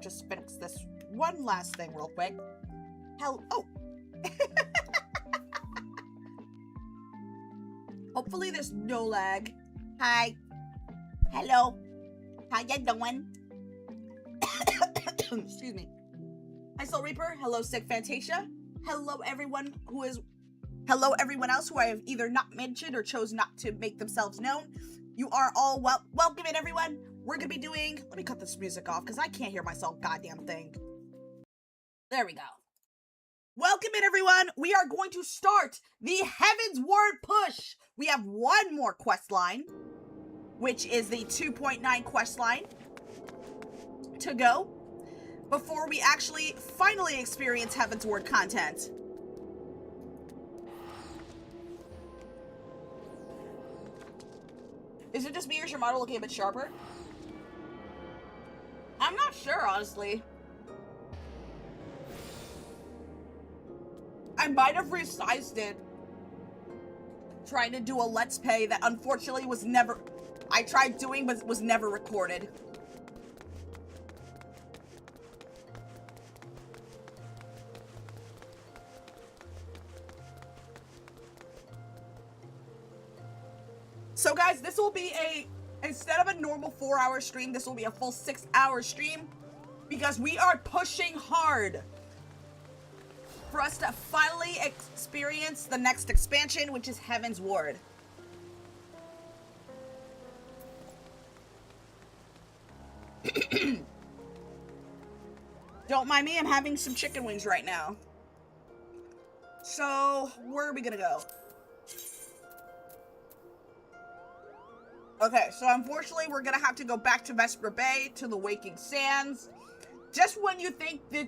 just fix this one last thing real quick. Hell, oh. Hopefully there's no lag. Hi. Hello. How you doing? Excuse me. Hi, Soul Reaper. Hello, Sick Fantasia. Hello, everyone else who I have either not mentioned or chose not to make themselves known. You are all welcome in, everyone. We're gonna be doing, let me cut this music off because I can't hear myself goddamn thing. There we go. Welcome in, everyone. We are going to start the Heavensward push. We have one more quest line, which is the 2.9 quest line to go before we actually finally experience Heavensward content. Is it just me or is your model looking a bit sharper? I'm not sure, honestly. I might have resized it trying to do a Let's Play that unfortunately was never... I tried doing but was never recorded. So guys, this will be instead of a normal 4-hour stream, this will be a full 6-hour stream because we are pushing hard for us to finally experience the next expansion, which is Heavensward. Don't mind me, I'm having some chicken wings right now. So, where are we gonna go? Okay, so unfortunately, we're gonna have to go back to Vesper Bay, to the Waking Sands. Just when you think that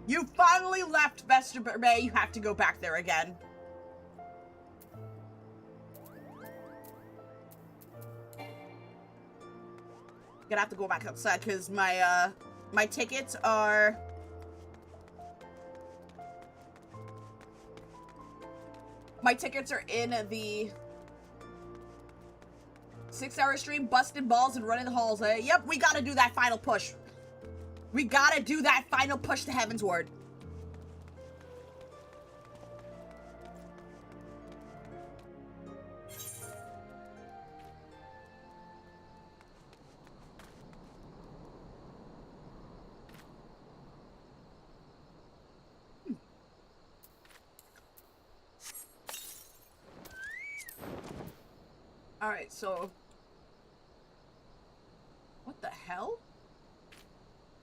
you finally left Vesper Bay, you have to go back there again. Gonna have to go back outside, because my tickets are... My tickets are in the 6-hour stream, busting balls and running the halls. Yep, we gotta do that final push. We gotta do that final push to Heavensward. Alright, so... What the hell?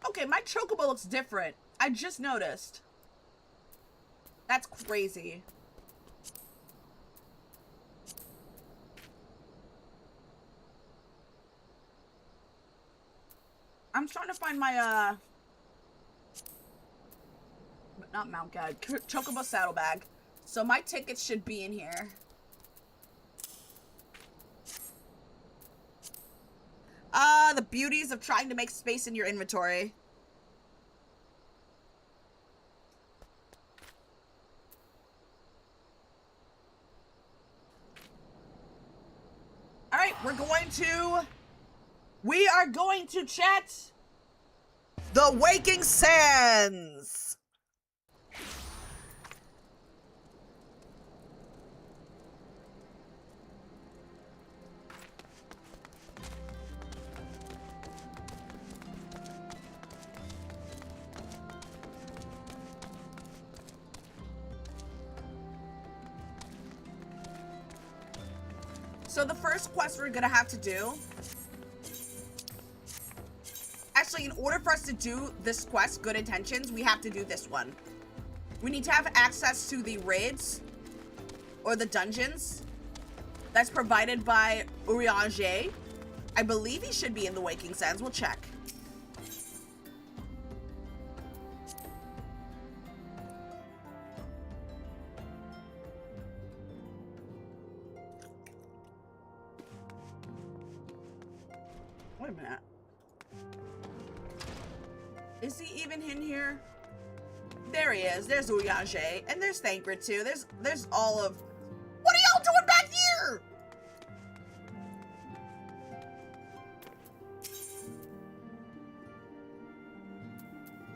Okay, my chocobo looks different. I just noticed. That's crazy. I'm trying to find my, not mount guide, chocobo saddlebag. So my tickets should be in here. The beauties of trying to make space in your inventory. Alright, we are going to chat the Waking Sands. So the first quest we're gonna have to do... Actually, in order for us to do this quest, Good Intentions, we have to do this one. We need to have access to the raids, or the dungeons, that's provided by Urianger. I believe he should be in the Waking Sands. We'll check. Wait a minute. Is he even in here? There he is. There's Urianger. And there's Thancred too. There's all of... What are y'all doing back here?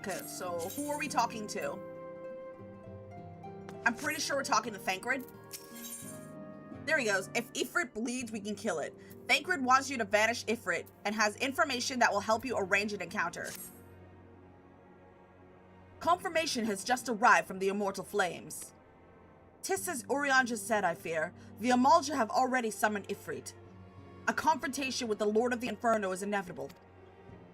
Okay, so who are we talking to? I'm pretty sure we're talking to Thancred. There he goes. If Ifrit bleeds, we can kill it. Thancred wants you to banish Ifrit and has information that will help you arrange an encounter. Confirmation has just arrived from the Immortal Flames. 'Tis as Orion just said, I fear. The Amalja have already summoned Ifrit. A confrontation with the Lord of the Inferno is inevitable.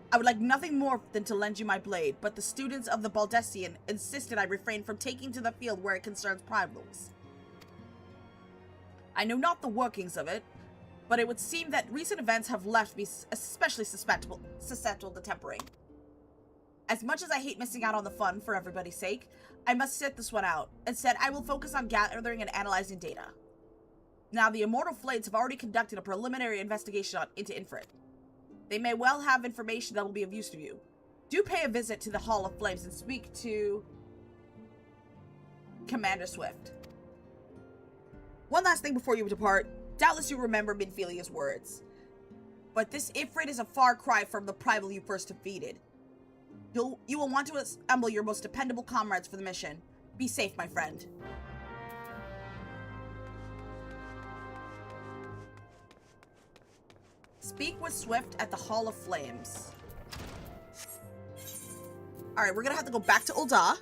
I would like nothing more than to lend you my blade, but the students of the Baldessian insisted I refrain from taking to the field where it concerns rivals. I know not the workings of it, but it would seem that recent events have left me especially susceptible to tempering. As much as I hate missing out on the fun for everybody's sake, I must sit this one out. Instead, I will focus on gathering and analyzing data. Now, the Immortal Flames have already conducted a preliminary investigation into Ifrit. They may well have information that will be of use to you. Do pay a visit to the Hall of Flames and speak to Commander Swift. One last thing before you depart. Doubtless you remember Minfilia's words. But this Ifrit is a far cry from the rival you first defeated. You will want to assemble your most dependable comrades for the mission. Be safe, my friend. Speak with Swift at the Hall of Flames. Alright, we're gonna have to go back to Ul'dah.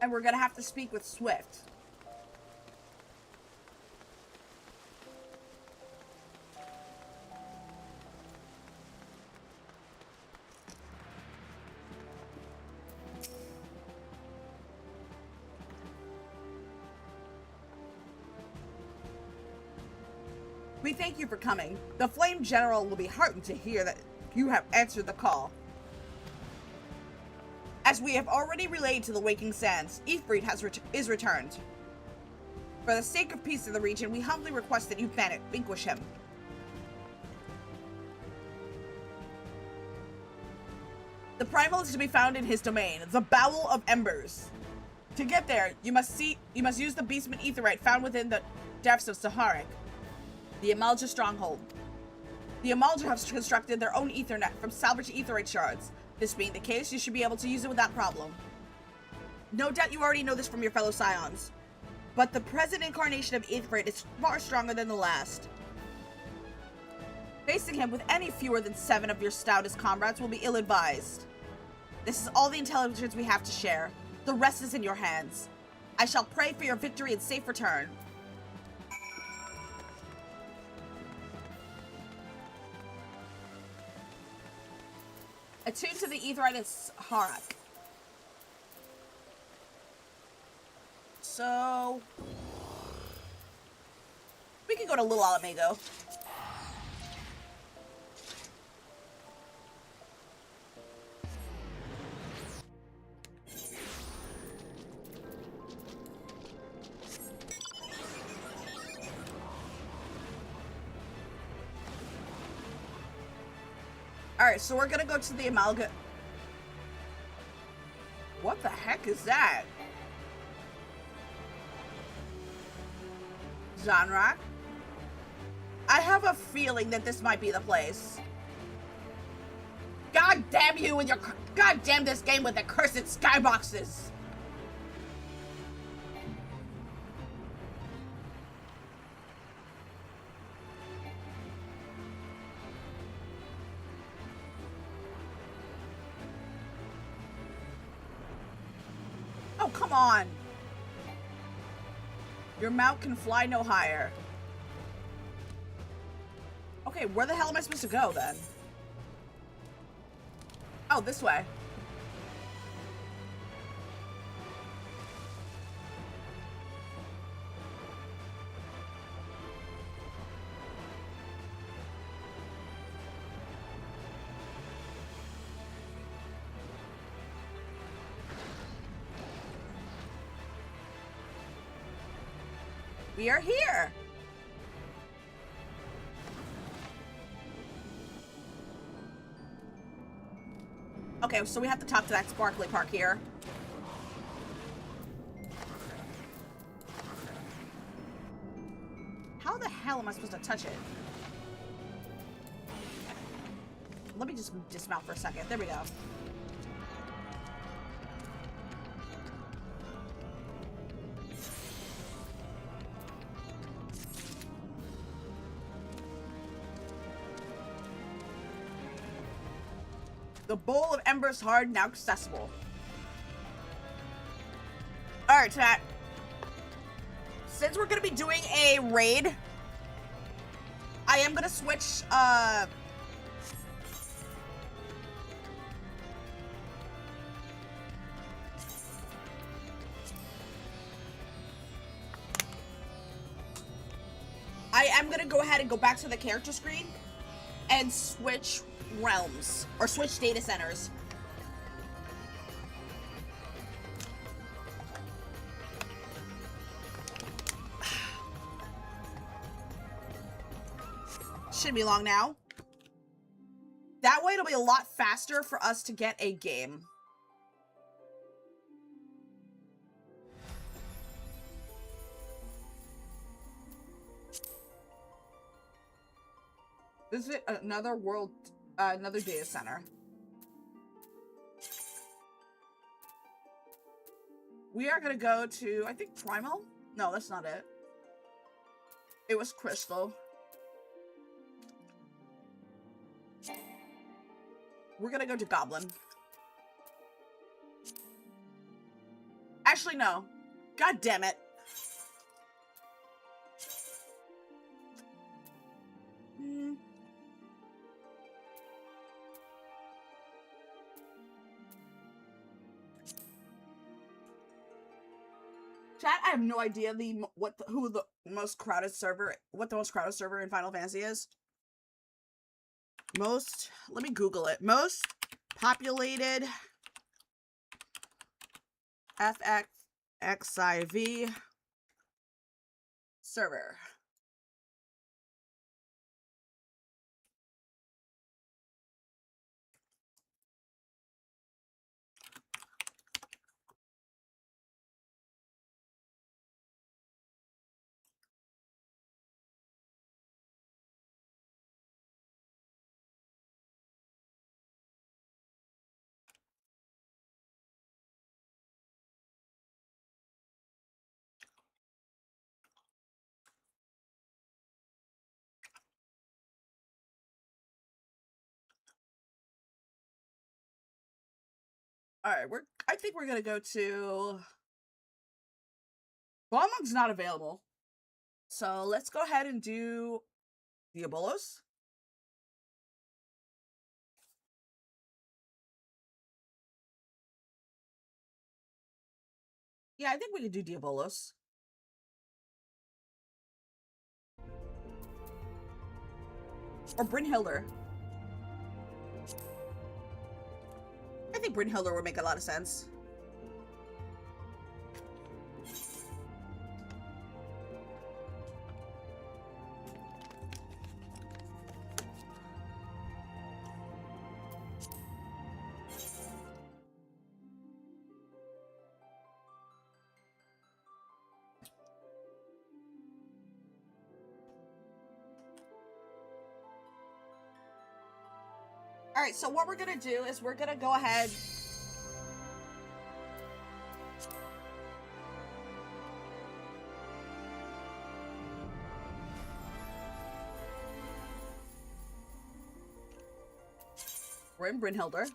And we're gonna have to speak with Swift. We thank you for coming. The Flame General will be heartened to hear that you have answered the call. As we have already relayed to the Waking Sands, Ifrit is returned. For the sake of peace in the region, we humbly request that you vanquish him. The primal is to be found in his domain, the Bowel of Embers. To get there, you must use the Beastman Aetheryte found within the depths of Saharik, the Amalja stronghold. The Amalja have constructed their own Aethernet from salvaged Aetherite shards. This being the case, you should be able to use it without problem. No doubt you already know this from your fellow Scions, but the present incarnation of Ifrit is far stronger than the last. Facing him with any fewer than 7 of your stoutest comrades will be ill-advised. This is all the intelligence we have to share. The rest is in your hands. I shall pray for your victory and safe return. Attuned to the Aetherite is Harak. So we can go to Little Alamago. Alright, so we're gonna go to the Amalga. What the heck is that? Zanrak? I have a feeling that this might be the place. God damn you and your... God damn this game with the cursed skyboxes! Oh, come on! Your mount can fly no higher. Okay, where the hell am I supposed to go, then? Oh, this way. We are here! so we have to talk to that sparkly park here. How the hell am I supposed to touch it? Let me just dismount for a second. There we go. The bowl of embers hard, now accessible. Alright, chat. Since we're gonna be doing a raid, I am gonna switch, I am gonna go ahead and go back to the character screen and switch realms, or switch data centers. Shouldn't be long now. That way it'll be a lot faster for us to get a game. Visit another world, another data center. We are gonna go to, I think, Primal? No, that's not it. It was Crystal. We're gonna go to Goblin. Actually, no. God damn it. Chat, I have no idea what the most crowded server in Final Fantasy is. Let me Google it. Most populated XIV server. Alright, I think we're gonna go to... Balmung's not available. So let's go ahead and do Diabolos. Yeah, I think we could do Diabolos. Or Brynhilder. I think Brynhilder would make a lot of sense. Alright, so what we're gonna do is we're gonna go ahead... We're in Brynhilder.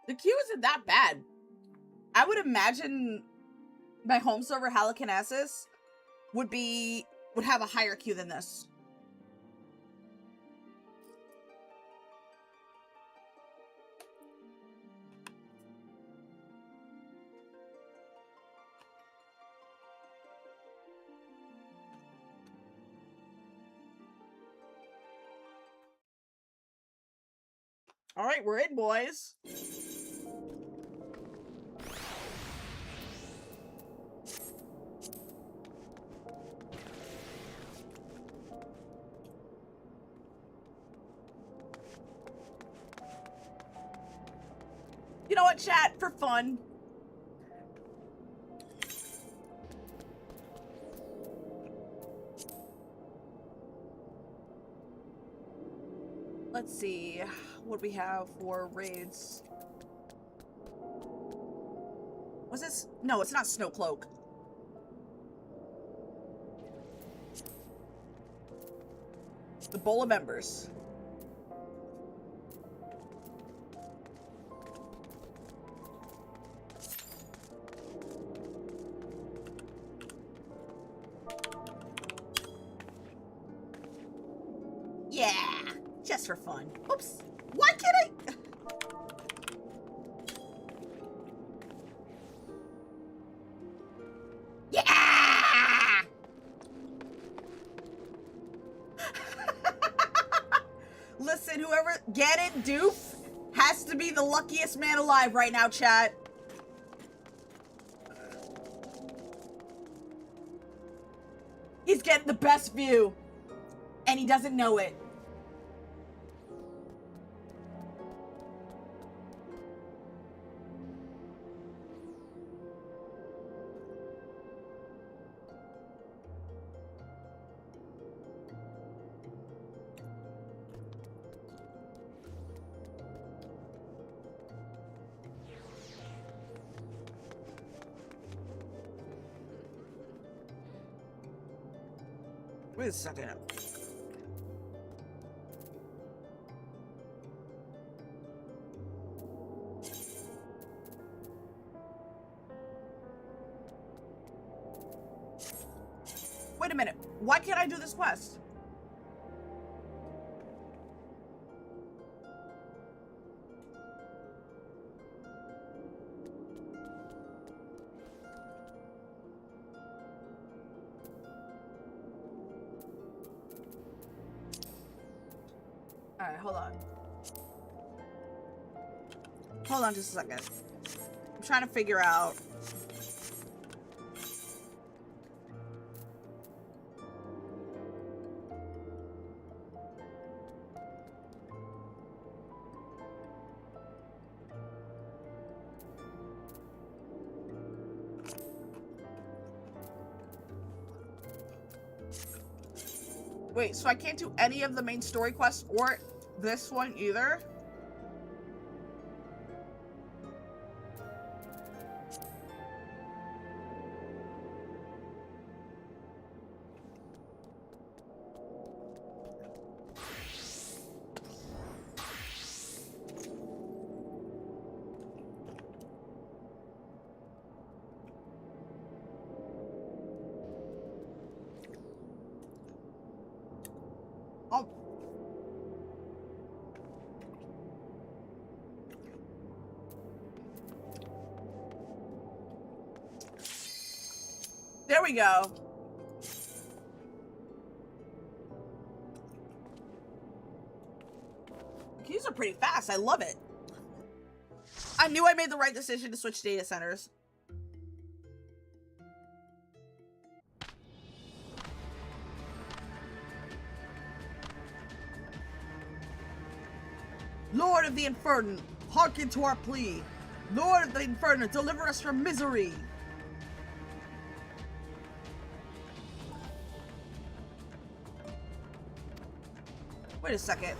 The queue isn't that bad. I would imagine my home server, Halicarnassus, would have a higher queue than this. All right, we're in, boys. You know what, chat? For fun. Let's see what we have for raids. Was this? No, it's not Snowcloak. The Bowl of Embers. Yeah, just for fun. Oops. Why can't I? Yeah! Listen, whoever get it, Doof, has to be the luckiest man alive right now, chat. He's getting the best view, and he doesn't know it. Wait a second. Wait a minute. Why can't I do this quest? Alright, hold on. Hold on just a second. I'm trying to figure out. Wait, so I can't do any of the main story quests or this one either? Oh. There we go. These are pretty fast. I love it. I knew I made the right decision to switch data centers. Lord of the Inferno, hearken to our plea. Lord of the Inferno, deliver us from misery. Wait a second.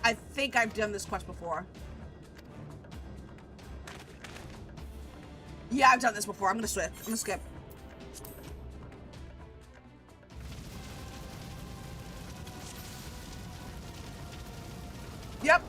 I think I've done this quest before. Yeah, I've done this before. I'm gonna switch. I'm gonna skip. Yep.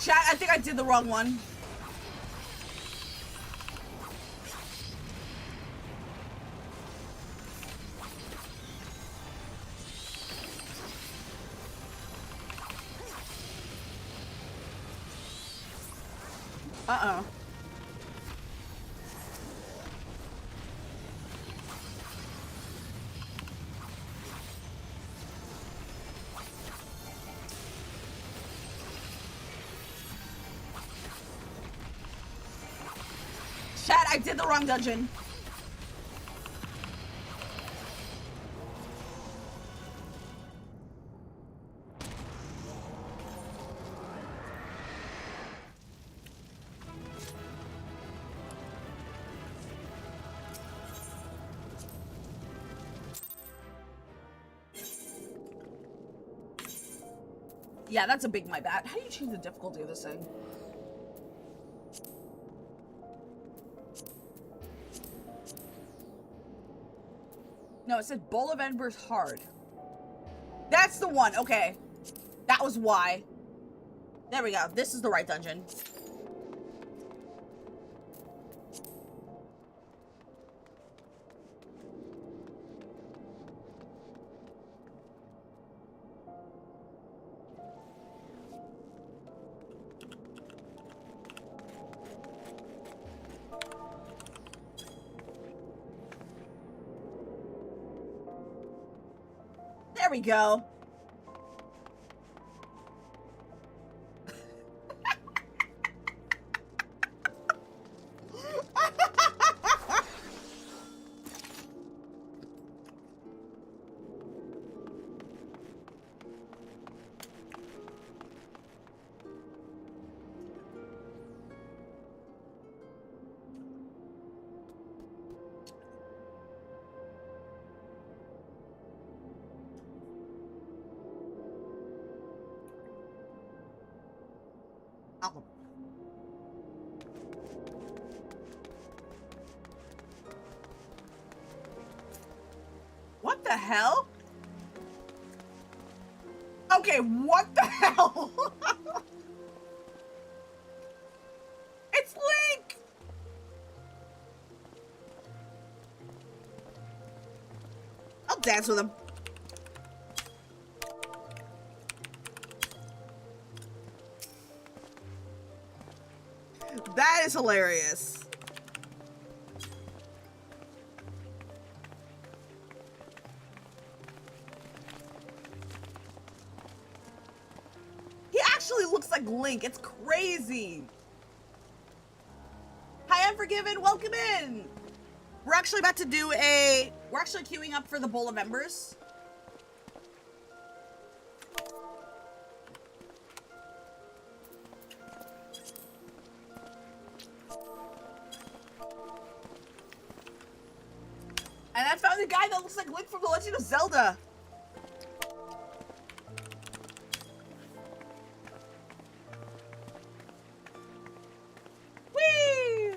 Chat, I think I did the wrong one. Uh-oh. Chat, I did the wrong dungeon. Yeah, that's a big my bad. How do you change the difficulty of this thing? No, it said Bowl of Embers hard. That's the one. Okay. That was why. There we go. This is the right dungeon. There we go. Oh. What the hell? Okay, what the hell? It's Link! I'll dance with him. That is hilarious. He actually looks like Link. It's crazy. Hi, Unforgiven. Welcome in. We're actually about to do a... We're actually queuing up for the Bowl of Embers. And I found a guy that looks like Link from The Legend of Zelda. Whee!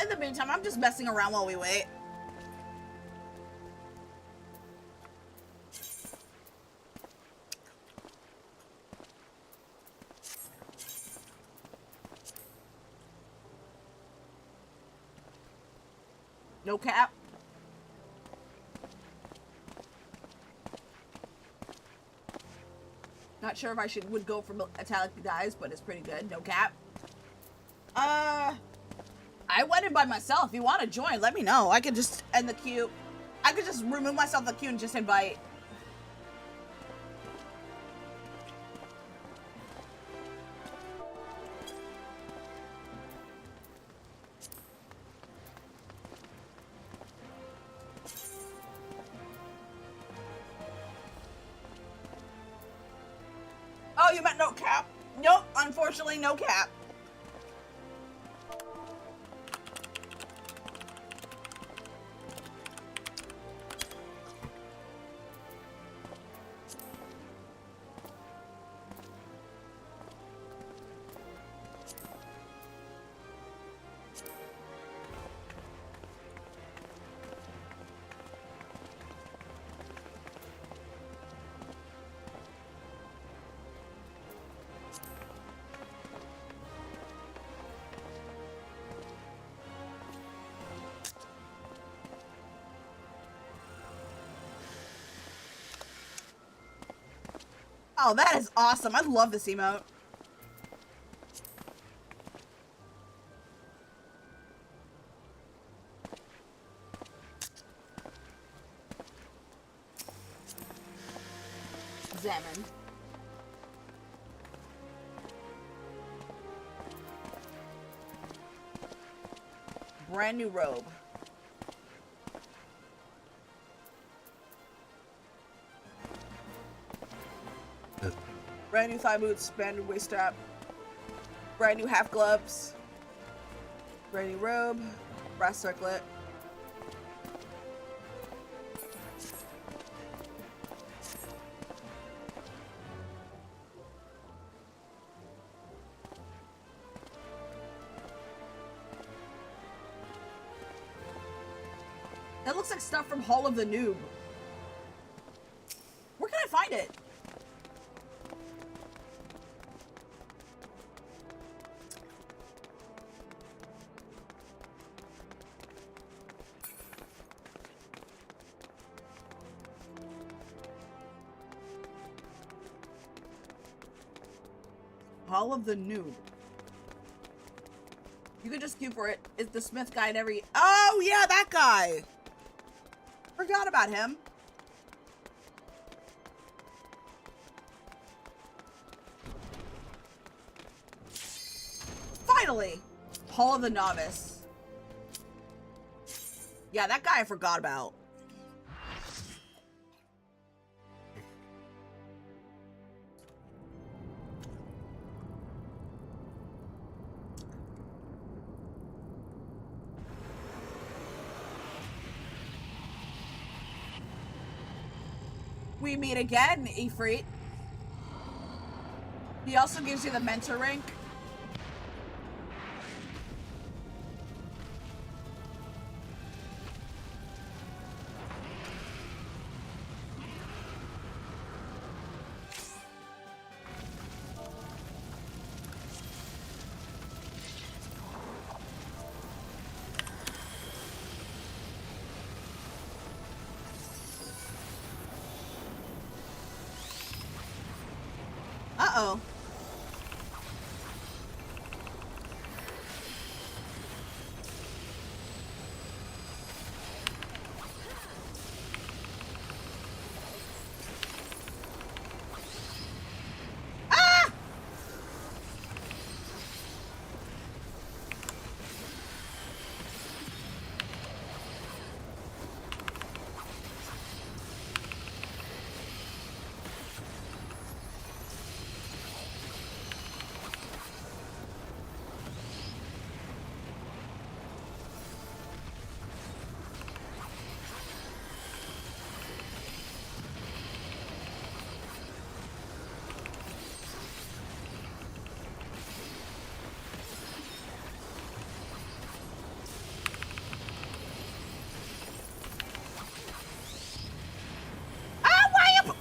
In the meantime, I'm just messing around while we wait. No cap. Not sure if I would go for Metallic Dies, but it's pretty good. No cap. I went in by myself. If you want to join, let me know. I could just end the queue. I could just remove myself the queue and just invite. Oh, you meant no cap? Nope, unfortunately, no cap. Oh, that is awesome. I love this emote. Examine. Brand new robe. Brand new thigh boots, brand new waist strap, brand new half gloves, brand new robe, brass circlet. That looks like stuff from Hall of the Noob. Where can I find it? Hall of the Noob. You can just queue for it. It's the Smith guy in every... Oh, yeah, that guy! Forgot about him. Finally! Hall of the Novice. Yeah, that guy I forgot about. We meet again, Ifrit. He also gives you the mentor rank. Uh-oh. Ah!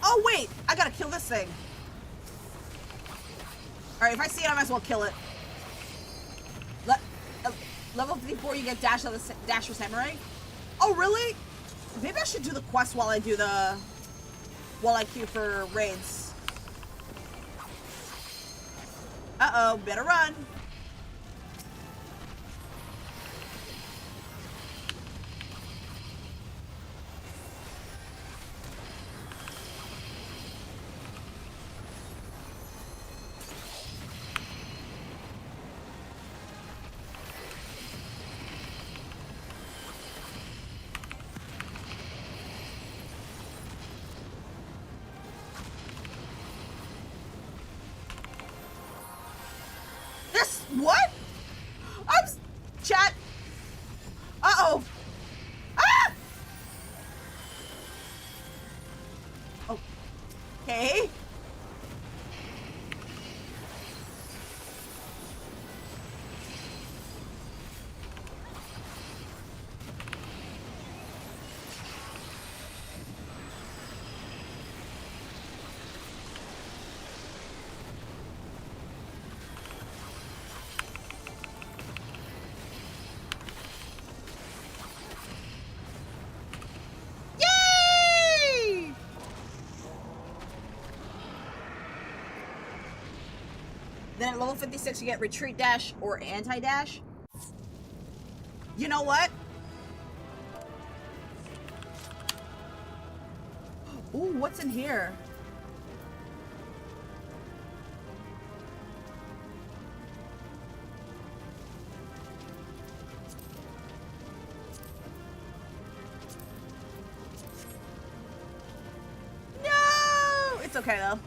Oh, wait! I gotta kill this thing. Alright, if I see it, I might as well kill it. Level 54, you get dash for samurai. Oh, really? Maybe I should do the quest while I do the... While I queue for raids. Uh-oh, better run. What? Chat. Uh-oh. Ah! Okay. And level 56, you get retreat dash or anti-dash. You know what? Ooh, what's in here? No! It's okay though.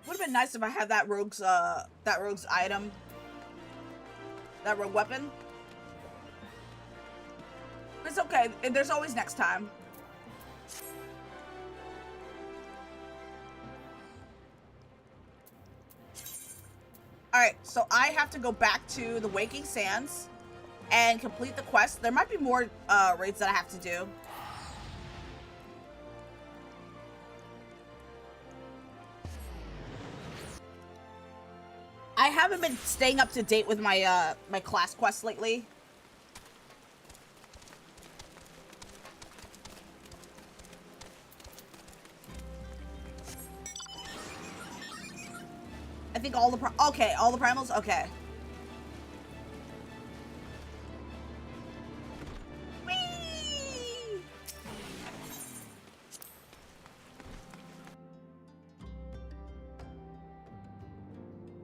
Would have been nice if I had that rogue's item. That rogue weapon. It's okay. There's always next time. Alright, so I have to go back to the Waking Sands and complete the quest. There might be more raids that I have to do. I haven't been staying up to date with my my class quests lately. I think all the all the primals? Okay. Whee!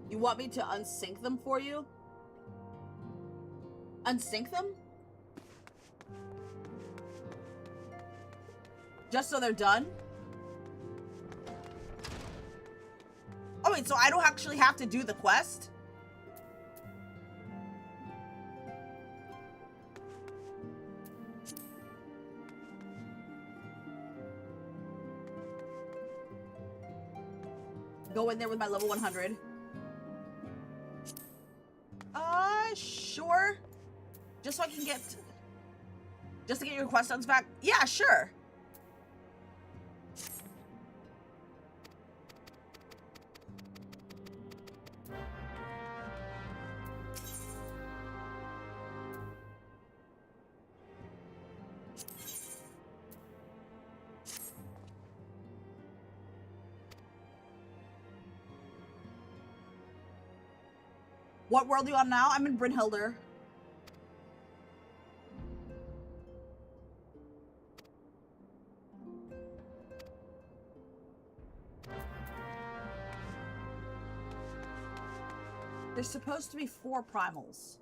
You want me to unsync them for you? Unsync them? Just so they're done? Oh wait, so I don't actually have to do the quest? Go in there with my level 100. Sure. Just so I can get... Just to get your quest done back? Yeah, sure. What world are you on now? I'm in Brynhilder. There's supposed to be 4 primals.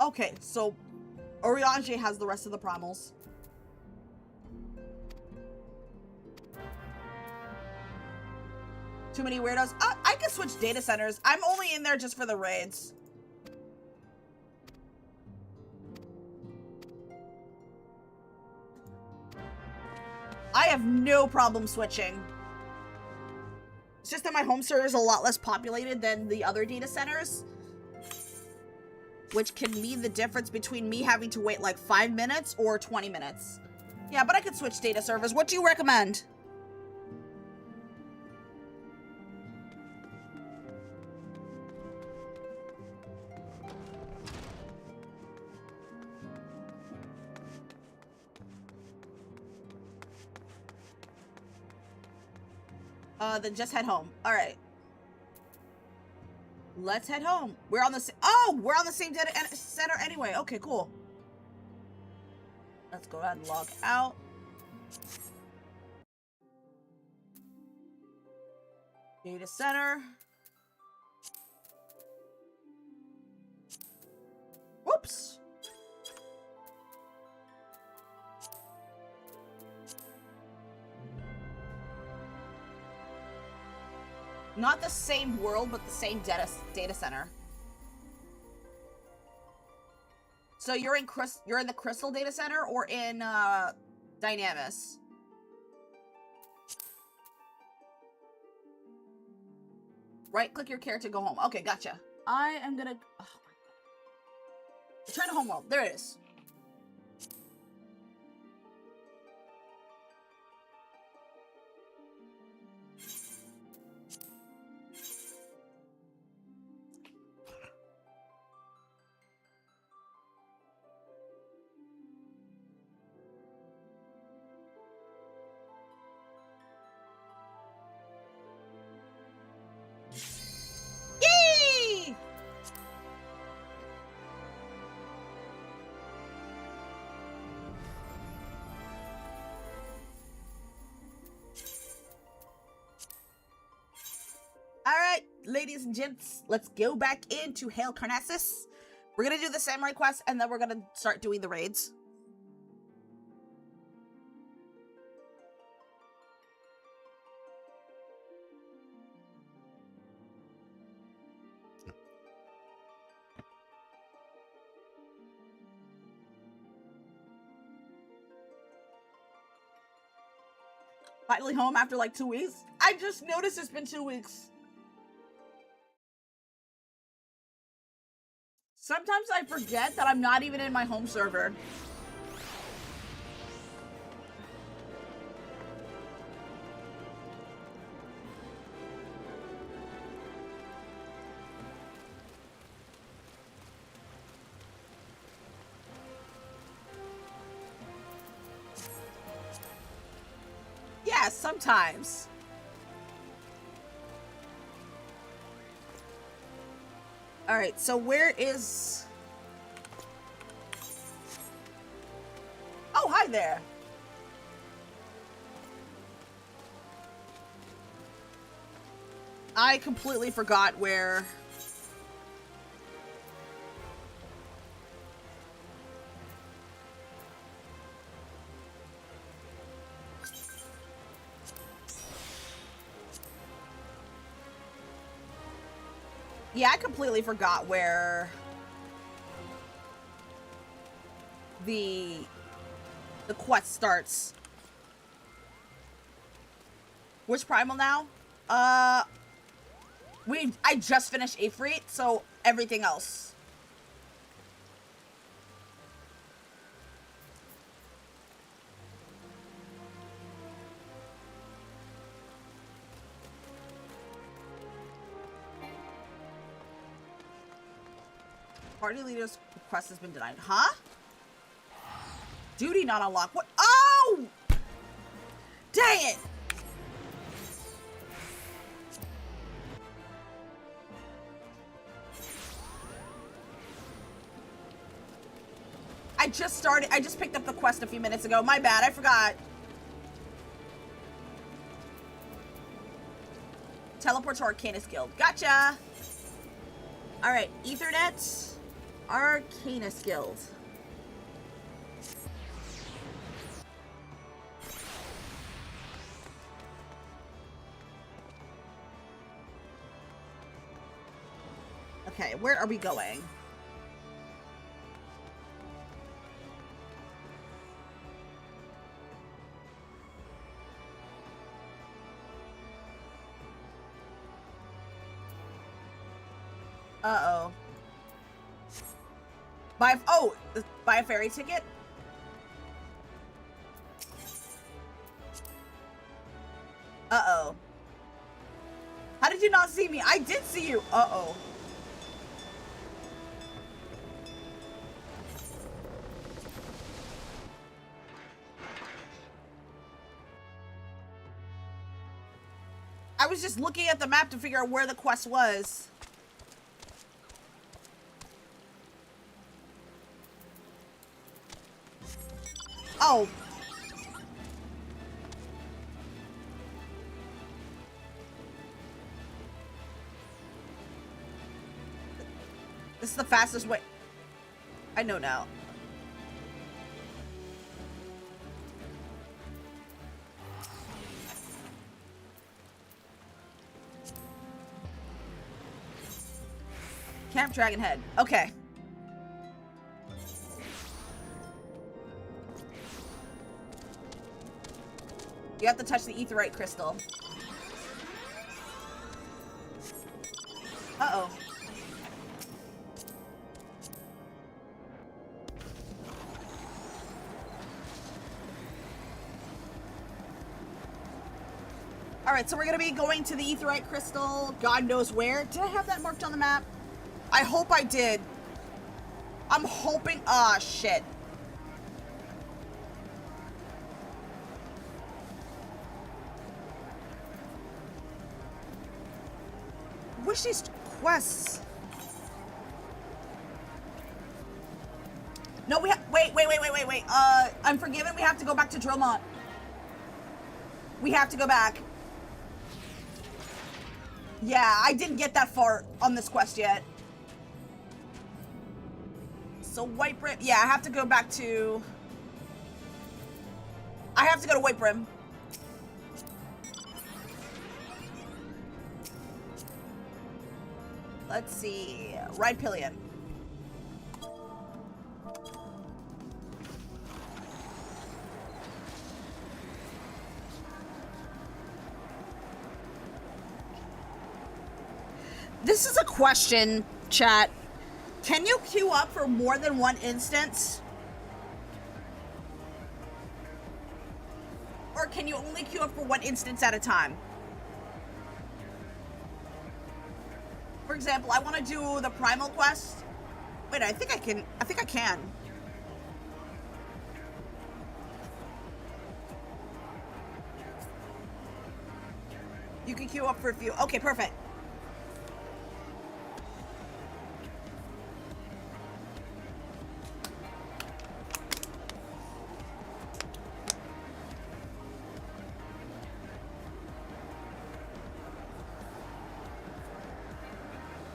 Okay, so Oriange has the rest of the primals. Too many weirdos. I can switch data centers. I'm only in there just for the raids. I have no problem switching. It's just that my home server is a lot less populated than the other data centers, which can mean the difference between me having to wait like 5 minutes or 20 minutes. Yeah, but I could switch data servers. What do you recommend? Then just head home. All right. Let's head home. We're on the we're on the same data center anyway. Okay, cool. Let's go ahead and log out. Data center. Whoops. Not the same world, but the same data center. So you're in the Crystal data center or in Dynamis? Right click your character, go home. Okay, gotcha. I am gonna return to homeworld. There it is. ladies and gents, let's go back into Hail Carnassus. We're gonna do the samurai quest, and then we're gonna start doing the raids. Finally home after like 2 weeks. I just noticed it's been 2 weeks. Sometimes I forget that I'm not even in my home server. Yeah, sometimes. All right, so where is... Oh, hi there. I completely forgot where... Yeah, I completely forgot where the quest starts. Which primal now? I just finished Ifrit, so everything else. Party leader's request has been denied. Huh? Duty not unlocked. What? Oh! Dang it! I just picked up the quest a few minutes ago. My bad, I forgot. Teleport to Arcanus Guild. Gotcha! Alright, Ethernet. Arcanus Guild. Okay, where are we going? Uh-oh. Buy a ferry ticket? Uh-oh. How did you not see me? I did see you. Uh-oh. I was just looking at the map to figure out where the quest was. Oh. This is the fastest way. I know now. Camp Dragonhead. Okay. You have to touch the aetheryte crystal. Uh-oh. Alright, so we're gonna be going to the aetheryte crystal, God knows where. Did I have that marked on the map? I hope I did. I'm hoping... Ah, shit. Wish these quests. No, we have. Wait. Unforgiven. We have to go back to Dromont. We have to go back. Yeah, I didn't get that far on this quest yet. So White Brim, yeah, I have to go back to... I have to go to White Brim. Let's see, right pillion. This is a question, chat. Can you queue up for more than one instance? Or can you only queue up for one instance at a time? For example, I want to do the primal quest. Wait, I think I can. You can queue up for a few. Okay, perfect.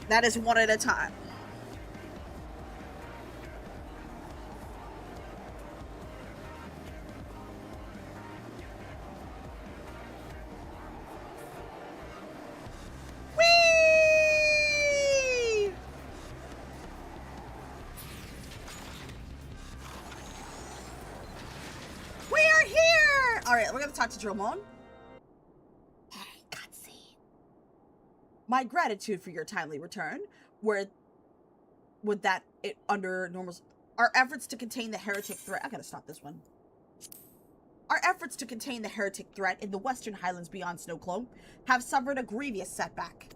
That is one at a time. Whee! We are here! Alright, we're gonna talk to Dromon. My gratitude for your timely return. Under normal... Our efforts to contain the heretic threat... I gotta stop this one. Our efforts to contain the heretic threat in the Western Highlands beyond Snowcloak have suffered a grievous setback.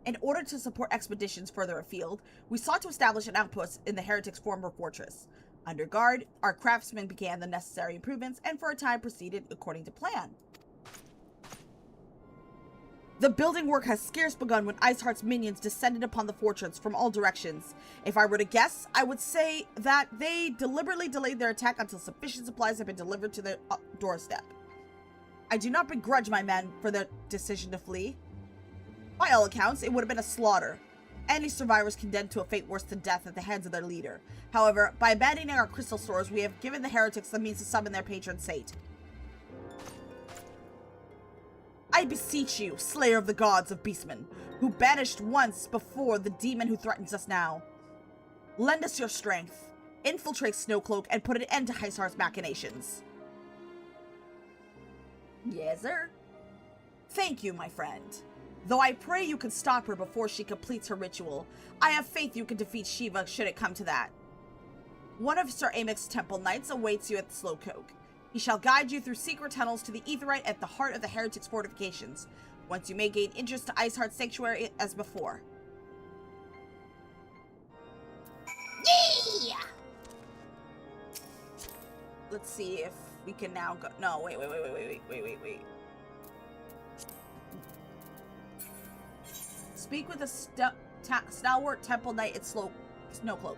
In order to support expeditions further afield, we sought to establish an outpost in the heretic's former fortress. Under guard, our craftsmen began the necessary improvements and for a time proceeded according to plan. The building work has scarce begun when Iceheart's minions descended upon the fortress from all directions. If I were to guess, I would say that they deliberately delayed their attack until sufficient supplies have been delivered to their doorstep. I do not begrudge my men for their decision to flee. By all accounts, it would have been a slaughter. Any survivors condemned to a fate worse than death at the hands of their leader. However, by abandoning our crystal stores, we have given the heretics the means to summon their patron saint. I beseech you, slayer of the gods of beastmen, who banished once before the demon who threatens us now. Lend us your strength, infiltrate Snowcloak, and put an end to Iceheart's machinations. Yes, sir. Thank you, my friend. Though I pray you can stop her before she completes her ritual, I have faith you can defeat Shiva should it come to that. One of Sir Amic's temple knights awaits you at the Slowcoke. He shall guide you through secret tunnels to the Aetheryte at the heart of the Heretic's fortifications. Once you may gain interest to Iceheart's sanctuary as before. Yeah! Let's see if we can now go. No, wait. Speak with a stalwart temple knight at Snowcloak.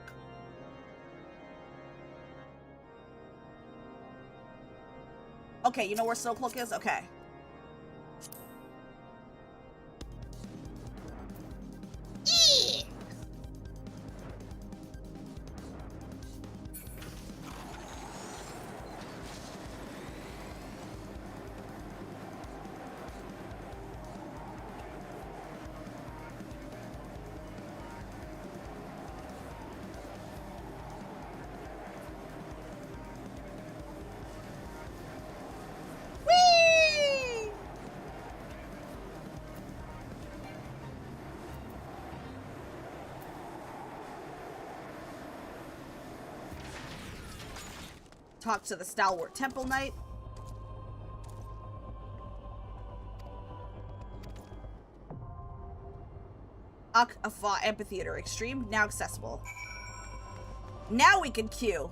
Okay, you know where Snowcloak is? Okay. Talk to the stalwart temple knight. HEAVENSWARD Amphitheater Extreme now accessible. Now we can queue.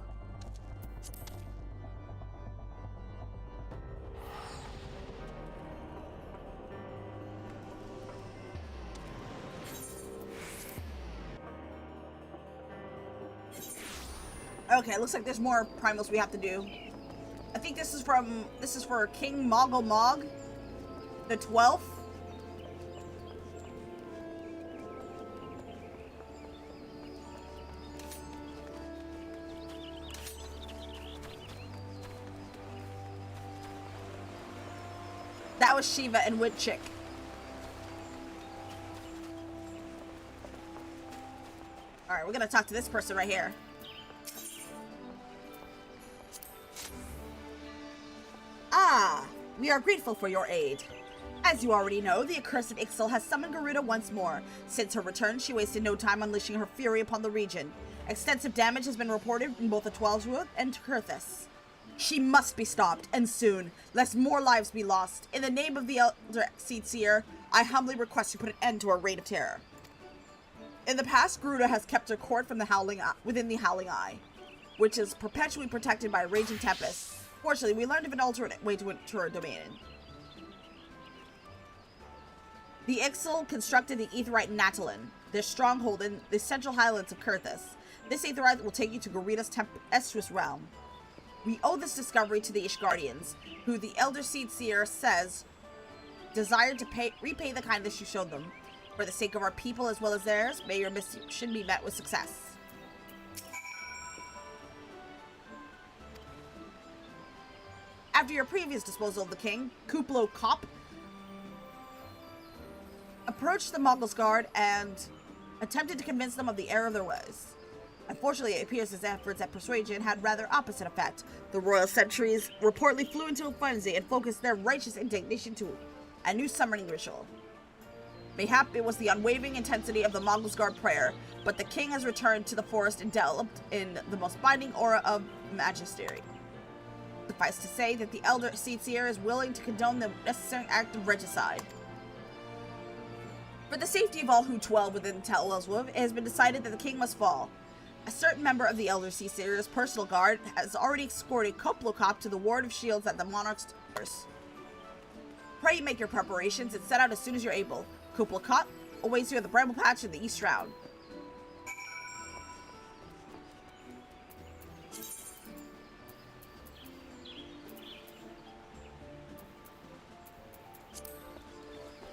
Okay, looks like there's more primals we have to do. I think this is for King Moggle Mog, the 12th. That was Shiva and Woodchick. Alright, we're gonna talk to this person right here. Ah, we are grateful for your aid. As you already know, the accursed Ixal has summoned Garuda once more. Since her return, she wasted no time unleashing her fury upon the region. Extensive damage has been reported in both the Twelveswood and Kurthis. She must be stopped, and soon, lest more lives be lost. In the name of the Elder Seer, I humbly request you put an end to her reign of terror. In the past, Garuda has kept her court from the within the Howling Eye, which is perpetually protected by a raging tempest. Fortunately, we learned of an alternate way to enter her domain. The Ixal constructed the Aetheryte Natalin, their stronghold in the central highlands of Kurthis. This Aetheryte will take you to Garuda's tempestuous realm. We owe this discovery to the Ishgardians, who the Elder Seer says desired to repay the kindness you showed them. For the sake of our people as well as theirs, may your mission be met with success. After your previous disposal of the king, Kuplo Kop approached the Mongols Guard and attempted to convince them of the error of their ways. Unfortunately, it appears his efforts at persuasion had rather opposite effect. The royal sentries reportedly flew into a frenzy and focused their righteous indignation to a new summoning ritual. Mayhap it was the unwavering intensity of the Mongols Guard prayer, but the king has returned to the forest enveloped in the most binding aura of majesty. Suffice to say that the Elder Seer is willing to condone the necessary act of regicide. For the safety of all who dwell within Twelveswood, it has been decided that the king must fall. A certain member of the Elder Seer's personal guard has already escorted Koplokop to the Ward of Shields at the Monarch's doors. Pray make your preparations and set out as soon as you're able. Koplokop awaits you at the Bramble Patch in the East Round.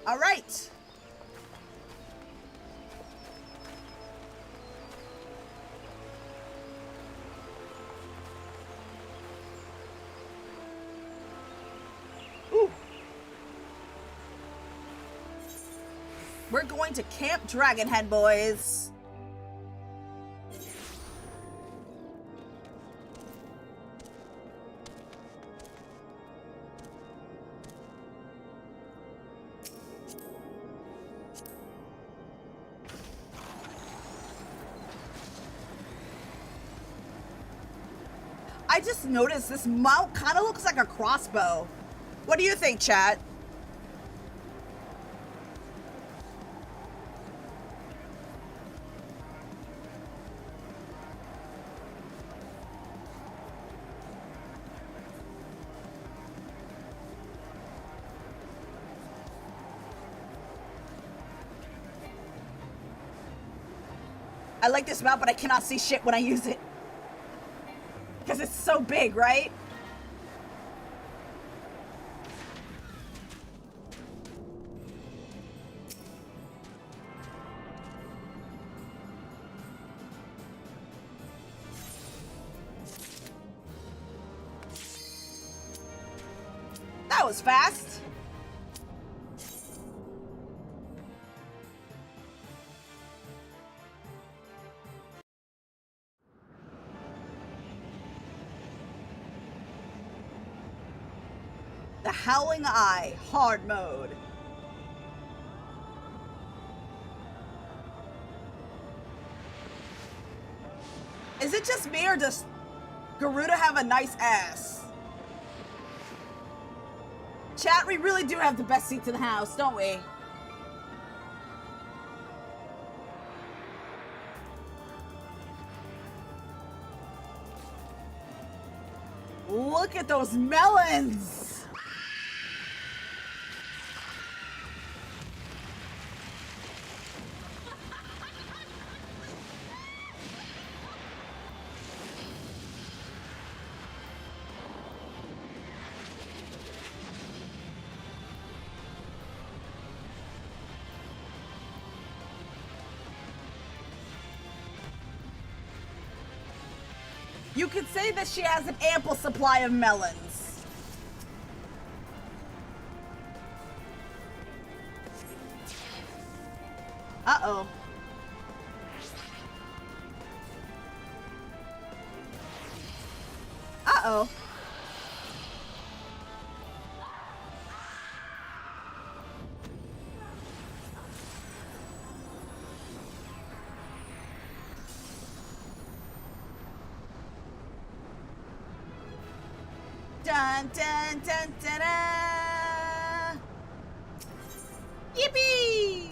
All right. Ooh. We're going to Camp Dragonhead, boys. I just noticed this mount kind of looks like a crossbow. What do you think, chat? I like this mount, but I cannot see shit when I use it. Because it's so big, right? That was fast. The Howling Eye, hard mode. Is it just me or does Garuda have a nice ass? Chat, we really do have the best seats in the house, don't we? Look at those melons! You could say that she has an ample supply of melons. Uh-oh. Uh-oh. Dun dun dun dun dun! Yippee!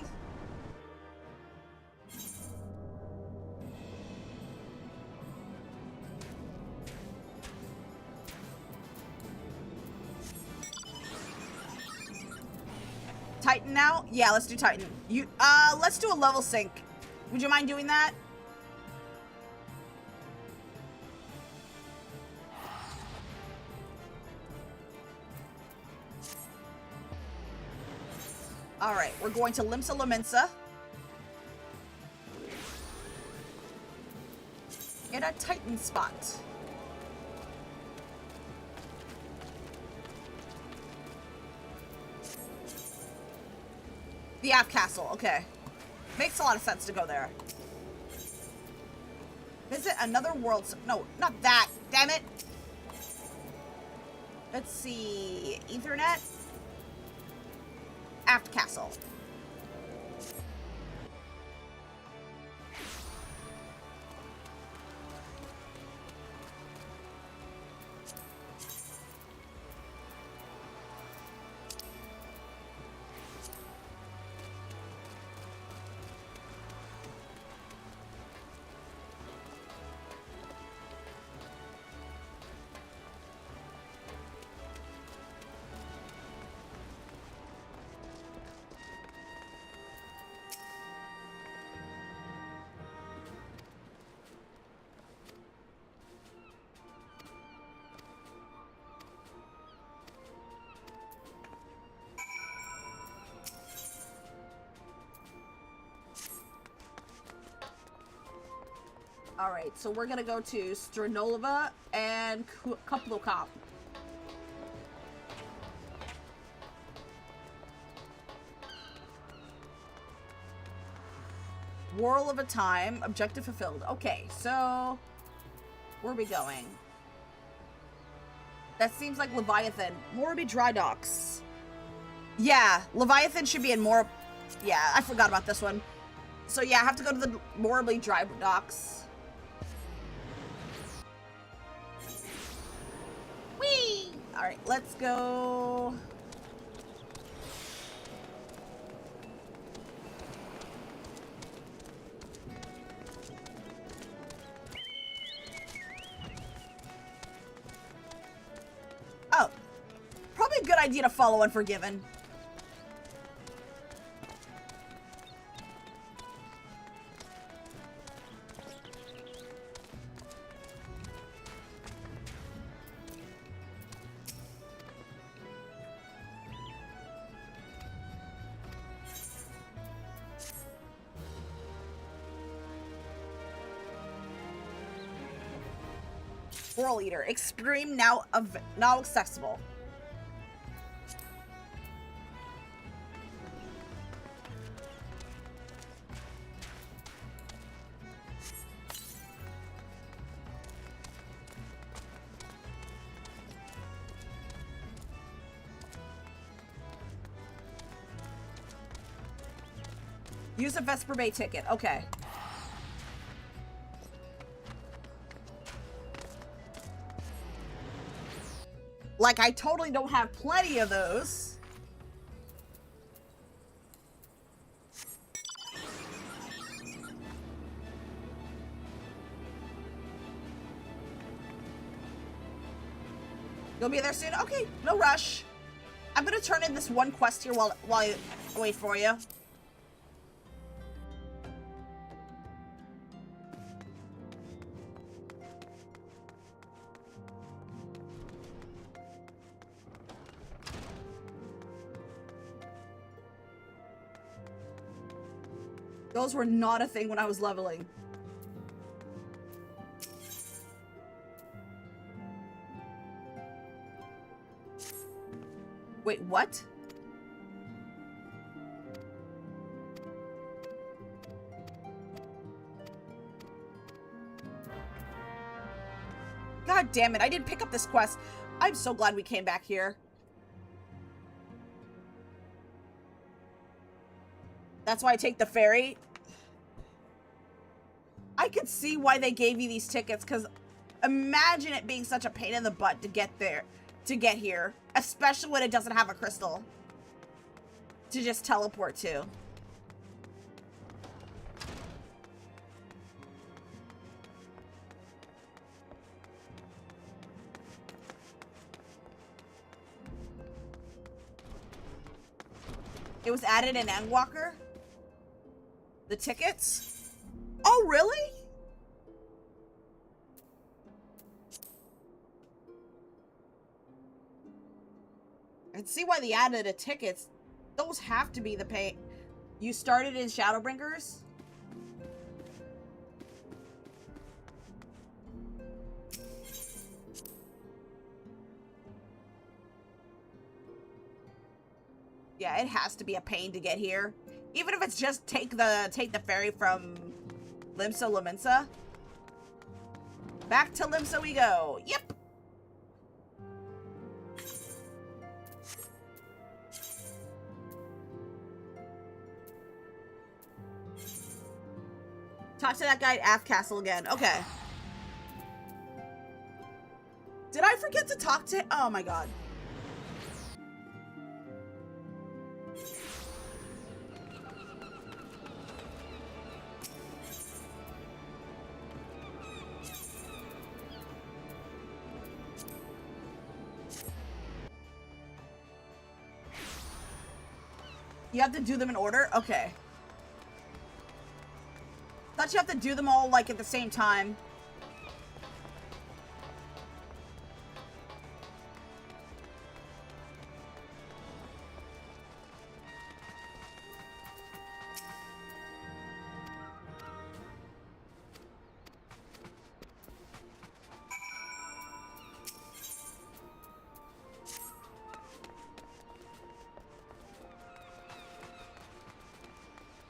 Titan now? Yeah, let's do Titan. Let's do a level sync. Would you mind doing that? Alright, we're going to Limsa Lominsa. In a Titan spot. The Aft Castle, okay. Makes a lot of sense to go there. Visit another world. No, not that. Damn it. Let's see. Ethernet. Aft Castle. Alright, so we're gonna go to Strenolova and Kuplokop. Whirl of a time, objective fulfilled. Okay, so where are we going? That seems like Leviathan. Morby Dry Docks. Yeah, Leviathan should be in more. Yeah, I forgot about this one. So yeah, I have to go to the Morby Dry Docks. Whee! Alright, let's go. Oh, probably a good idea to follow Unforgiven. Whirl Eater, Extreme now accessible. Use a Vesper Bay ticket. Okay. Like, I totally don't have plenty of those. You'll be there soon? Okay, no rush. I'm gonna turn in this one quest here while I wait for you. Those were not a thing when I was leveling. Wait, what? God damn it, I didn't pick up this quest. I'm so glad we came back here. That's why I take the ferry. I could see why they gave you these tickets, because imagine it being such a pain in the butt to get there, to get here. Especially when it doesn't have a crystal to just teleport to. It was added in Endwalker? The tickets? Oh, really? I can see why they added the tickets. Those have to be the pay. You started in Shadowbringers? Yeah, it has to be a pain to get here. Even if it's just take the ferry from Limsa Laminsa. Back to Limsa we go. Yep. Talk to that guy at Ath Castle again. Okay. Did I forget to talk to him? Oh my god. You have to do them in order? Okay. Thought you have to do them all, like, at the same time.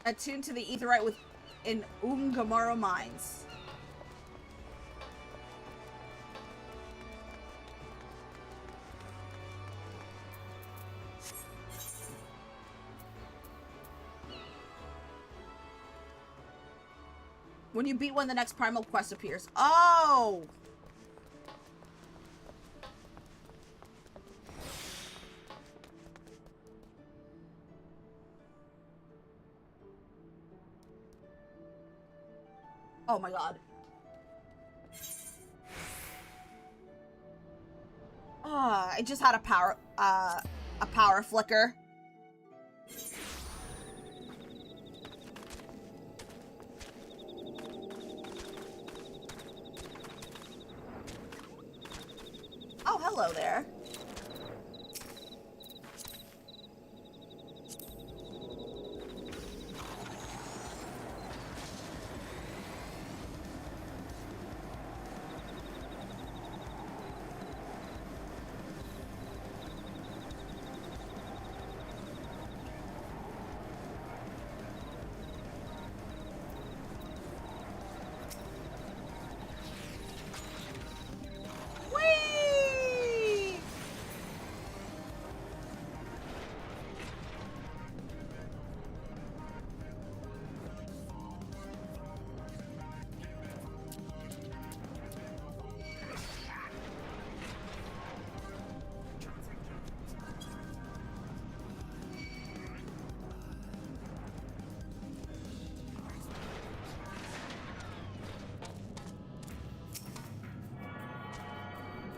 Attuned to the Aetheryte within Ungamaro Mines. When you beat one, the next primal quest appears. Oh! Oh my god. I just had a power flicker. Oh, hello there.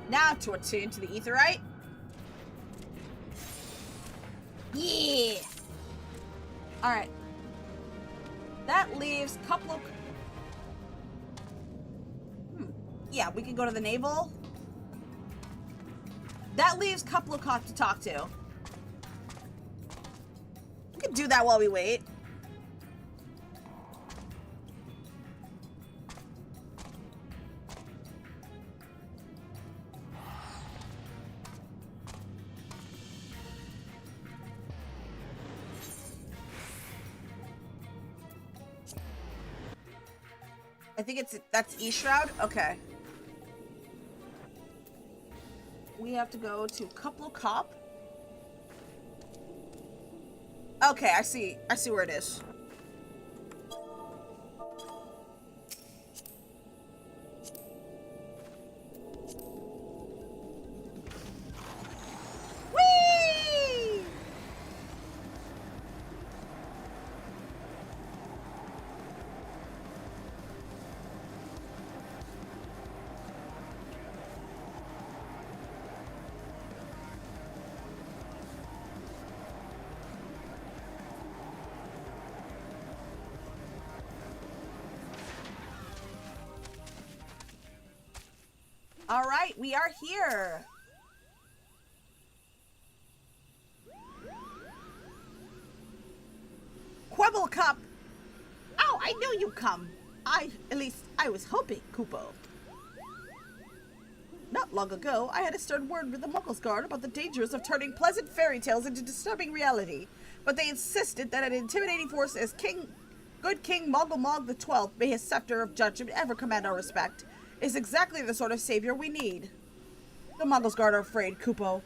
Now to attune to the Aetheryte. Yeah! Alright. That leaves a couple of... Yeah, we can go to the Naval. That leaves Kuplukok to talk to. We can do that while we wait. I think that's E-Shroud? Okay. we have to go to Couple Cop. Okay, I see where it is. Whee! All right, we are here. Quibble Cup. Oh, I knew you'd come. At least I was hoping, Kupo. Not long ago, I had a stern word with the Muggles Guard about the dangers of turning pleasant fairy tales into disturbing reality, but they insisted that an intimidating force as Good King Muggle Mog the 12th, may his scepter of judgment ever command our respect, is exactly the sort of savior we need. The Muggles Guard are afraid, Kupo.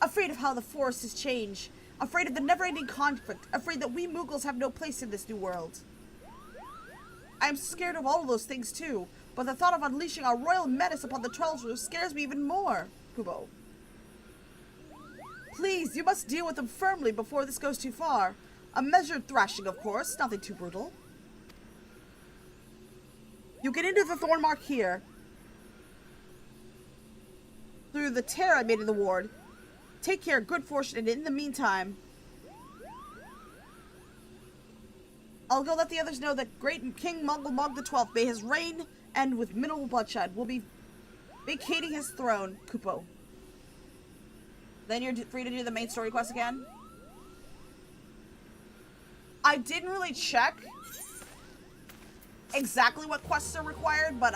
Afraid of how the forces change. Afraid of the never-ending conflict. Afraid that we Muggles have no place in this new world. I am scared of all of those things too, but the thought of unleashing our royal menace upon the Trolls scares me even more, Kupo. Please, you must deal with them firmly before this goes too far. A measured thrashing, of course, nothing too brutal. You get into the thorn mark here. Through the tear I made in the ward. Take care, good fortune, and in the meantime, I'll go let the others know that great King Muggle Mog the 12th, may his reign end with minimal bloodshed, will be vacating his throne, Kupo. Then you're free to do the main story quest again. I didn't really check exactly what quests are required, but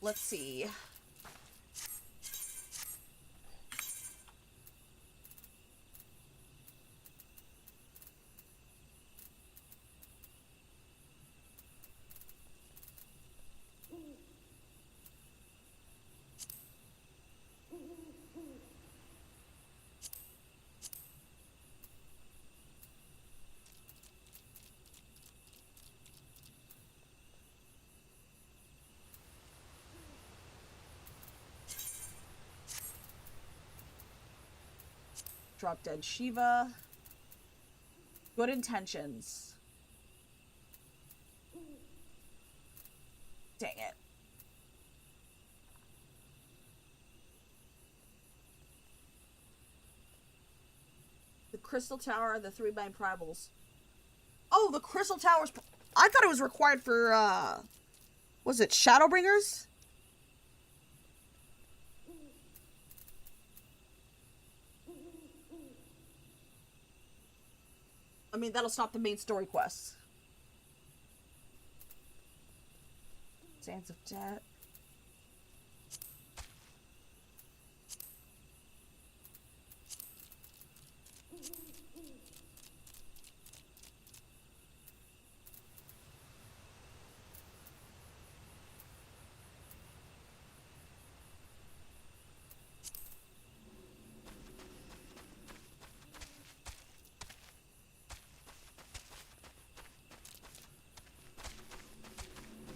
let's see. Drop Dead Shiva. Good intentions. Dang it. The Crystal Tower, the 3 Mind Primals. Oh, the Crystal Tower's... I thought it was required for, was it Shadowbringers? I mean, that'll stop the main story quests. Sands of Death.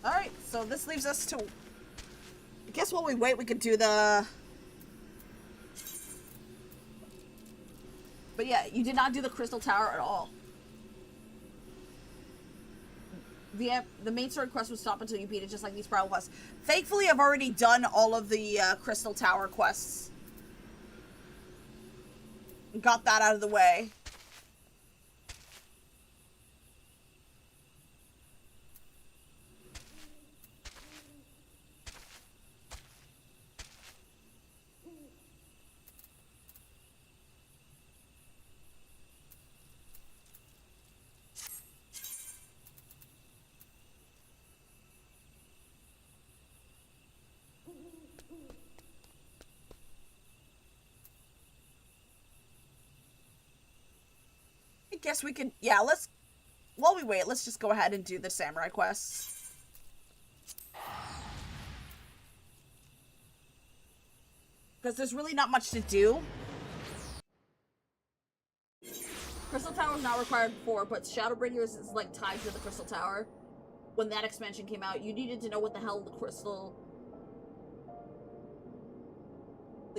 Alright, so this leaves us to... I guess while we wait, we could do the... But yeah, you did not do the Crystal Tower at all. The main story quest would stop until you beat it, just like these Primal quests. Thankfully, I've already done all of the Crystal Tower quests. Got that out of the way. I guess we can, yeah, let's while we wait, let's just go ahead and do the samurai quests. Because there's really not much to do. Crystal Tower was not required before, but Shadowbringers is like tied to the Crystal Tower. When that expansion came out, you needed to know what the hell the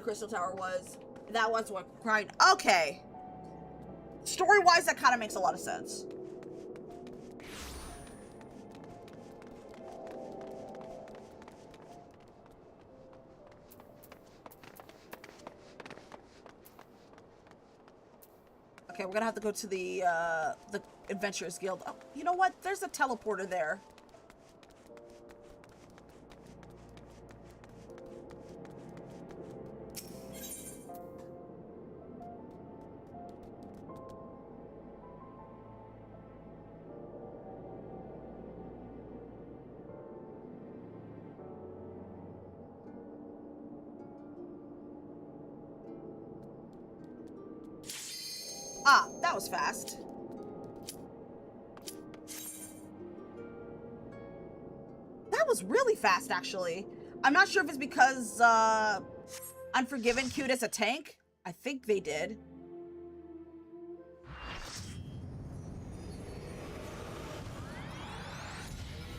Crystal Tower was. That was what required. Okay. Story-wise, that kind of makes a lot of sense. Okay, we're gonna have to go to the Adventurers Guild. Oh, you know what? There's a teleporter there. Ah, that was fast. That was really fast, actually. I'm not sure if it's because Unforgiven queued as a tank. I think they did.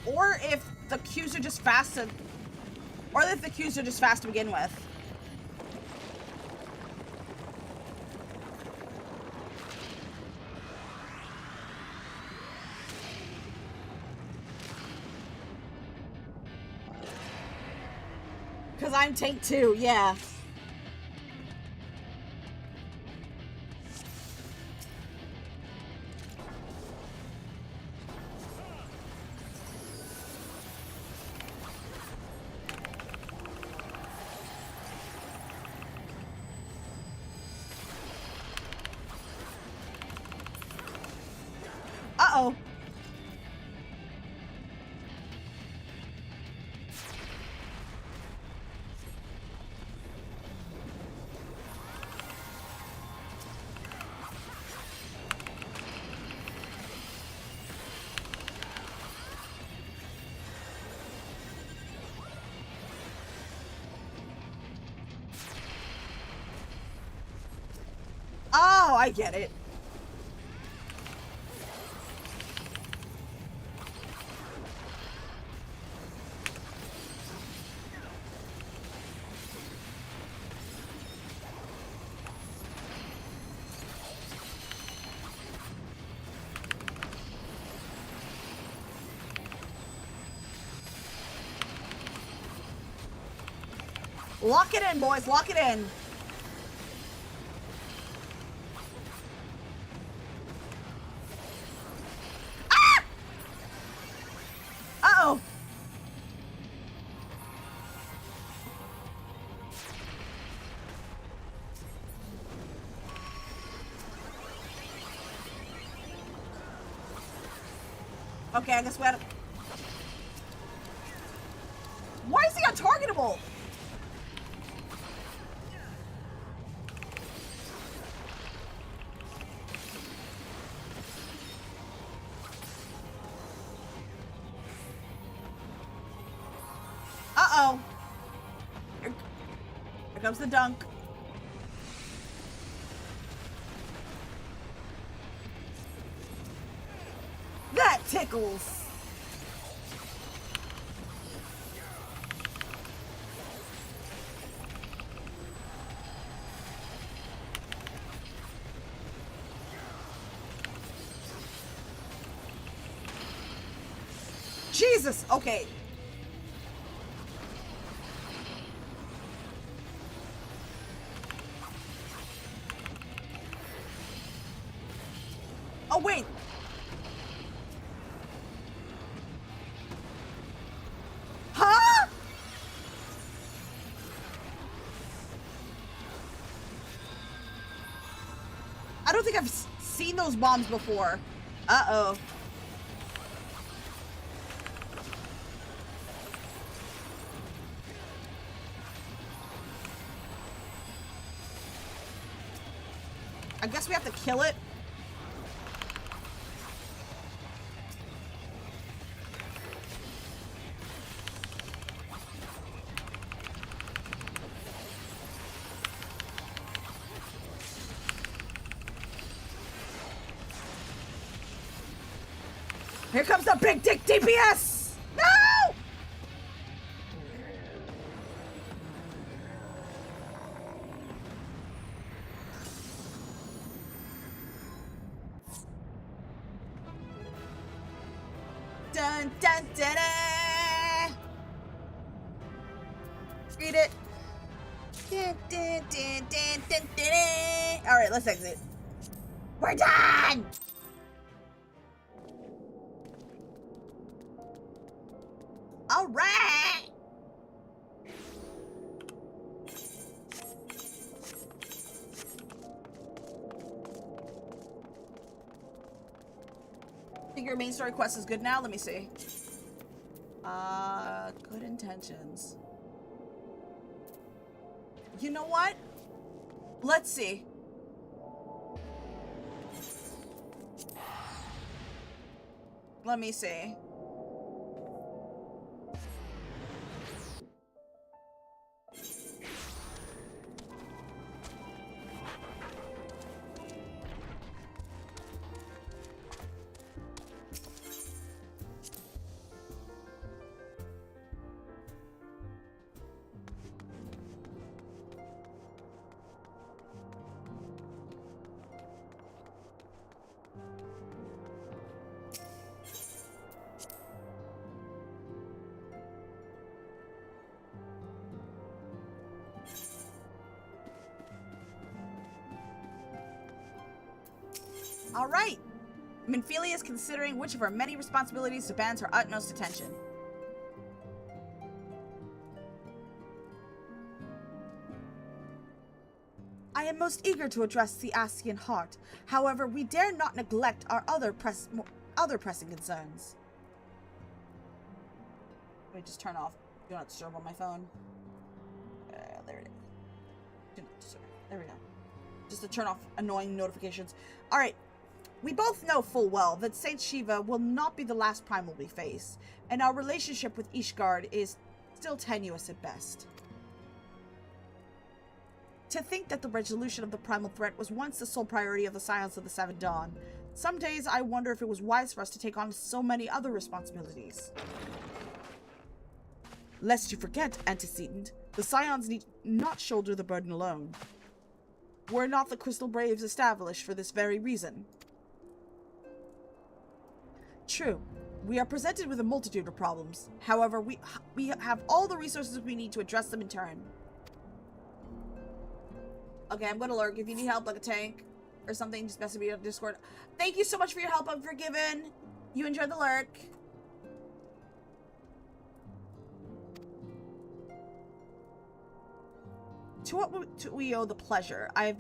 Or if the queues are just fast to... Or if the queues are just fast to begin with. Because I'm tank too, yeah. Uh-oh. Oh, I get it. Lock it in, boys. Lock it in. Ah! Uh-oh. Okay, I guess we had to... Why is he untargetable? Uh-oh. Here comes the dunk. That tickles. Jesus. Okay. Oh, wait. Huh? I don't think I've seen those bombs before. Uh-oh. I guess we have to kill it. Here comes the big dick DPS! No! Dun dun dun dun! Read it. Dun, dun, dun, dun, dun, dun, dun. All right, let's exit. We're done! All right! Think your main story quest is good now? Let me see. Good intentions. You know what? Let's see. Let me see. All right. Minfilia is considering which of her many responsibilities demands her utmost attention. I am most eager to address the Ascian heart. However, we dare not neglect our other pressing concerns. Let me just turn off Do Not Disturb on my phone. There it is. Do Not Disturb. There we go. Just to turn off annoying notifications. All right. We both know full well that Saint Shiva will not be the last primal we face, and our relationship with Ishgard is still tenuous at best. To think that the resolution of the primal threat was once the sole priority of the Scions of the Seven Dawn, some days I wonder if it was wise for us to take on so many other responsibilities. Lest you forget, Antecedent, the Scions need not shoulder the burden alone. Were not the Crystal Braves established for this very reason? True, we are presented with a multitude of problems. However, we have all the resources we need to address them in turn. Okay, I'm gonna lurk. If you need help, like a tank or something, just message me on Discord. Thank you so much for your help. I'm forgiven. You enjoyed the lurk. To what do we owe the pleasure? Have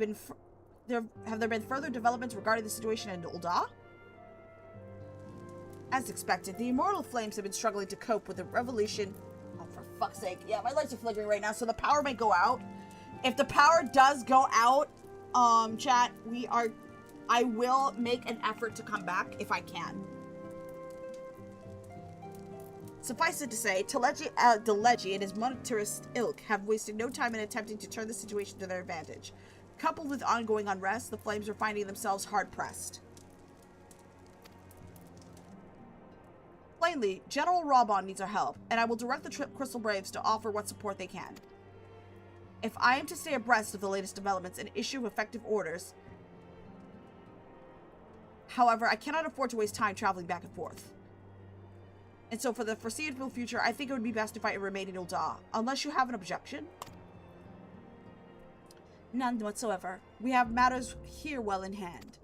there been further developments regarding the situation in Ul'dah? As expected, the Immortal Flames have been struggling to cope with the revolution. Oh, for fuck's sake. Yeah, my lights are flickering right now, so the power may go out. If the power does go out, chat, I will make an effort to come back if I can. Suffice it to say, Delegi and his monetarist ilk have wasted no time in attempting to turn the situation to their advantage. Coupled with ongoing unrest, the Flames are finding themselves hard-pressed. Plainly, General Robon needs our help, and I will direct the Crystal Braves to offer what support they can. If I am to stay abreast of the latest developments and issue effective orders, however, I cannot afford to waste time traveling back and forth. And so for the foreseeable future, I think it would be best if I remain in Ul'dah, unless you have an objection. None whatsoever. We have matters here well in hand.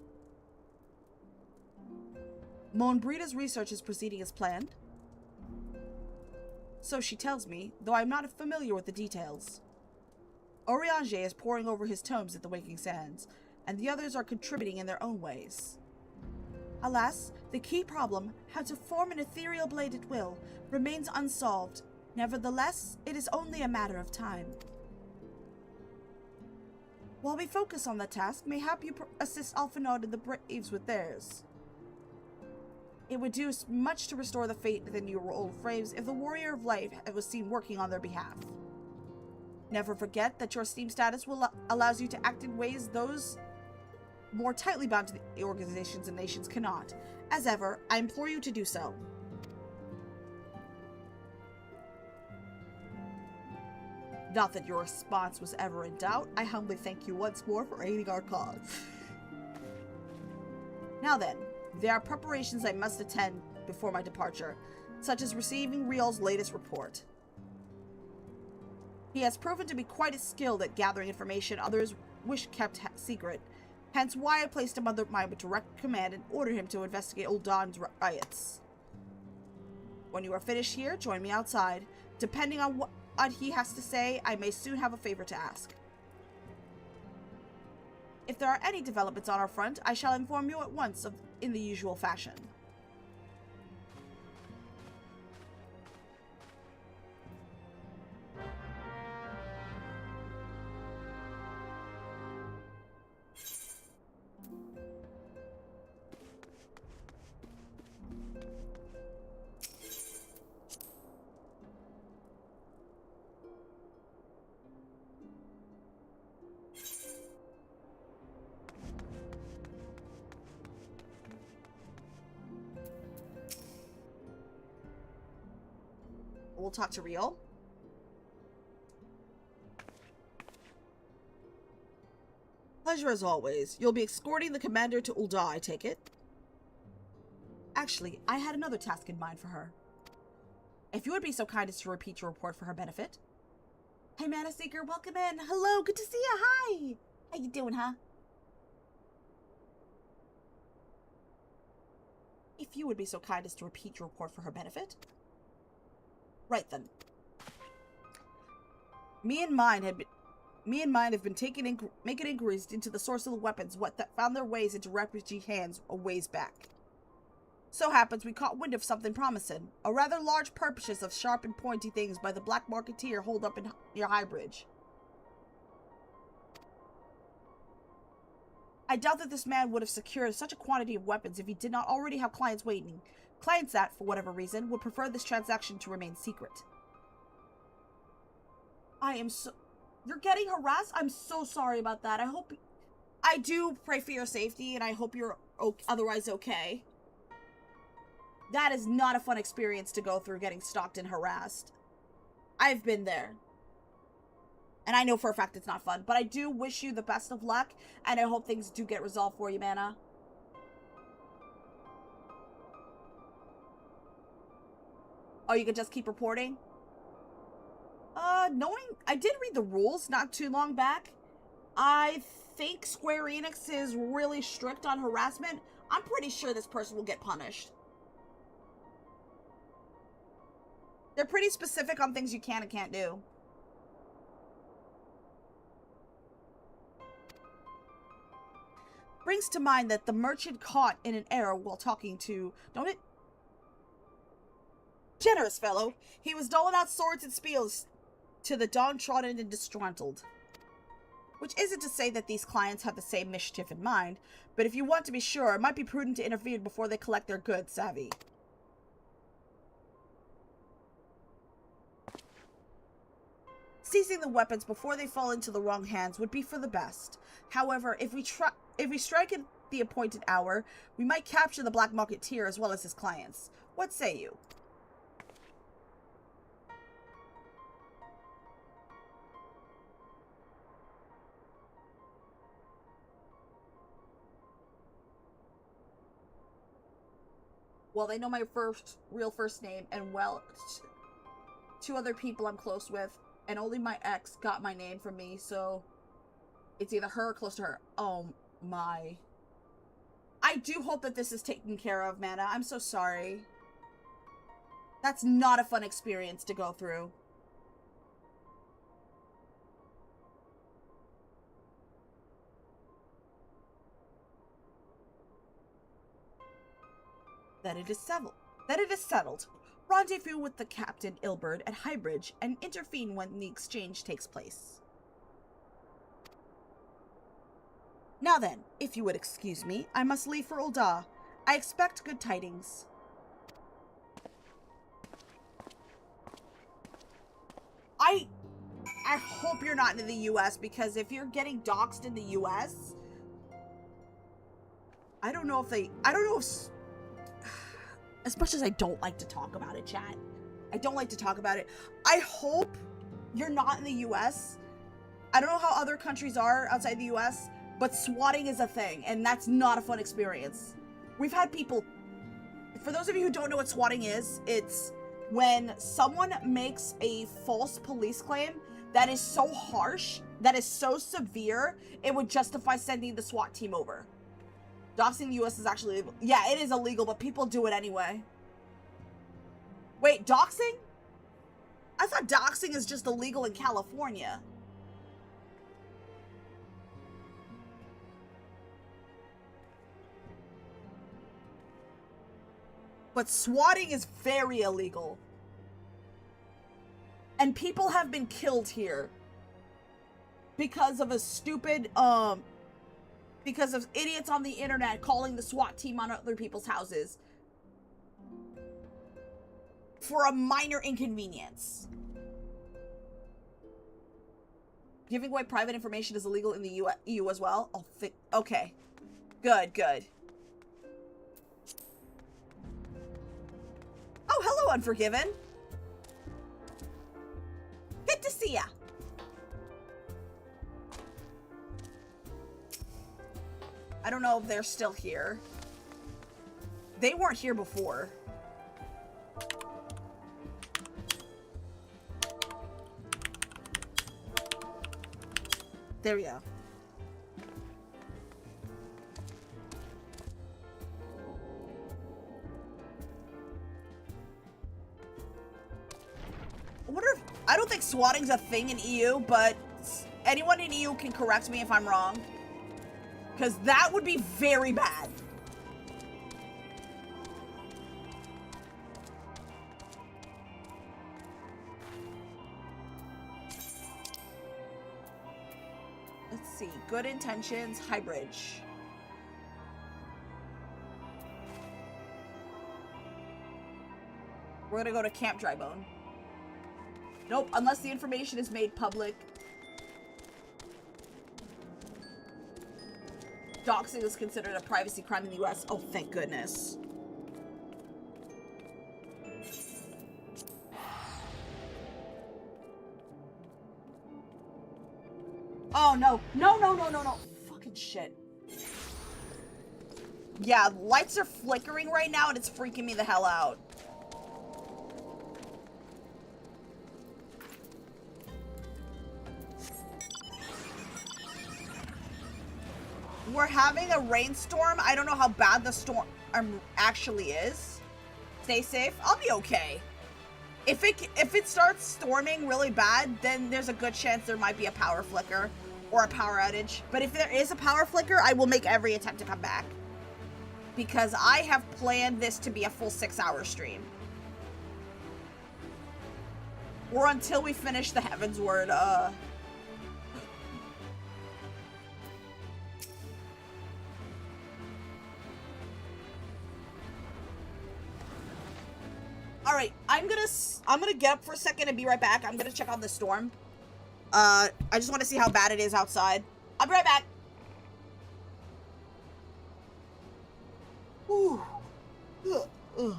Monbrida's research is proceeding as planned. So she tells me, though I'm not familiar with the details. Oriange is poring over his tomes at the Waking Sands, and the others are contributing in their own ways. Alas, the key problem, how to form an ethereal blade at will, remains unsolved. Nevertheless, it is only a matter of time. While we focus on the task, mayhap you assist Alphanod and the Braves with theirs. It would do much to restore the faith within your old frames if the Warrior of Light was seen working on their behalf. Never forget that your Steam status allows you to act in ways those more tightly bound to the organizations and nations cannot. As ever, I implore you to do so. Not that your response was ever in doubt, I humbly thank you once more for aiding our cause. Now then, there are preparations I must attend before my departure, such as receiving Riel's latest report. He has proven to be quite as skilled at gathering information others wish kept secret, hence why I placed him under my direct command and ordered him to investigate Old Dawn's riots. When you are finished here, join me outside. Depending on what he has to say, I may soon have a favor to ask. If there are any developments on our front, I shall inform you at once in the usual fashion. We'll talk to Riel. Pleasure as always. You'll be escorting the commander to Ul'dah, I take it? Actually, I had another task in mind for her. If you would be so kind as to repeat your report for her benefit. Hey, Mana Seeker, welcome in. Hello, good to see you. Hi. How you doing, huh? If you would be so kind as to repeat your report for her benefit. Right then. Me and mine have been making inquiries into the source of the weapons that found their ways into refugee hands a ways back. So happens we caught wind of something promising. A rather large purchase of sharp and pointy things by the black marketeer holed up near High Bridge. I doubt that this man would have secured such a quantity of weapons if he did not already have clients waiting. Clients that, for whatever reason, would prefer this transaction to remain secret. You're getting harassed? I'm so sorry about that. I do pray for your safety, and I hope you're otherwise okay. That is not a fun experience to go through, getting stalked and harassed. I've been there. And I know for a fact it's not fun, but I do wish you the best of luck, and I hope things do get resolved for you, Mana. Oh, you can just keep reporting? I did read the rules not too long back. I think Square Enix is really strict on harassment. I'm pretty sure this person will get punished. They're pretty specific on things you can and can't do. Brings to mind that the merchant caught in an error while talking to, don't it? Generous fellow. He was doling out swords and spiels to the downtrodden and disgruntled. Which isn't to say that these clients have the same mischief in mind, but if you want to be sure, it might be prudent to intervene before they collect their goods, savvy. Seizing the weapons before they fall into the wrong hands would be for the best. However, if we strike at the appointed hour, we might capture the black marketeer as well as his clients. What say you? Well, they know my real first name, and well, two other people I'm close with, and only my ex got my name from me, so it's either her or close to her. Oh my. I do hope that this is taken care of, Mana. I'm so sorry. That's not a fun experience to go through. That it is settled. Rendezvous with the Captain Ilberd at Highbridge and intervene when the exchange takes place. Now then, if you would excuse me, I must leave for Ul'dah. I expect good tidings. I hope you're not in the US, because if you're getting doxxed in the US, I don't know if, as much as I don't like to talk about it, chat. I don't like to talk about it. I hope you're not in the US. I don't know how other countries are outside the US, but swatting is a thing, and that's not a fun experience. We've had people, for those of you who don't know what swatting is, it's when someone makes a false police claim that is so harsh, that is so severe, it would justify sending the SWAT team over. Doxing in the US is actually illegal. Yeah, it is illegal, but people do it anyway. Wait, doxing? I thought doxing is just illegal in California. But swatting is very illegal. And people have been killed here because of a stupid, because of idiots on the internet calling the SWAT team on other people's houses for a minor inconvenience. Giving away private information is illegal in the EU as well? Oh, okay. Good, good. Oh, hello, Unforgiven. Good to see ya. I don't know if they're still here. They weren't here before. There we go. I don't think swatting's a thing in EU, but anyone in EU can correct me if I'm wrong. Because that would be very bad. Let's see. Good intentions, high bridge. We're gonna go to Camp Drybone. Nope, unless the information is made public. Doxing is considered a privacy crime in the US. Oh, thank goodness. Oh, no. No, no, no, no, no. Fucking shit. Yeah, lights are flickering right now and it's freaking me the hell out. We're having a rainstorm. I don't know how bad the storm actually is. Stay safe. I'll be okay. If it starts storming really bad, then there's a good chance there might be a power flicker or a power outage. But if there is a power flicker, I will make every attempt to come back. Because I have planned this to be a full 6-hour stream. Or until we finish the Heavensward, Alright, I'm gonna get up for a second and be right back. I'm gonna check on the storm. I just want to see how bad it is outside. I'll be right back. Whew. Ugh. Ugh.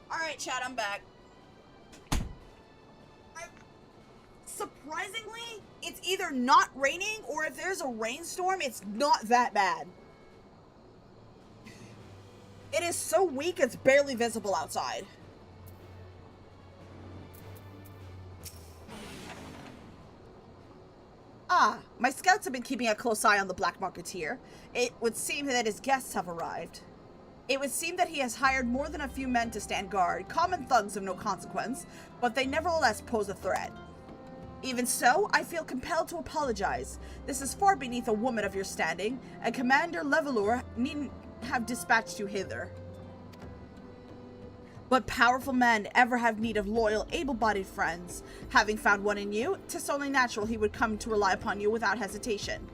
Alright, chat, I'm back. Surprisingly, it's either not raining or if there's a rainstorm, it's not that bad. It is so weak, it's barely visible outside. Ah, my scouts have been keeping a close eye on the Black Marketeer. It would seem that his guests have arrived. It would seem that he has hired more than a few men to stand guard, common thugs of no consequence, but they nevertheless pose a threat. Even so, I feel compelled to apologize. This is far beneath a woman of your standing, and Commander Levelour needn't have dispatched you hither. But powerful men ever have need of loyal, able-bodied friends. Having found one in you, 'tis only natural he would come to rely upon you without hesitation.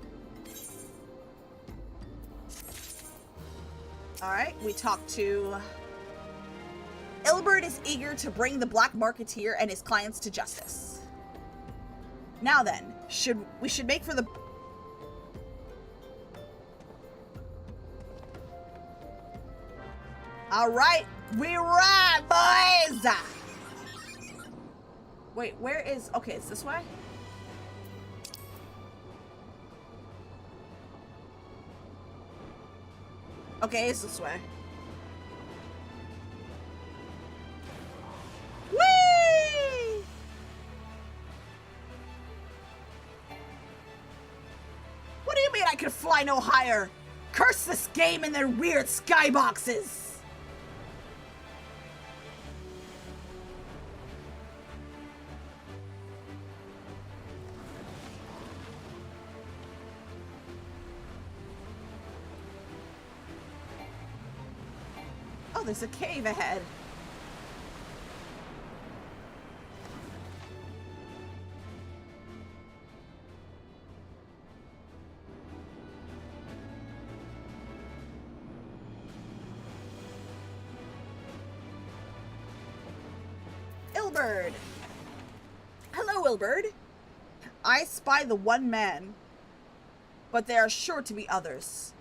Alright, we talked to... Ilbert is eager to bring the black marketeer and his clients to justice. Now then, we should make for the... Alright, we ride, boys! Wait, where is... Okay, it's this way? Okay, it's this way. Whee! What do you mean I can fly no higher? Curse this game and their weird skyboxes! Oh, there's a cave ahead. Ilbert. Hello, Ilbert. I spy the one man, but there are sure to be others.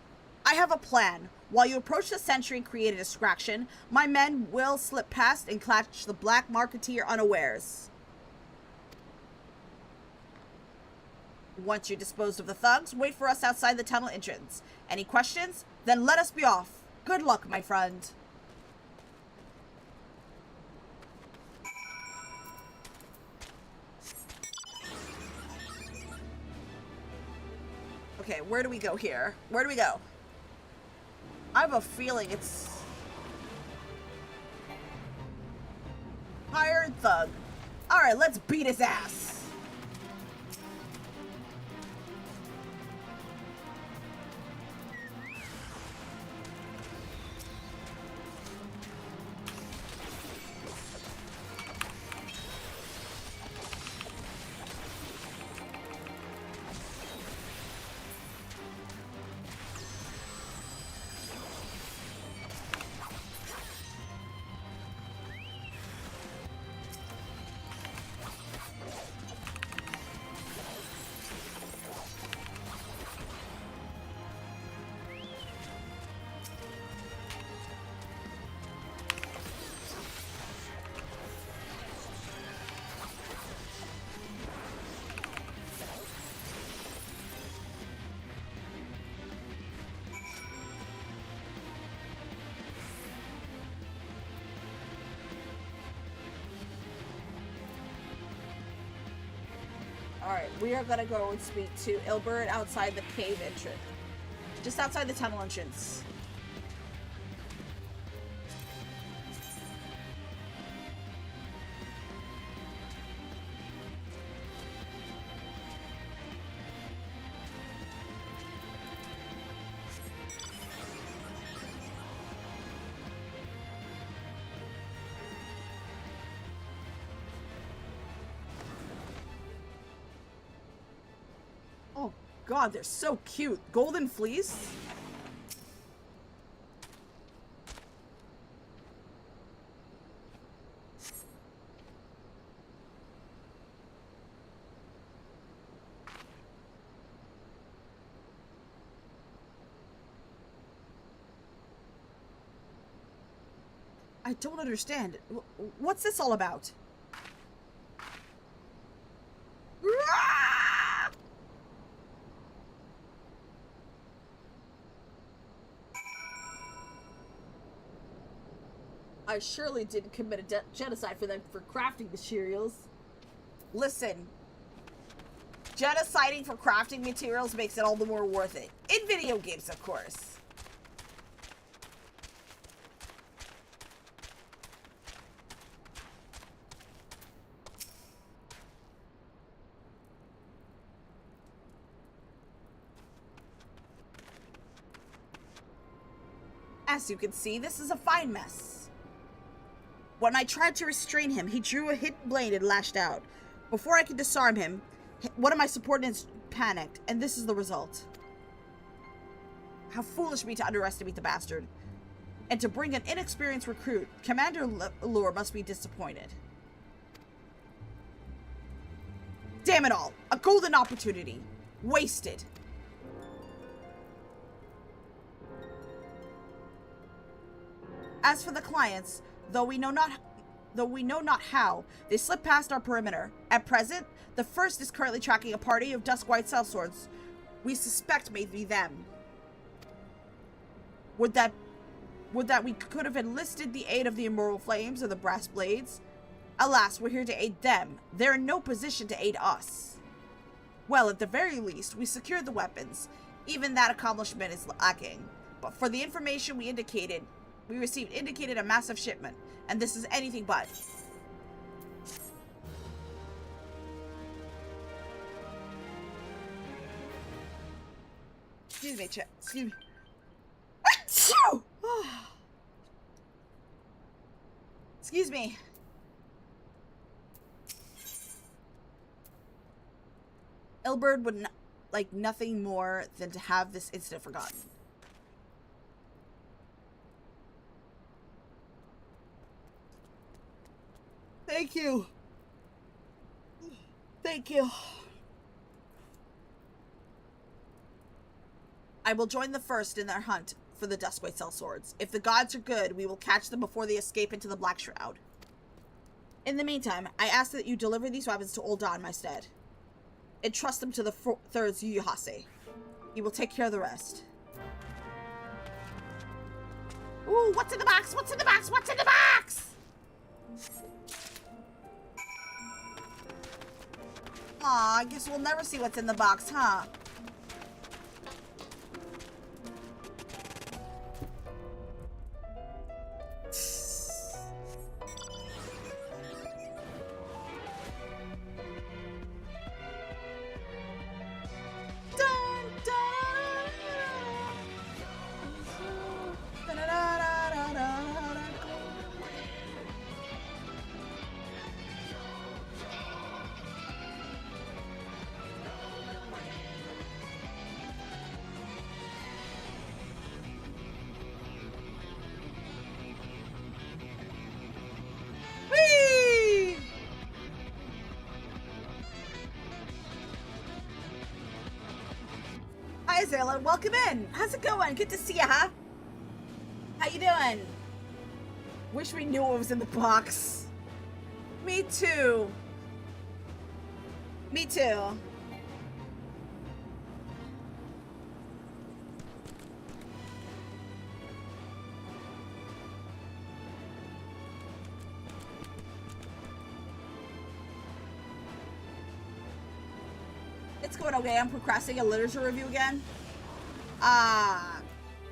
I have a plan. While you approach the sentry and create a distraction, my men will slip past and catch the black marketeer unawares. Once you disposed of the thugs, wait for us outside the tunnel entrance. Any questions? Then let us be off. Good luck, my friend. Okay, where do we go here? Where do we go? I have a feeling it's... Hired thug. Alright, let's beat his ass. Alright, we are gonna go and speak to Ilbert outside the cave entrance. Just outside the tunnel entrance. Oh god, they're so cute. Golden fleece? I don't understand. What's this all about? I surely didn't commit a genocide for them for crafting materials. Listen, genociding for crafting materials makes it all the more worth it. In video games, of course. As you can see, this is a fine mess. When I tried to restrain him, he drew a hidden blade and lashed out. Before I could disarm him, one of my subordinates panicked, and this is the result. How foolish of me to underestimate the bastard. And to bring an inexperienced recruit, Commander Lure must be disappointed. Damn it all! A golden opportunity. Wasted. As for the clients, though we know not how, they slip past our perimeter. At present, the first is currently tracking a party of dusk white sellswords. We suspect may be them. Would that we could have enlisted the aid of the Immortal Flames or the Brass Blades? Alas, we're here to aid them. They're in no position to aid us. Well, at the very least, we secured the weapons. Even that accomplishment is lacking. But for the information we received indicated a massive shipment, and this is anything but. Excuse me, excuse me. Excuse me. Ilberd would like nothing more than to have this incident forgotten. Thank you. Thank you. I will join the first in their hunt for the Duskway sellswords. If the gods are good, we will catch them before they escape into the Black Shroud. In the meantime, I ask that you deliver these weapons to Old Don, my stead. Entrust them to the third Yuyuhase. He will take care of the rest. Ooh, what's in the box? What's in the box? What's in the box? Aw, I guess we'll never see what's in the box, huh? Hi, Zayla. Welcome in. How's it going? Good to see ya, huh? How you doing? Wish we knew what was in the box. Me too. Me too. It's going okay. I'm procrastinating a literature review again.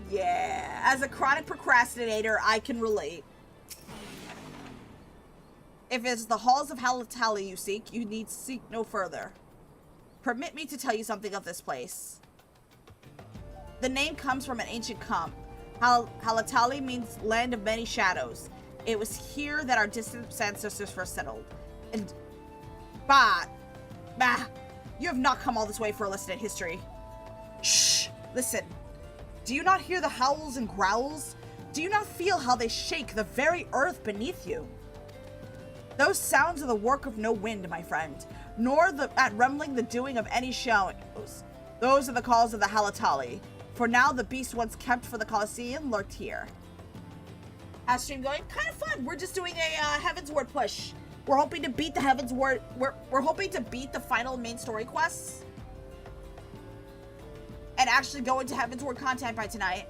Yeah. As a chronic procrastinator, I can relate. If it's the halls of Halatali you seek, you need seek no further. Permit me to tell you something of this place. The name comes from an ancient comp. Halatali means land of many shadows. It was here that our distant ancestors first settled. And... Bah! You have not come all this way for a lesson in history. Shh! Listen. Do you not hear the howls and growls? Do you not feel how they shake the very earth beneath you? Those sounds are the work of no wind, my friend, nor at rumbling the doing of any shadows. Those are the calls of the Halatali. For now, the beast once kept for the Colosseum lurked here. How's stream going? Kind of fun. We're just doing a Heavensward push. We're hoping to beat the Heavensward. We're hoping to beat the final main story quests and actually go into Heavensward content by tonight.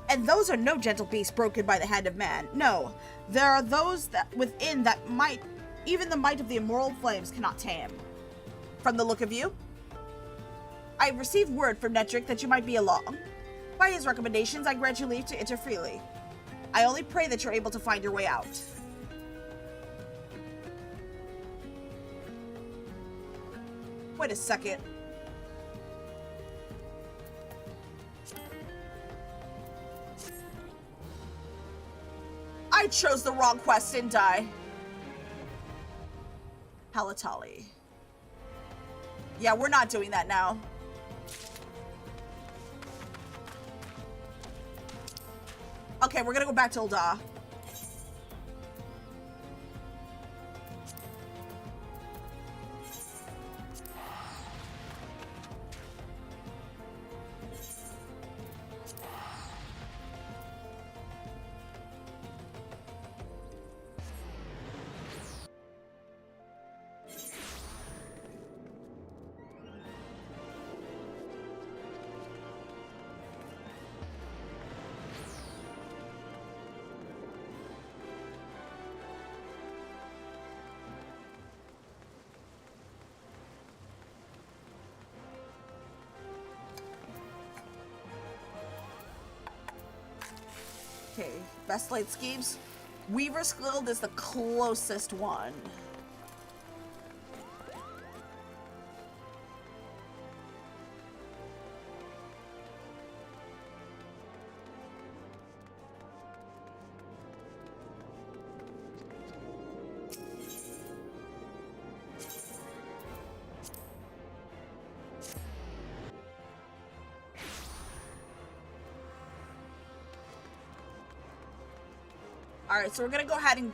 And those are no gentle beasts broken by the hand of man. No, there are those that within that might, even the might of the Immortal Flames cannot tame. From the look of you, I received word from Netric that you might be along. By his recommendations, I grant you leave to enter freely. I only pray that you're able to find your way out. Wait a second. I chose the wrong quest, didn't I? Palatali. Yeah, we're not doing that now. Okay, we're gonna go back to Ul'dah. Okay, best laid schemes. Weaver's Guild is the closest one. Alright, so we're gonna go ahead and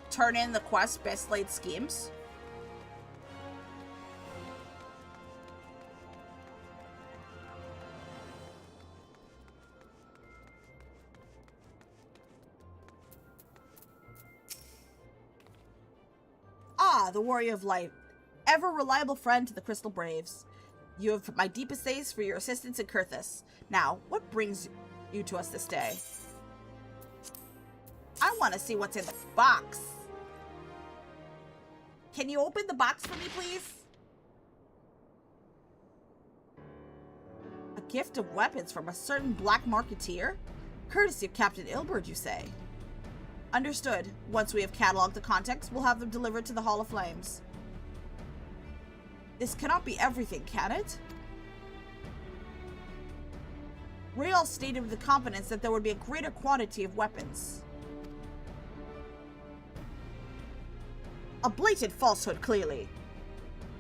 turn in the quest best laid schemes. Ah, the Warrior of Light. Ever reliable friend to the Crystal Braves. You have my deepest thanks for your assistance in Kurthus. Now, what brings you to us this day? I want to see what's in the box. Can you open the box for me, please? A gift of weapons from a certain black marketeer? Courtesy of Captain Ilberd, you say? Understood. Once we have cataloged the contents, we'll have them delivered to the Hall of Flames. This cannot be everything, can it? Rael stated with confidence that there would be a greater quantity of weapons. A blatant falsehood, clearly.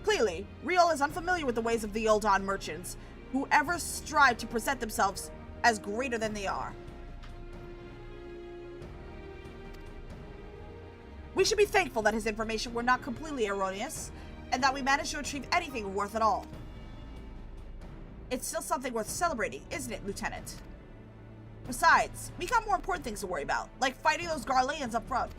Clearly, Rael is unfamiliar with the ways of the Ul'dah merchants, who ever strive to present themselves as greater than they are. We should be thankful that his information were not completely erroneous, and that we managed to achieve anything worth at all. It's still something worth celebrating, isn't it, Lieutenant? Besides, we got more important things to worry about, like fighting those Garleans up front.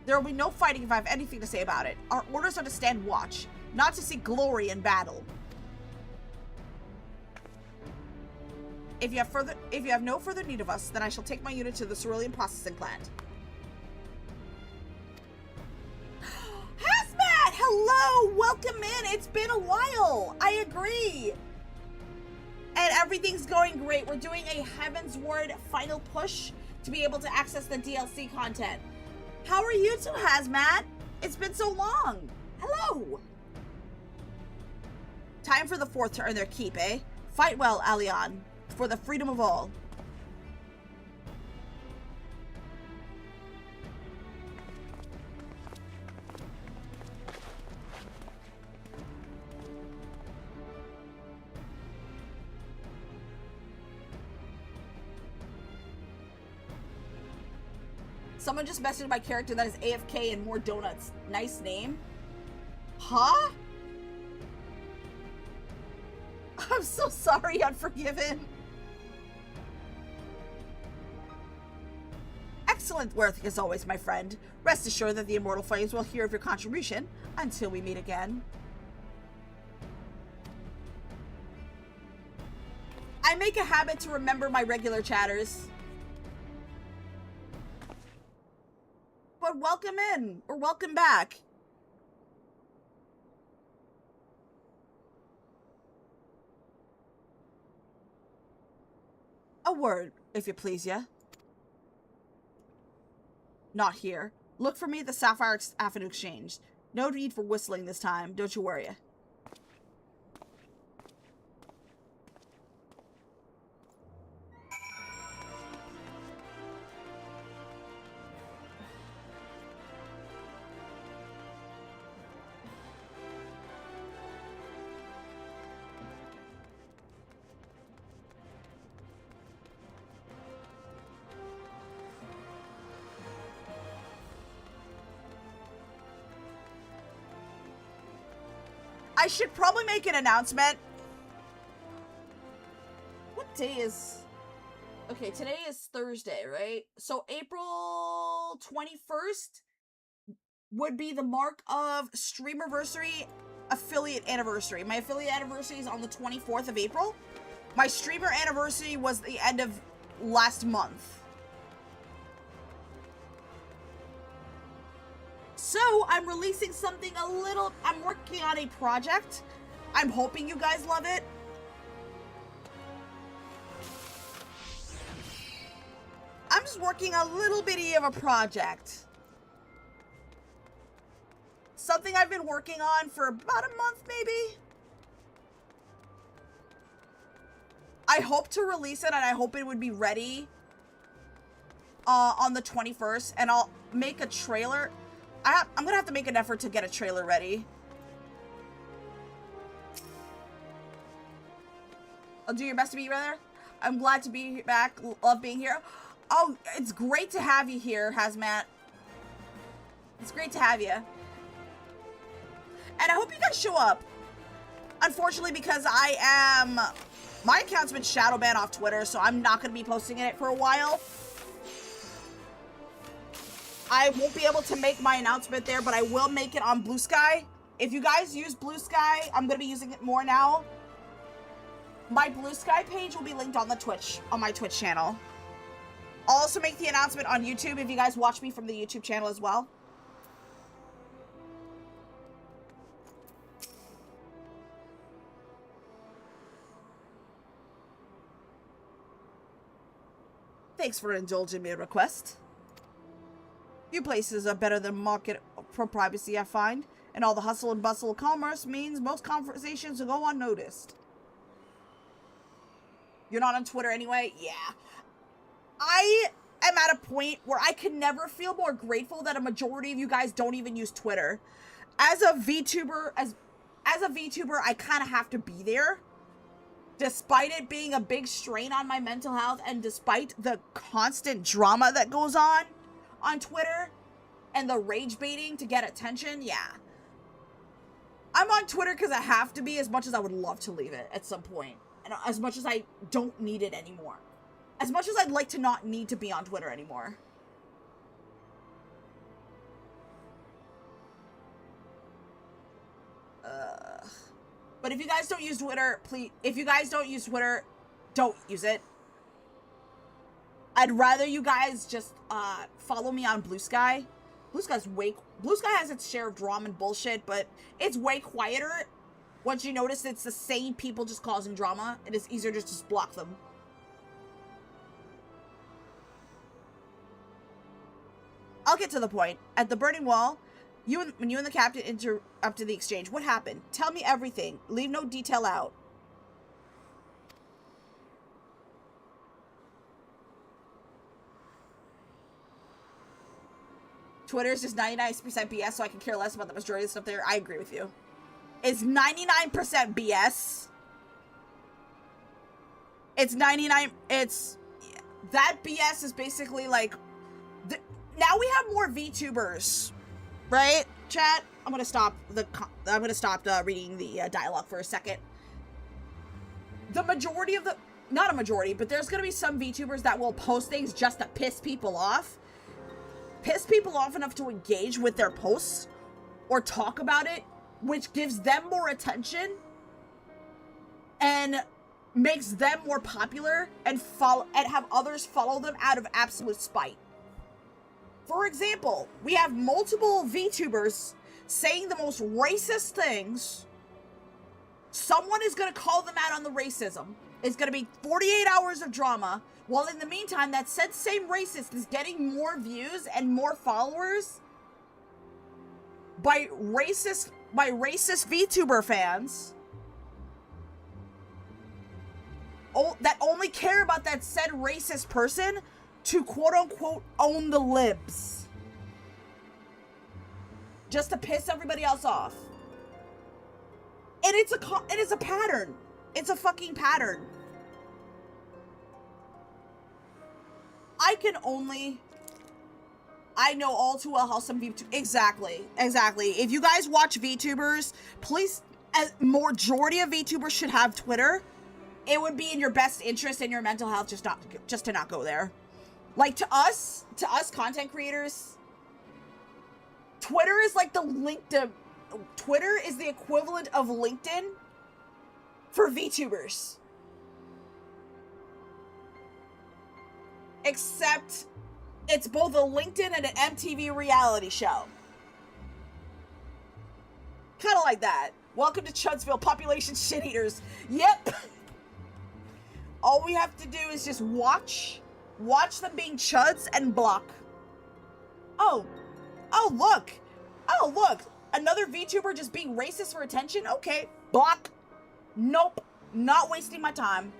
There will be no fighting if I have anything to say about it. Our orders are to stand watch, not to seek glory in battle. If you have no further need of us, then I shall take my unit to the Cerulean processing plant. Hazmat! Hello! Welcome in! It's been a while! I agree! And everything's going great. We're doing a Heavensward final push to be able to access the DLC content. How are you two, Hazmat? It's been so long. Hello. Time for the fourth to earn their keep, eh? Fight well, Alion, for the freedom of all. Someone just messaged my character that is AFK and more donuts. Nice name. Huh? I'm so sorry, Unforgiven. Excellent work as always, my friend. Rest assured that the Immortal Flames will hear of your contribution until we meet again. I make a habit to remember my regular chatters. But welcome in, or welcome back. A word, if you please, yeah? Not here. Look for me at the Sapphire Avenue Exchange. No need for whistling this time, don't you worry. I should probably make an announcement. What day is... Okay, today is Thursday, right? So April 21st would be the mark of Streamerversary affiliate anniversary. My affiliate anniversary is on the 24th of April. My streamer anniversary was the end of last month. So I'm releasing something I'm working on a project. I'm hoping you guys love it. I'm just working a little bitty of a project. Something I've been working on for about a month, maybe. I hope to release it, and I hope it would be ready on the 21st, and I'll make a trailer. I'm gonna have to make an effort to get a trailer ready. I'll do your best to be there. I'm glad to be back. Love being here. Oh, it's great to have you here, Hazmat. It's great to have you. And I hope you guys show up. Unfortunately, because my account's been shadow banned off Twitter, so I'm not going to be posting it for a while. I won't be able to make my announcement there, but I will make it on Blue Sky. If you guys use Blue Sky, I'm going to be using it more now. My Blue Sky page will be linked on my Twitch channel. I'll also make the announcement on YouTube if you guys watch me from the YouTube channel as well. Thanks for indulging my request. Few places are better than market for privacy, I find, and all the hustle and bustle of commerce means most conversations will go unnoticed. You're not on Twitter anyway? Yeah. I am at a point where I can never feel more grateful that a majority of you guys don't even use Twitter. As a VTuber, I kind of have to be there. Despite it being a big strain on my mental health, and despite the constant drama that goes on Twitter and the rage baiting to get attention, yeah. I'm on Twitter because I have to be, as much as I would love to leave it at some point. And as much as I don't need it anymore. As much as I'd like to not need to be on Twitter anymore. But if you guys don't use Twitter, don't use it. I'd rather you guys just follow me on Blue Sky. Blue Sky has its share of drama and bullshit, but it's way quieter. Once you notice it's the same people just causing drama, it is easier to just block them. I'll get to the point. At the Burning Wall, when you and the captain interrupted the exchange, what happened? Tell me everything. Leave no detail out. Twitter is just 99% BS, so I can care less about the majority of the stuff there. I agree with you. It's 99% BS. It's 99... That BS is basically like... Now we have more VTubers. Right, chat? I'm gonna stop reading the dialogue for a second. The majority of the... Not a majority, but there's gonna be some VTubers that will post things just to piss people off. Piss people off enough to engage with their posts or talk about it, which gives them more attention and makes them more popular and have others follow them out of absolute spite. For example, we have multiple VTubers saying the most racist things. Someone is going to call them out on the racism. It's going to be 48 hours of drama, while in the meantime, that said same racist is getting more views and more followers by racist VTuber fans that only care about that said racist person to quote-unquote own the libs. Just to piss everybody else off. And it is a pattern. It's a fucking pattern. I know all too well how some VTubers... Exactly. If you guys watch VTubers, please as majority of VTubers should have Twitter, it would be in your best interest and your mental health just to not go there. Like, to us content creators, Twitter is like Twitter is the equivalent of LinkedIn for VTubers. Except it's both a LinkedIn and an MTV reality show. Kind of like that. Welcome to Chudsville, population shit eaters. Yep. All we have to do is just watch them being chuds and block. Oh look. Another VTuber just being racist for attention? Okay, block. Nope, not wasting my time.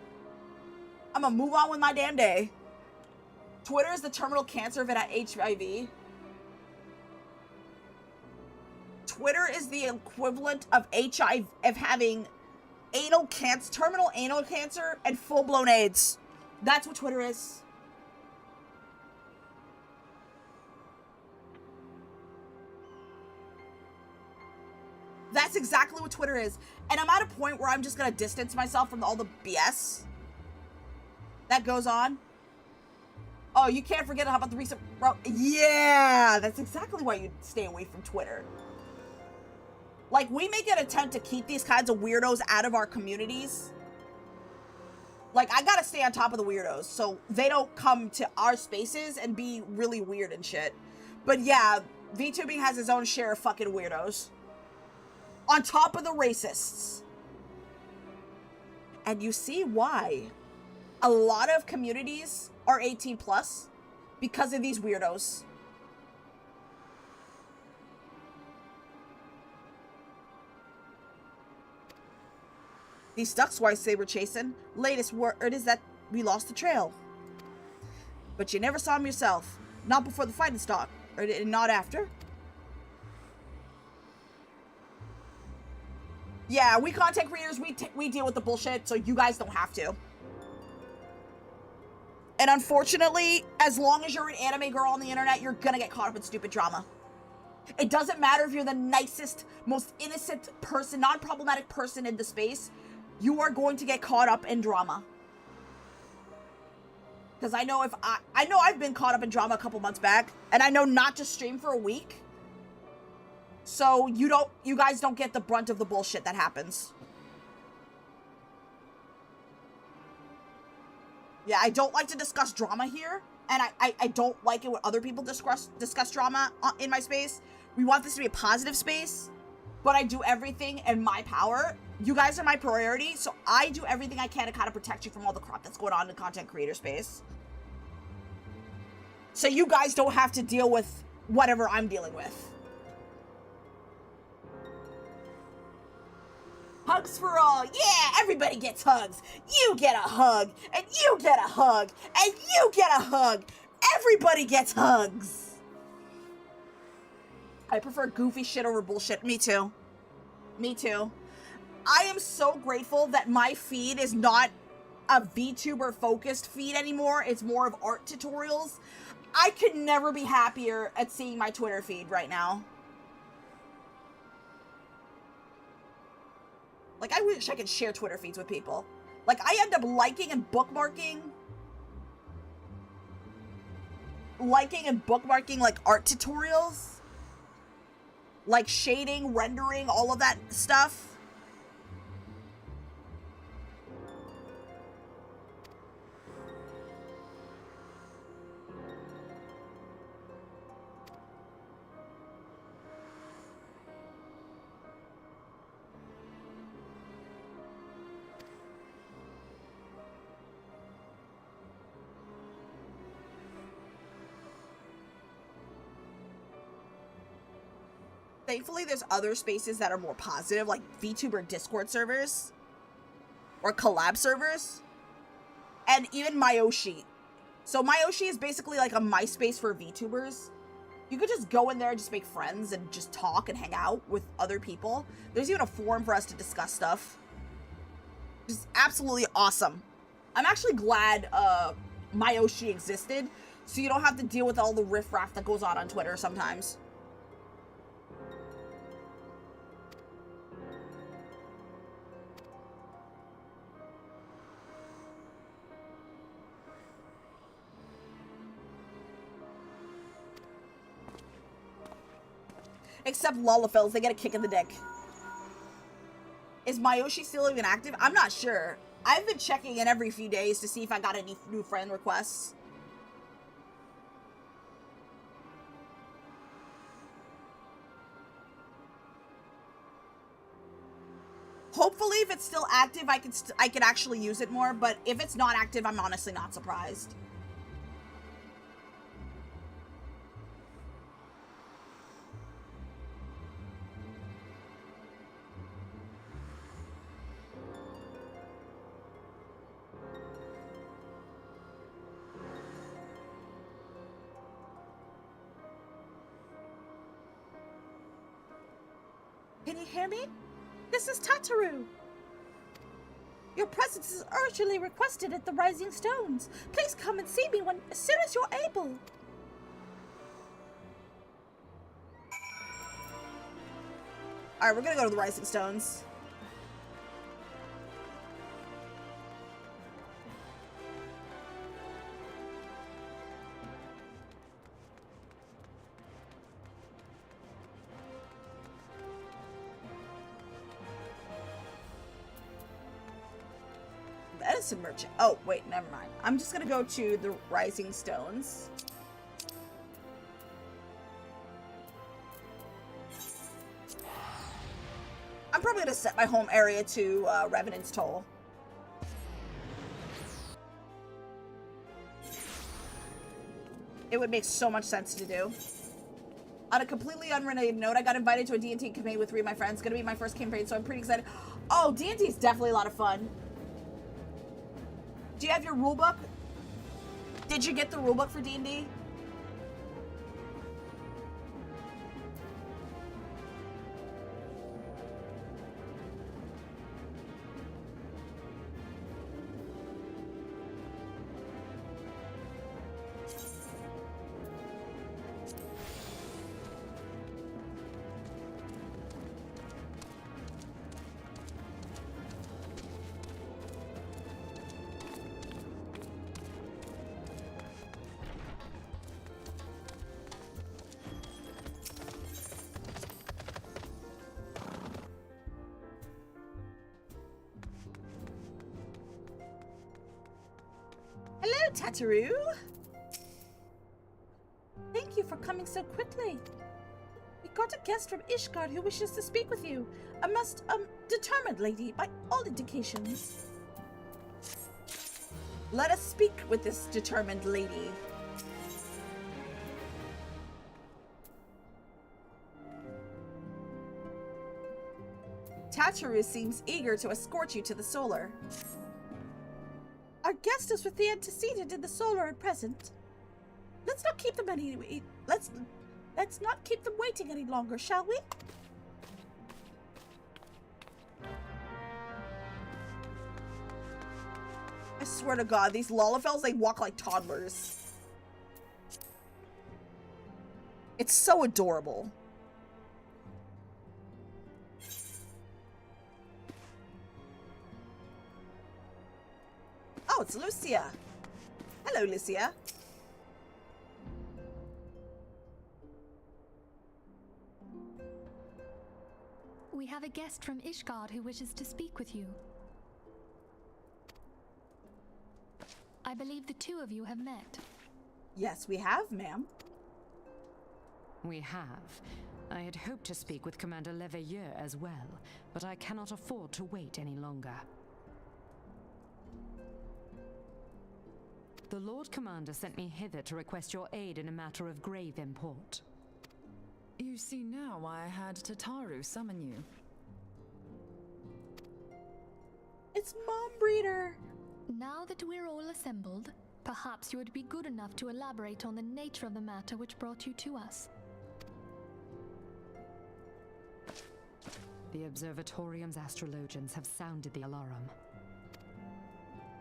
I'm gonna move on with my damn day. Twitter is the terminal cancer of it at HIV. Twitter is the equivalent of HIV, of having terminal anal cancer and full-blown AIDS. That's what Twitter is. That's exactly what Twitter is. And I'm at a point where I'm just gonna distance myself from all the BS that goes on. Oh, you can't forget about the recent... Yeah, that's exactly why you stay away from Twitter. Like, we make an attempt to keep these kinds of weirdos out of our communities. Like, I gotta stay on top of the weirdos so they don't come to our spaces and be really weird and shit. But yeah, VTubing has its own share of fucking weirdos. On top of the racists. And you see why a lot of communities are 18 plus because of these weirdos. These ducks twice they were chasing. Latest word is that we lost the trail. But you never saw them yourself. Not before the fighting started, or not after. Yeah, we content creators, we deal with the bullshit, so you guys don't have to. And unfortunately, as long as you're an anime girl on the internet, you're gonna get caught up in stupid drama. It doesn't matter if you're the nicest, most innocent person, non-problematic person in the space, you are going to get caught up in drama. Because I know I've been caught up in drama a couple months back, and I know not to stream for a week. So you guys don't get the brunt of the bullshit that happens. Yeah, I don't like to discuss drama here, and I don't like it when other people discuss drama in my space. We want this to be a positive space, but I do everything in my power. You guys are my priority, so I do everything I can to kind of protect you from all the crap that's going on in the content creator space. So you guys don't have to deal with whatever I'm dealing with. Hugs for all. Yeah, everybody gets hugs. You get a hug, and you get a hug, and you get a hug. Everybody gets hugs. I prefer goofy shit over bullshit. Me too. Me too. I am so grateful that my feed is not a VTuber focused feed anymore. It's more of art tutorials. I could never be happier at seeing my Twitter feed right now. Like, I wish I could share Twitter feeds with people. Like, I end up liking and bookmarking, like, art tutorials. Like, shading, rendering, all of that stuff. Thankfully, there's other spaces that are more positive, like VTuber Discord servers or collab servers, and even Myoshi. So Myoshi is basically like a MySpace for VTubers. You could just go in there and just make friends and just talk and hang out with other people. There's even a forum for us to discuss stuff. It's absolutely awesome. I'm actually glad Myoshi existed, so you don't have to deal with all the riffraff that goes on Twitter sometimes. Except Lollifells, they get a kick in the dick. Is Mayoshi still even active? I'm not sure. I've been checking in every few days to see if I got any new friend requests. Hopefully, if it's still active, I can actually use it more, but if it's not active, I'm honestly not surprised. Can you hear me? This is Tataru. Your presence is urgently requested at the Rising Stones. Please come and see me as soon as you're able. Alright, we're gonna go to the Rising Stones. Medicine merchant. Oh, wait, never mind. I'm just gonna go to the Rising Stones. I'm probably gonna set my home area to Revenant's Toll. It would make so much sense to do. On a completely unrelated note, I got invited to a D&T campaign with 3 of my friends. It's gonna be my first campaign, so I'm pretty excited. Oh, D&T is definitely a lot of fun. Do you have your rulebook? Did you get the rulebook for D&D? Hello, Tataru. Thank you for coming so quickly. We got a guest from Ishgard who wishes to speak with you. A most, determined lady by all indications. Let us speak with this determined lady. Tataru seems eager to escort you to the solar. Our guest is with the antecedent in the solar at present. Let's not keep them let's not keep them waiting any longer, shall we? I swear to God, these Lollifells, they walk like toddlers. It's so adorable. Oh, it's Lucia. Hello, Lucia. We have a guest from Ishgard who wishes to speak with you. I believe the 2 of you have met. Yes, we have, ma'am. We have. I had hoped to speak with Commander Leveilleur as well, but I cannot afford to wait any longer. The Lord Commander sent me hither to request your aid in a matter of grave import. You see now why I had Tataru summon you. It's Mom Breeder. Now that we're all assembled, perhaps you would be good enough to elaborate on the nature of the matter which brought you to us. The Observatorium's astrologians have sounded the alarm.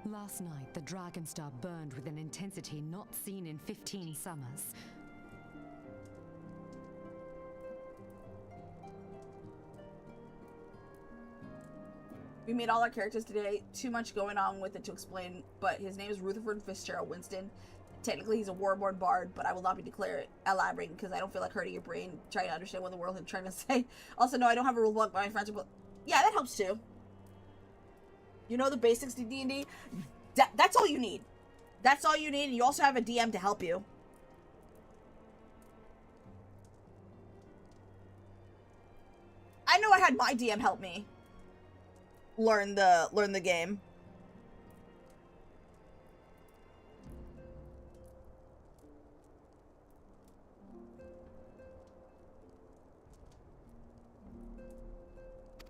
Last night, the Dragon Star burned with an intensity not seen in 15 summers. We made all our characters today. Too much going on with it to explain, but his name is Rutherford Fitzgerald Winston. technically he's a warborn bard, but I will not be declared elaborating because I don't feel like hurting your brain trying to understand what the world is trying to say. Also, no, I don't have a rule book, but my friends are... Yeah, that helps too. You know the basics to D&D? That's all you need. That's all you need, and you also have a DM to help you. I know I had my DM help me learn the game.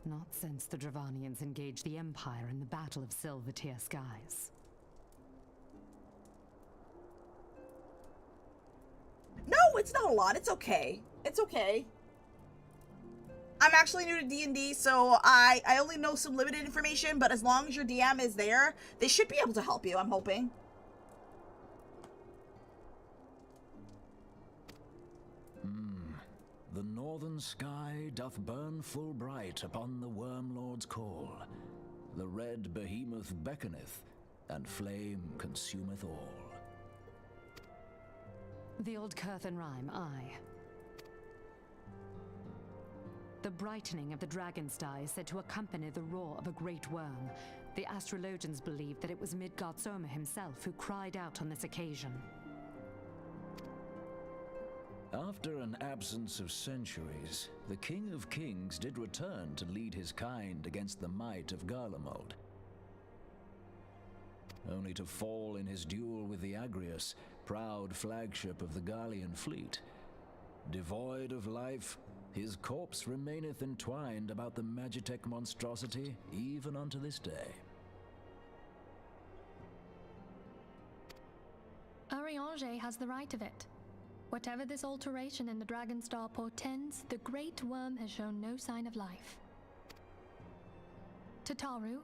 Not since the Dravanians engaged the Empire in the Battle of Silver Tier Skies. No, it's not a lot. It's okay. It's okay. I'm actually new to D&D, so I only know some limited information, but as long as your DM is there, they should be able to help you, I'm hoping. The northern sky doth burn full bright upon the Wormlord's call. The red behemoth beckoneth, and flame consumeth all. The old Curthan rhyme, aye. The brightening of the dragon star is said to accompany the roar of a great worm. The astrologians believe that it was Midgard-Soma himself who cried out on this occasion. After an absence of centuries, the King of Kings did return to lead his kind against the might of Garlemald, only to fall in his duel with the Agrius, proud flagship of the Garlean fleet. Devoid of life, his corpse remaineth entwined about the Magitech monstrosity even unto this day. Ariange has the right of it. Whatever this alteration in the Dragon Star portends, the Great Worm has shown no sign of life. Tataru,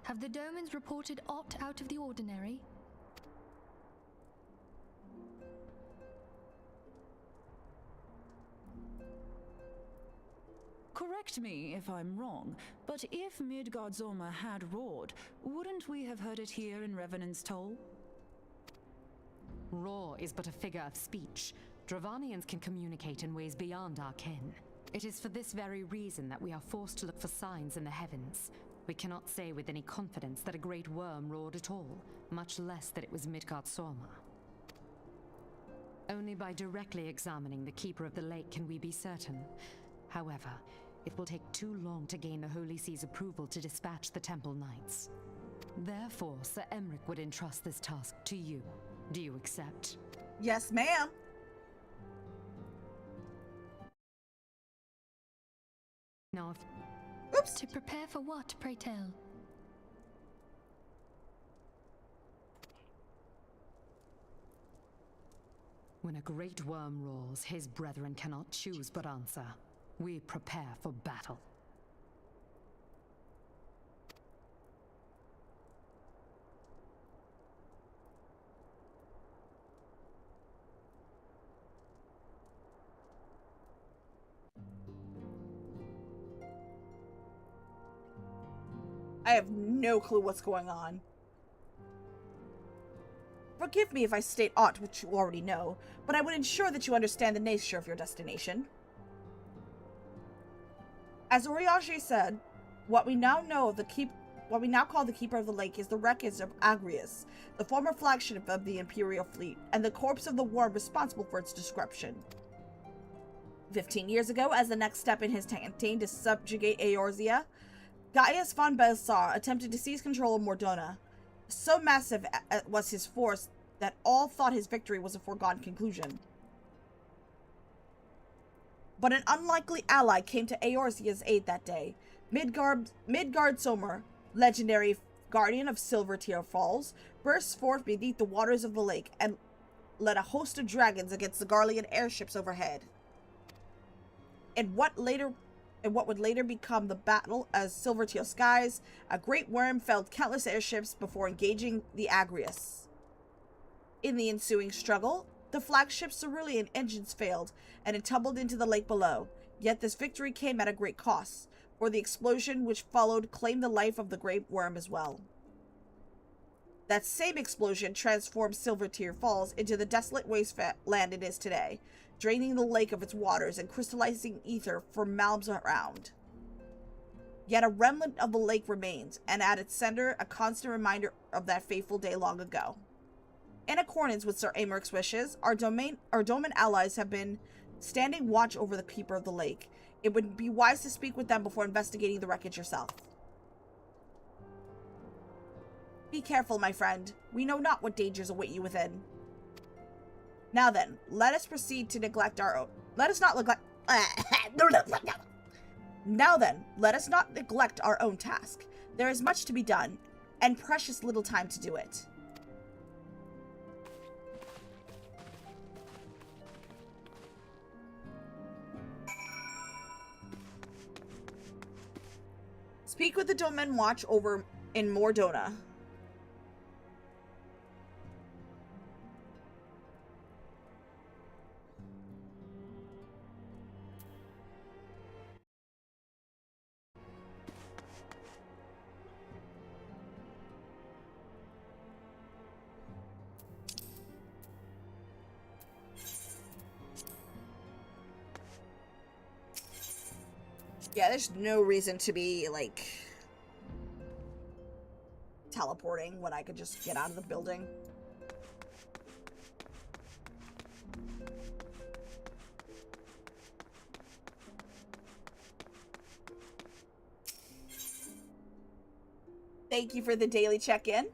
have the Domans reported aught out of the ordinary? Correct me if I'm wrong, but if Midgard-Soma had roared, wouldn't we have heard it here in Revenant's Toll? Roar is but a figure of speech. Dravanians can communicate in ways beyond our ken. It is for this very reason that we are forced to look for signs in the heavens. We cannot say with any confidence that a great worm roared at all, much less that it was Midgard-Soma. Only by directly examining the Keeper of the Lake can we be certain. However, it will take too long to gain the Holy See's approval to dispatch the Temple Knights. Therefore, Sir Emric would entrust this task to you. Do you accept? Yes, ma'am. Now, Oops. To prepare for what, pray tell? when a great worm roars, his brethren cannot choose but answer. We prepare for battle. I have no clue what's going on. Forgive me if I state aught which you already know, but I would ensure that you understand the nature of your destination. As Oriage said, what we now call the Keeper of the Lake is the wreckage of Agrius, the former flagship of the Imperial fleet, and the corpse of the worm responsible for its destruction. 15 years ago, as the next step in his campaign to subjugate Eorzea, Gaius von Belsar attempted to seize control of Mordona. So massive was his force that all thought his victory was a foregone conclusion. But an unlikely ally came to Eorzea's aid that day. Midgard-Soma, legendary guardian of Silver Tier Falls, burst forth beneath the waters of the lake and led a host of dragons against the Garlean airships overhead. In what would later become the Battle of Silver Tier Skies, a great worm felled countless airships before engaging the Agrius. In the ensuing struggle, the flagship's cerulean engines failed, and it tumbled into the lake below. Yet this victory came at a great cost, for the explosion which followed claimed the life of the great worm as well. That same explosion transformed Silvertear Falls into the desolate wasteland it is today, draining the lake of its waters and crystallizing ether for miles around. Yet a remnant of the lake remains, and at its center, a constant reminder of that fateful day long ago. In accordance with Sir Americ's wishes, our domain allies have been standing watch over the keeper of the lake. It would be wise to speak with them before investigating the wreckage yourself. Be careful, my friend. We know not what dangers await you within. Now then, let us proceed to neglect our own. Now then, let us not neglect our own task. There is much to be done, and precious little time to do it. Speak with the Domain Watch over in Mordona. Yeah, there's no reason to be, like, teleporting when I could just get out of the building. Thank you for the daily check-in.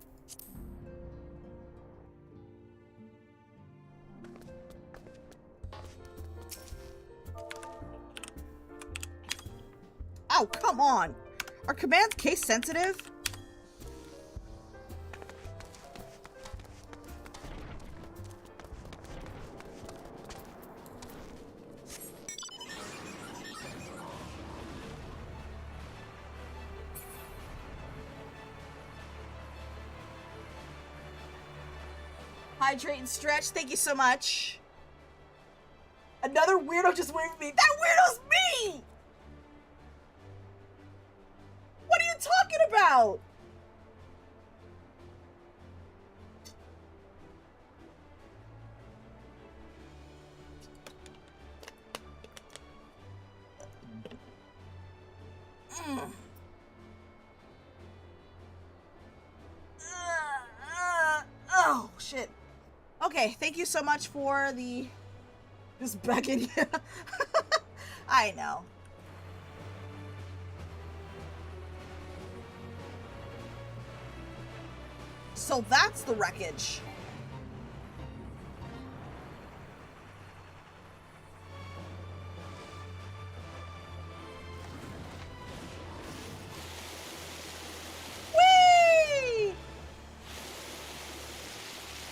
Oh, come on! Are commands case sensitive? Hydrate and stretch, thank you so much. Another weirdo just waved me. That weirdo's me! What are you talking about? Oh, shit. Okay, thank you so much for the... Just begging. I know. So that's the wreckage. Whee!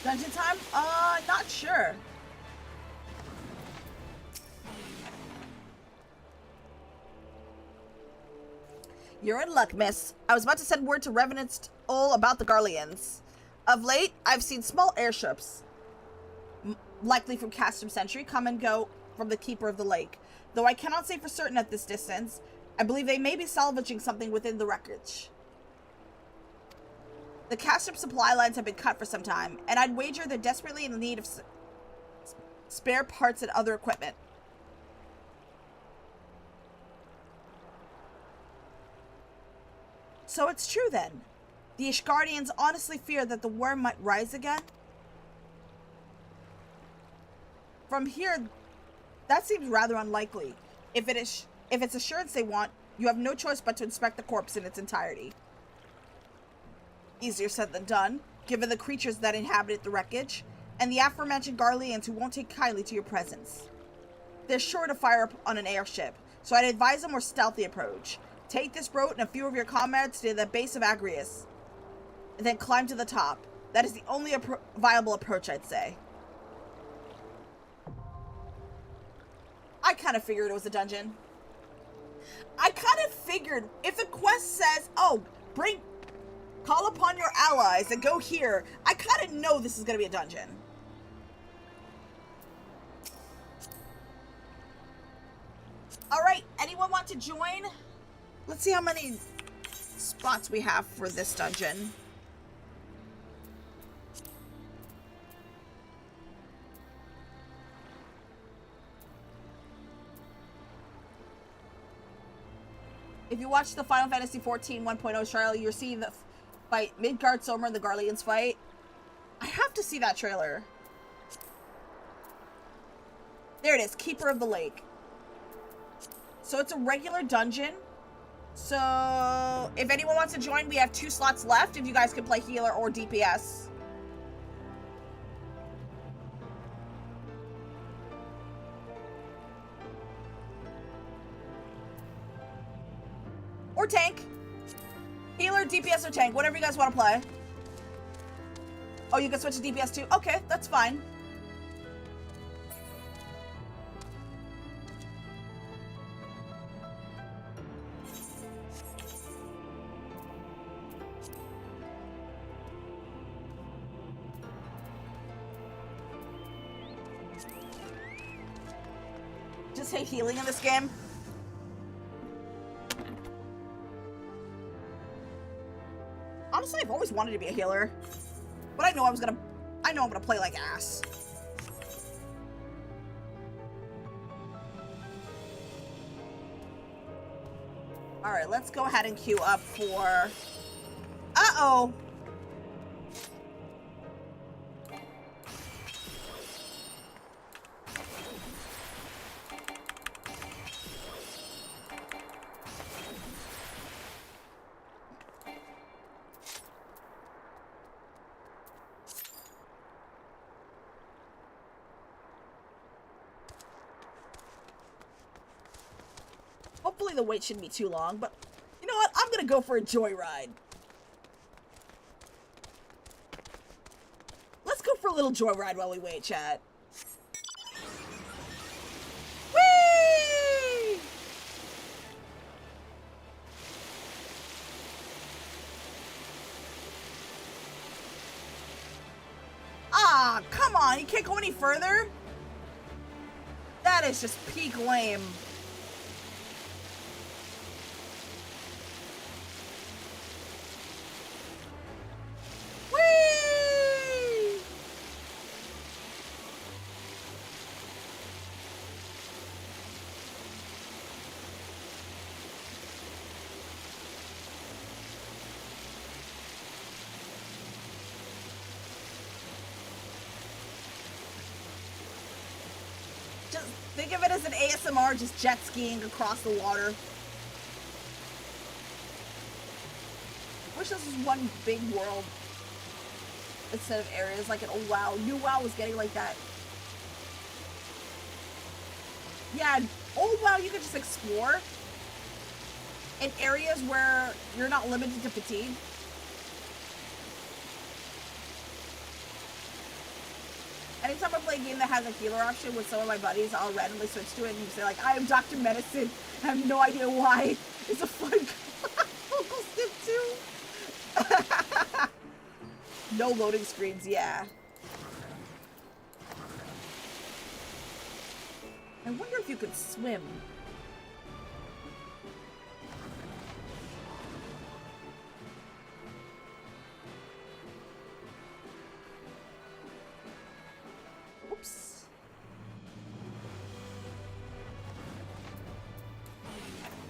Dungeon time? Not sure. You're in luck, miss. I was about to send word to Revenants all about the Garleans. Of late, I've seen small airships, likely from Custom Century, come and go from the Keeper of the Lake. Though I cannot say for certain at this distance, I believe they may be salvaging something within the wreckage. The Custom supply lines have been cut for some time, and I'd wager they're desperately in need of spare parts and other equipment. So it's true then. The Ishgardians honestly fear that the worm might rise again? From here, that seems rather unlikely. If it's assurance they want, you have no choice but to inspect the corpse in its entirety. Easier said than done, given the creatures that inhabit the wreckage, and the aforementioned Garleans who won't take kindly to your presence. They're sure to fire up on an airship, so I'd advise a more stealthy approach. Take this boat and a few of your comrades to the base of Agrius, and then climb to the top. That is the only viable approach, I'd say. I kind of figured it was a dungeon. I kind of figured if the quest says, oh, call upon your allies and go here, I kind of know this is going to be a dungeon. Alright, anyone want to join? Let's see how many spots we have for this dungeon. If you watch the Final Fantasy XIV 1.0 trailer, you're seeing the fight Midgard, Sommer, and the Garleans fight. I have to see that trailer. There it is, Keeper of the Lake. So it's a regular dungeon. So if anyone wants to join, we have 2 slots left if you guys can play healer or DPS. Or tank. Healer, DPS, or tank. Whatever you guys want to play. Oh, you can switch to DPS too? Okay, that's fine. Just hate healing in this game. Honestly, I've always wanted to be a healer, but I know I'm gonna play like ass. All right, let's go ahead and queue up for. Uh-oh. Hopefully the wait shouldn't be too long, but you know what? I'm gonna go for a joyride. Let's go for a little joyride while we wait, chat. Whee! Ah, come on, you can't go any further? That is just peak lame. Think of it as an ASMR, just jet skiing across the water. Wish this was one big world instead of areas like an old WoW. New WoW was getting like that. Yeah, old WoW you could just explore in areas where you're not limited to fatigue. Anytime I play a game that has a healer option with some of my buddies, I'll randomly switch to it and say like, I am Dr. Medicine. I have no idea why. It's a fun vocal stip too. No loading screens, yeah. I wonder if you could swim.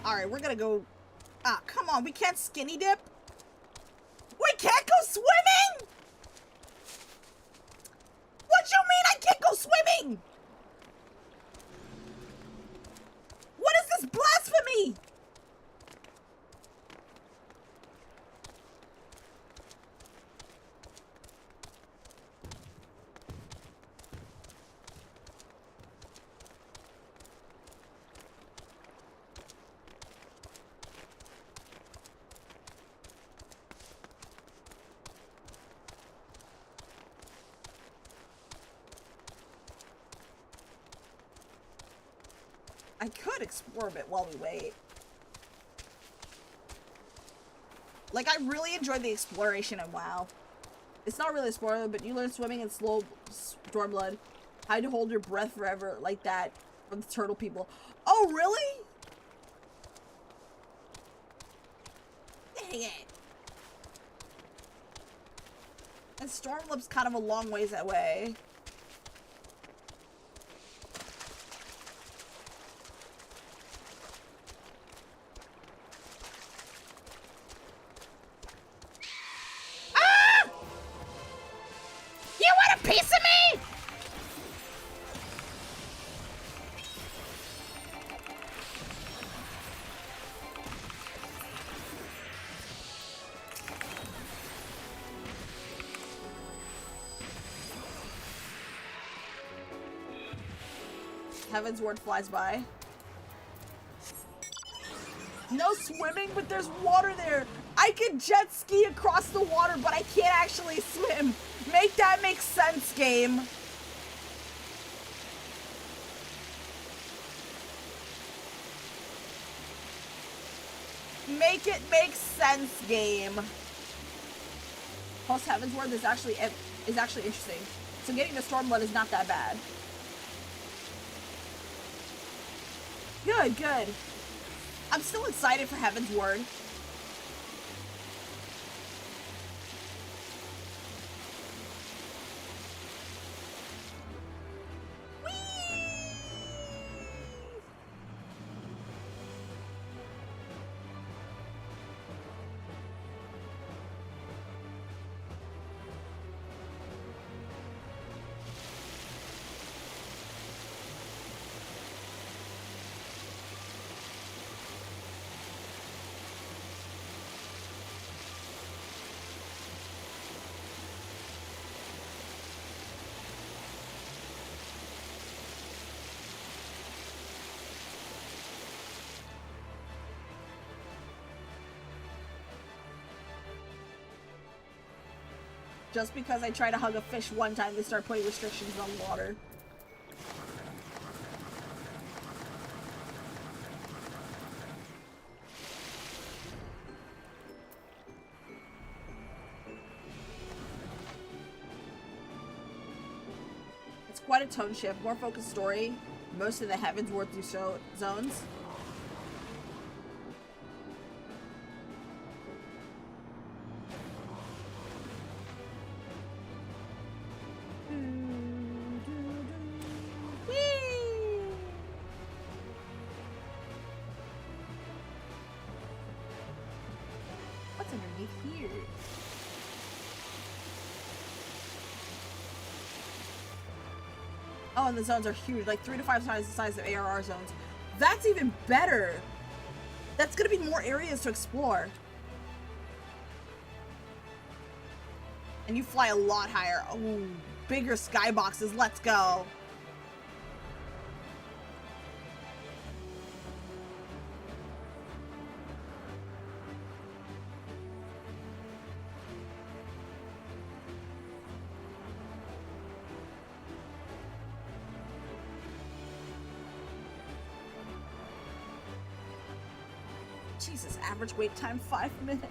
Alright, we're gonna go... Ah, come on, we can't skinny dip? We can't go swimming?! What you mean I can't go swimming?! What is this blasphemy?! I could explore a bit while we wait. Like, I really enjoyed the exploration in WoW. It's not really a spoiler, but you learn swimming in slow Stormblood. How to hold your breath forever, like that, from the turtle people. Oh, really? Dang it. And Stormlood's kind of a long ways away. Heavensward flies by. No swimming, but there's water there. I can jet ski across the water, but I can't actually swim. Make that make sense, game. Make it make sense, game. Post Heavensward is actually interesting. So getting the Stormblood is not that bad. Good, good. I'm still excited for Heavensward. Just because I try to hug a fish one time, they start putting restrictions on water. It's quite a tone shift, more focused story. Most of the Heavensward zones. Oh, and the zones are huge, like 3 to 5 times the size of ARR zones. That's even better. That's gonna be more areas to explore. And you fly a lot higher. Oh, bigger skyboxes, let's go. Jesus, average wait time 5 minutes.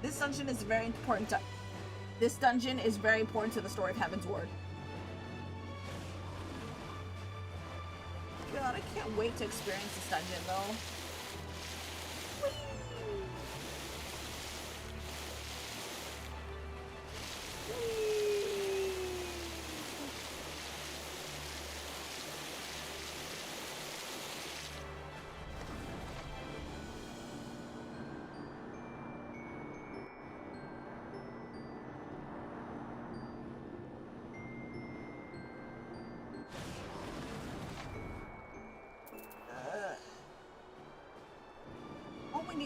This dungeon is very important to the story of Heavensward. God, I can't wait to experience this dungeon, though.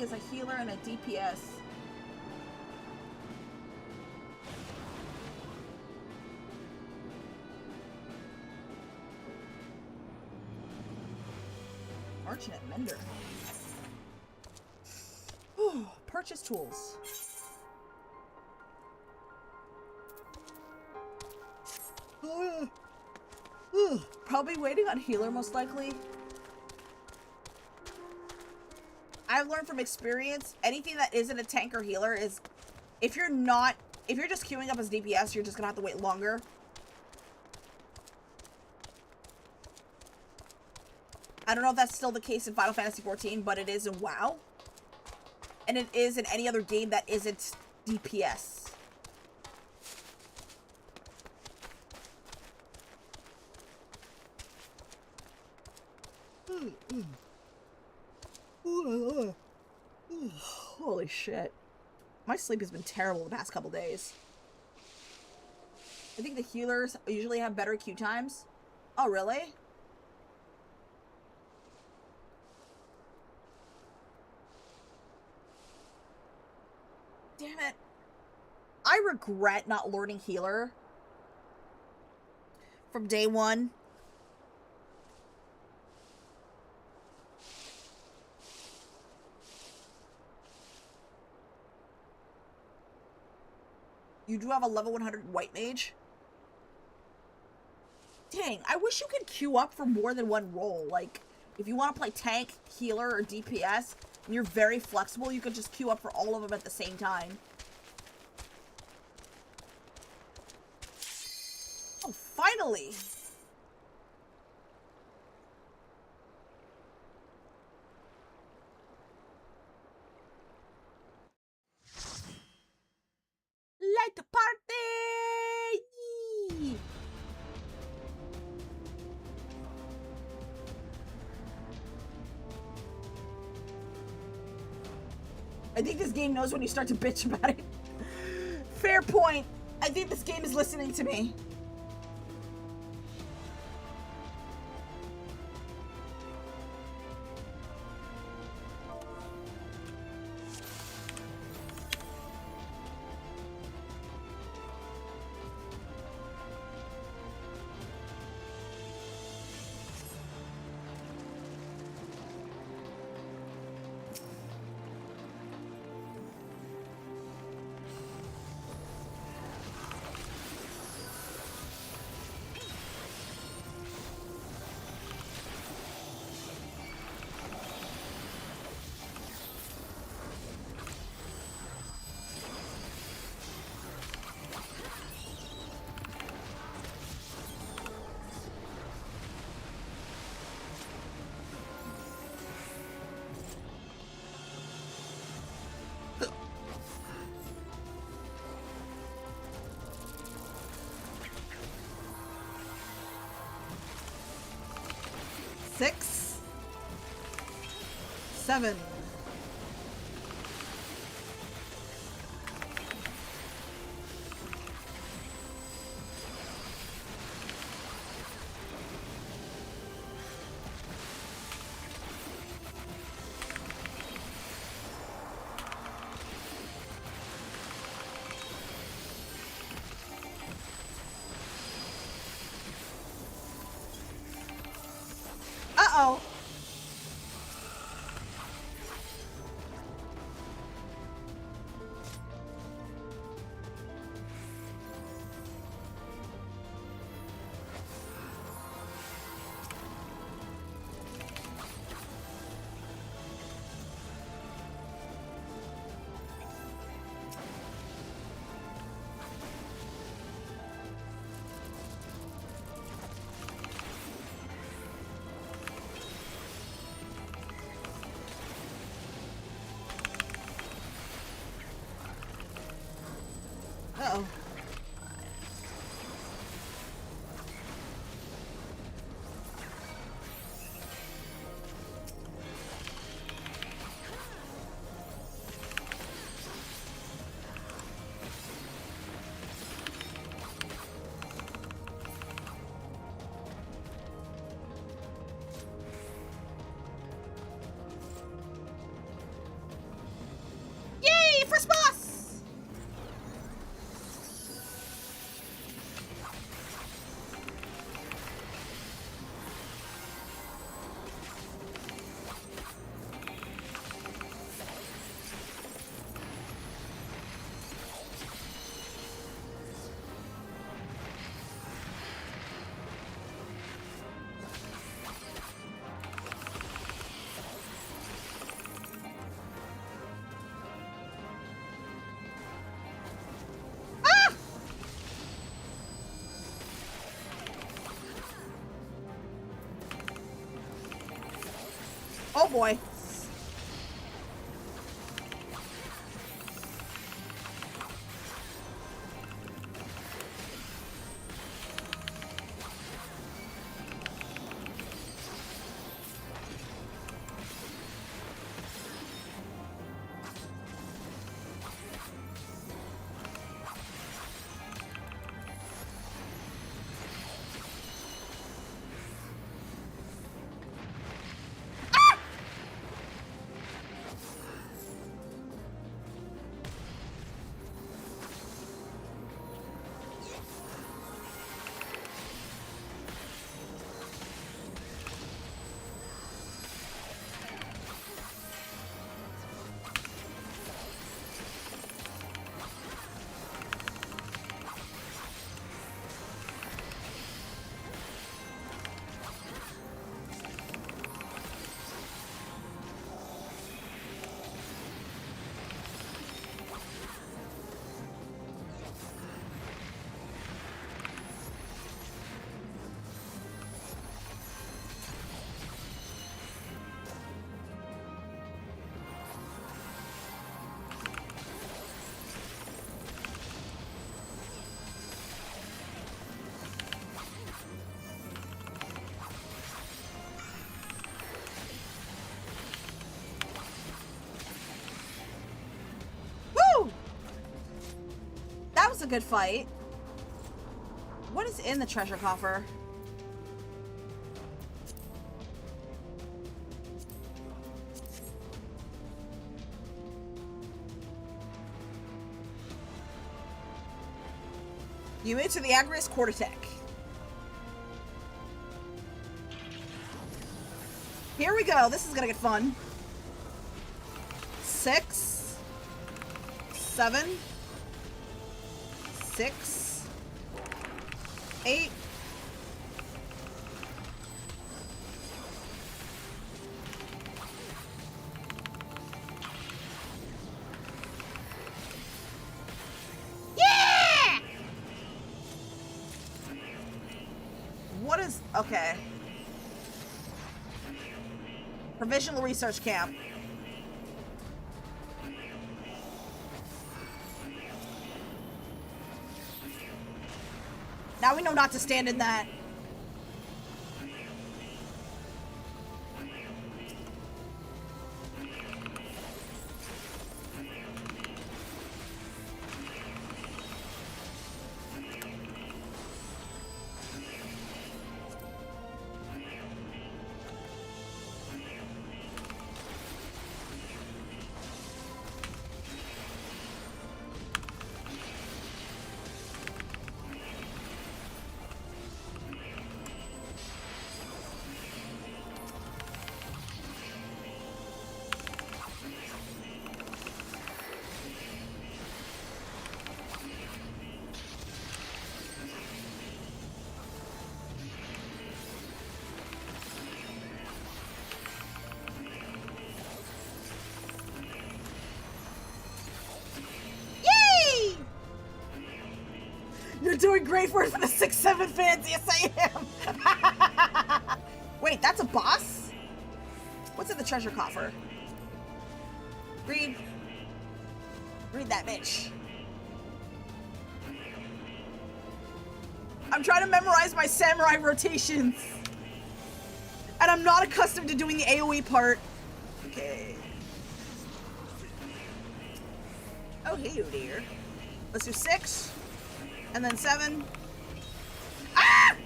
Is a healer and a DPS. Fortunate Mender. Whew, purchase tools. Probably waiting on healer, most likely. I've learned from experience, anything that isn't a tank or healer is, if you're just queuing up as DPS, you're just gonna have to wait longer. I don't know if that's still the case in Final Fantasy XIV, but it is in WoW. And it is in any other game that isn't DPS. Holy shit. My sleep has been terrible the past couple days. I think the healers usually have better queue times. Oh, really? Damn it. I regret not learning healer from day one. You do have a level 100 white mage. Dang, I wish you could queue up for more than one role. Like, if you want to play tank, healer, or DPS, and you're very flexible, you could just queue up for all of them at the same time. Oh, finally! Light the party! Yee! I think this game knows when you start to bitch about it. Fair point. I think this game is listening to me. Six, 7. Uh-oh. Uh-oh. Yay, first boss! Oh boy. a good fight. What is in the treasure coffer? Units of the Agrius Quartertech. Here we go. This is gonna get fun. 6, 7, 6, 8. Yeah! What is okay? Provisional research camp. Now we know not to stand in that. You're doing great for the 6-7 fans. Yes, I am. Wait, that's a boss? What's in the treasure coffer? Read that bitch. I'm trying to memorize my samurai rotations. And I'm not accustomed to doing the AoE part. Okay. Oh, hey, oh dear. Let's do 6. And then 7. Ah!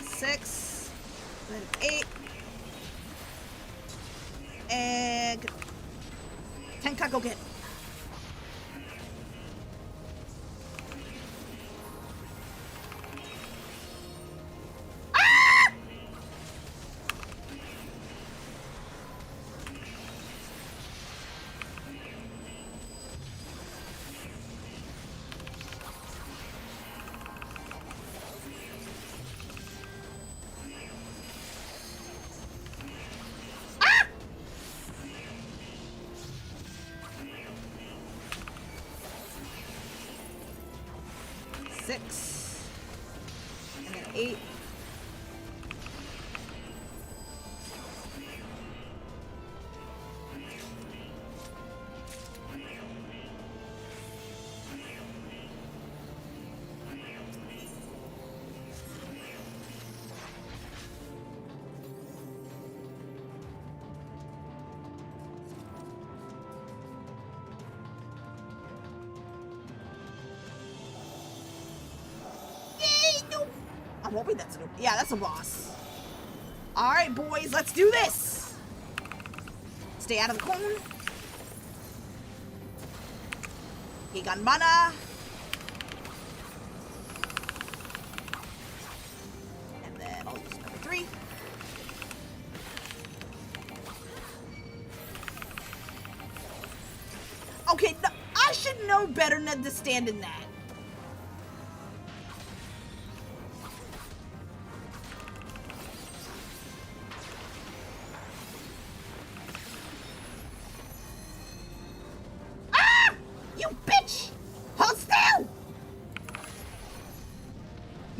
6. And then 8. And 10 Kakogen. Ah! Six, and then 8. I'm hoping that's a new. Yeah, that's a boss. All right, boys, let's do this. Stay out of the cone. He got mana. And then I'll use number 3. Okay, no, I should know better than to stand in that.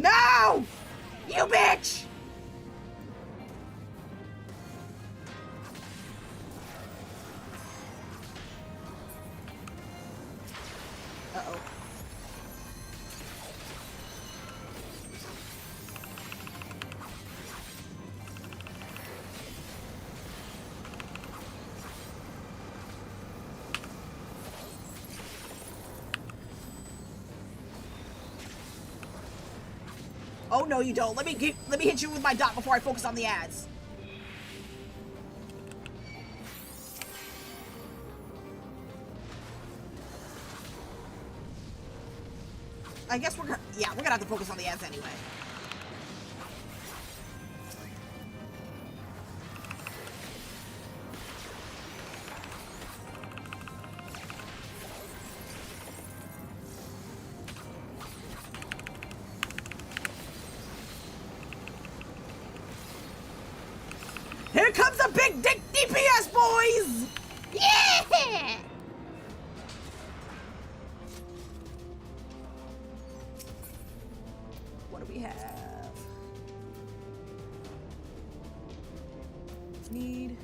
No! You bitch! Uh-oh. Oh no, you don't. Let me hit you with my dot before I focus on the ads. I guess we're gonna have to focus on the ads anyway. Here comes a big dick DPS, boys! Yeah! What do we have? Read.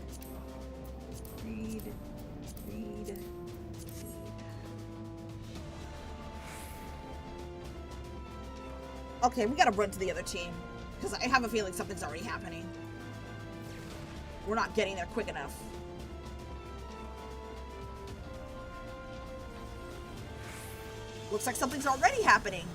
Okay, we gotta run to the other team. Because I have a feeling something's already happening. We're not getting there quick enough. Looks like something's already happening.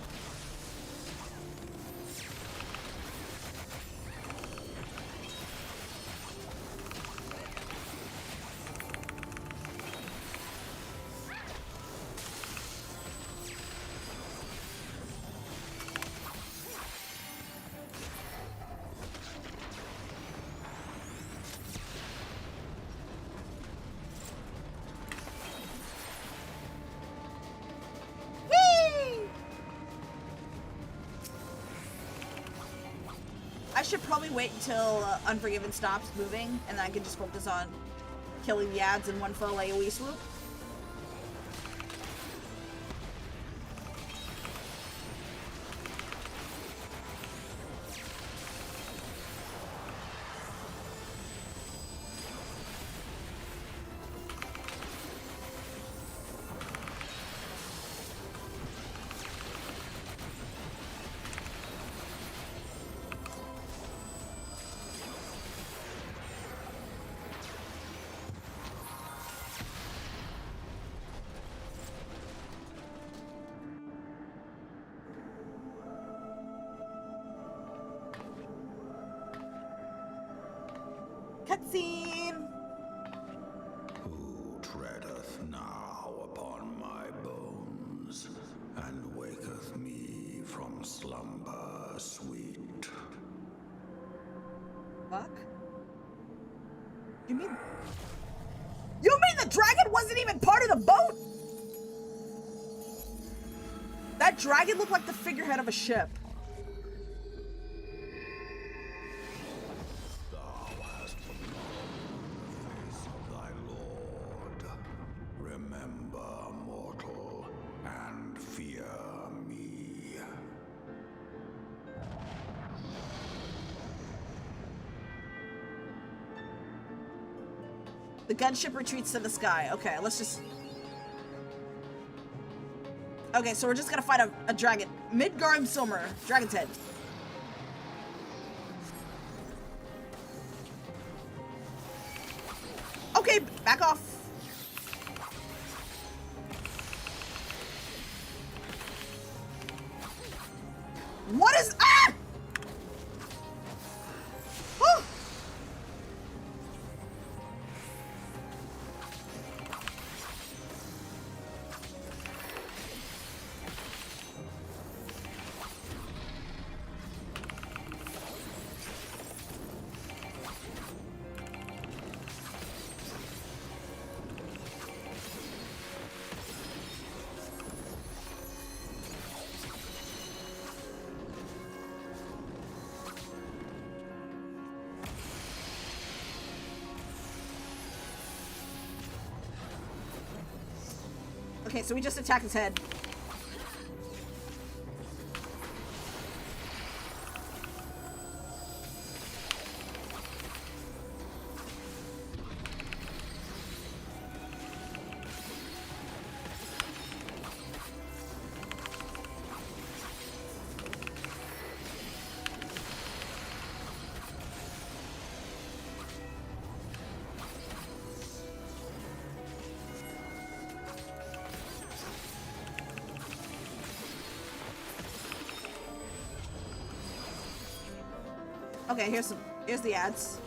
I should probably wait until Unforgiven stops moving, and then I can just focus on killing the ads in one fell AoE swoop. Cutscene! Who treadeth now upon my bones, and waketh me from slumber sweet? Fuck? You mean the dragon wasn't even part of the boat? That dragon looked like the figurehead of a ship. The gunship retreats to the sky. Okay, let's just... Okay, so we're just gonna fight a dragon. Midgard Silmer. Dragon's head. Okay, back off. What is... Ah! Oh! Okay, so we just attack his head. Okay, here's the ads.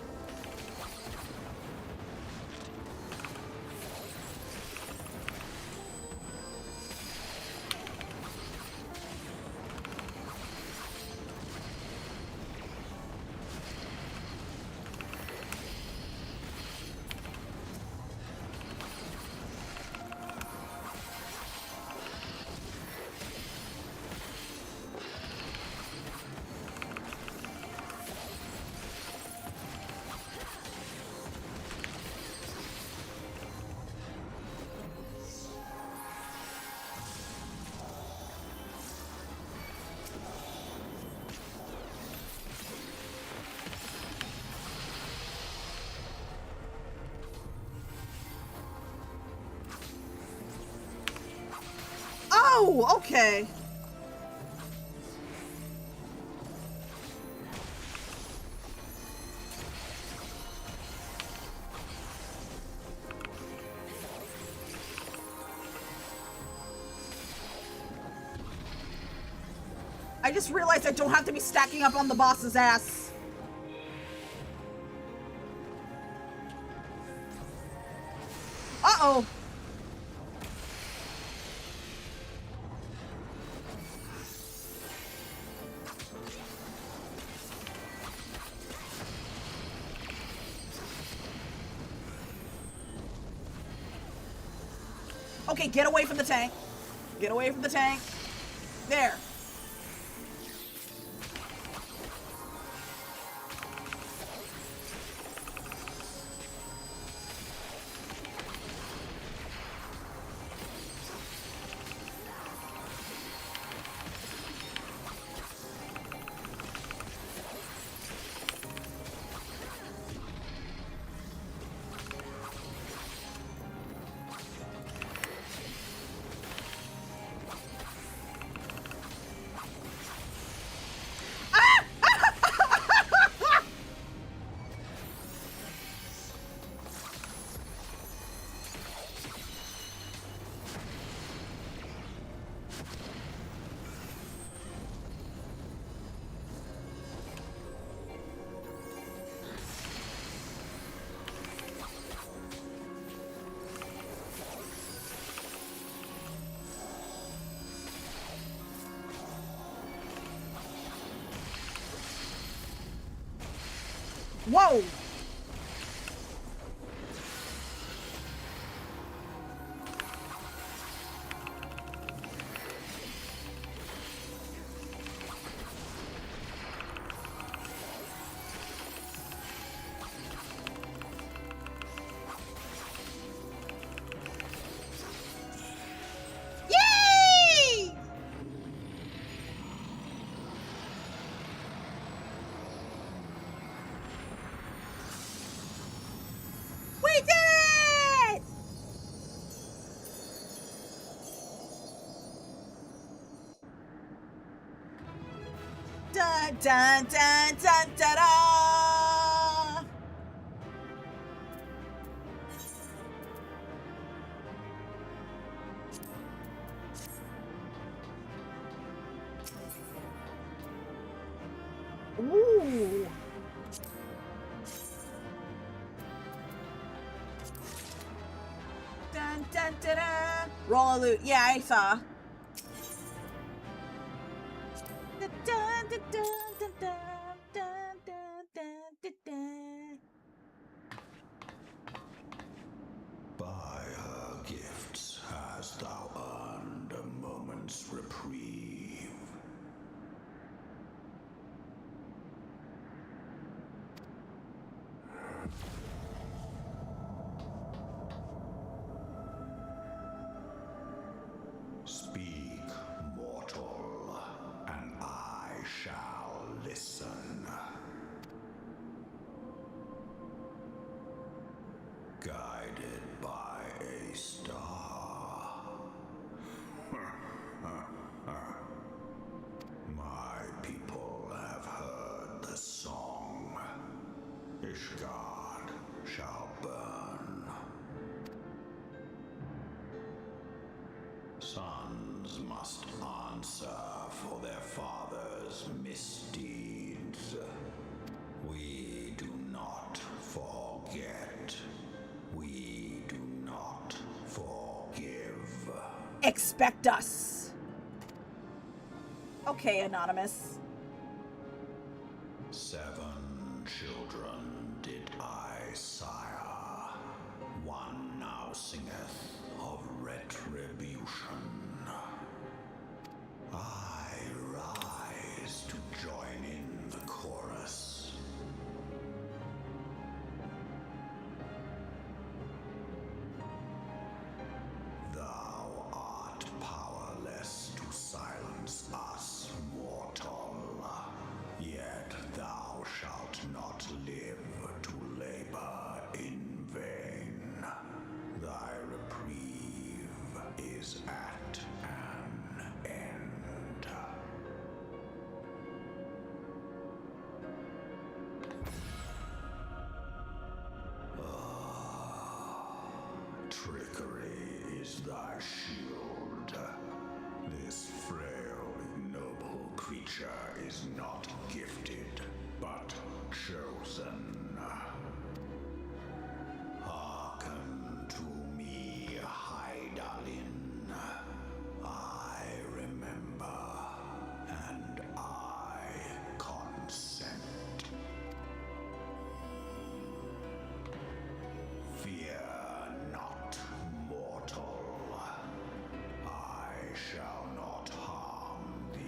Oh, okay. I just realized I don't have to be stacking up on the boss's ass. Uh-oh. Okay, get away from the tank. Get away from the tank. There. Whoa! Yay! We did it! Dun dun dun dun da da! Ooh! Dun dun dun dun! Roll a loot. Yeah, I saw. Dun dun dun dun dun dun dun dun dun dun. By her gifts hast thou earned a moment's reprieve. Speak, mortal, and I shall listen. Guided by a star. My people have heard the song. Ishgard shall burn. Sons must answer for their father's misdeeds. expect us. Okay, Anonymous. 7 children did I sire. One now singeth of retribution. I rise to join in the chorus. Thou art powerless to silence us, mortal. Yet thou shalt not live to labor in vain. Thy reprieve is at an end. Trickery is thy shield. This frail, ignoble creature is not gifted, but chosen. Hearken to me, Hydaelyn. I remember, and I consent. Fear not, mortal. I shall not harm thee.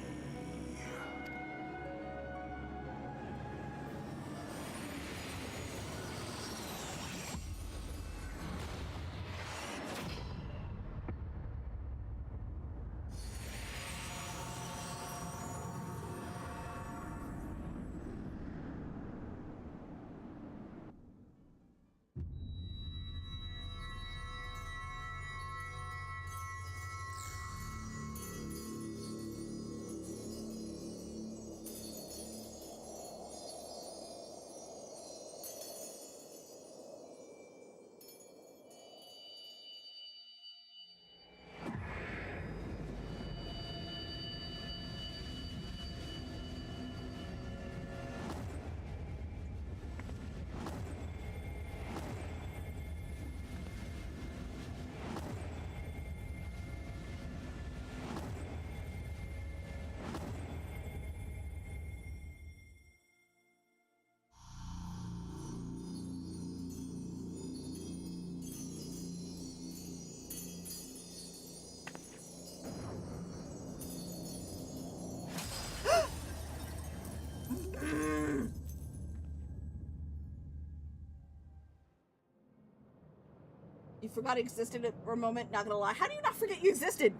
You forgot it existed for a moment, not gonna lie. How do you not forget you existed?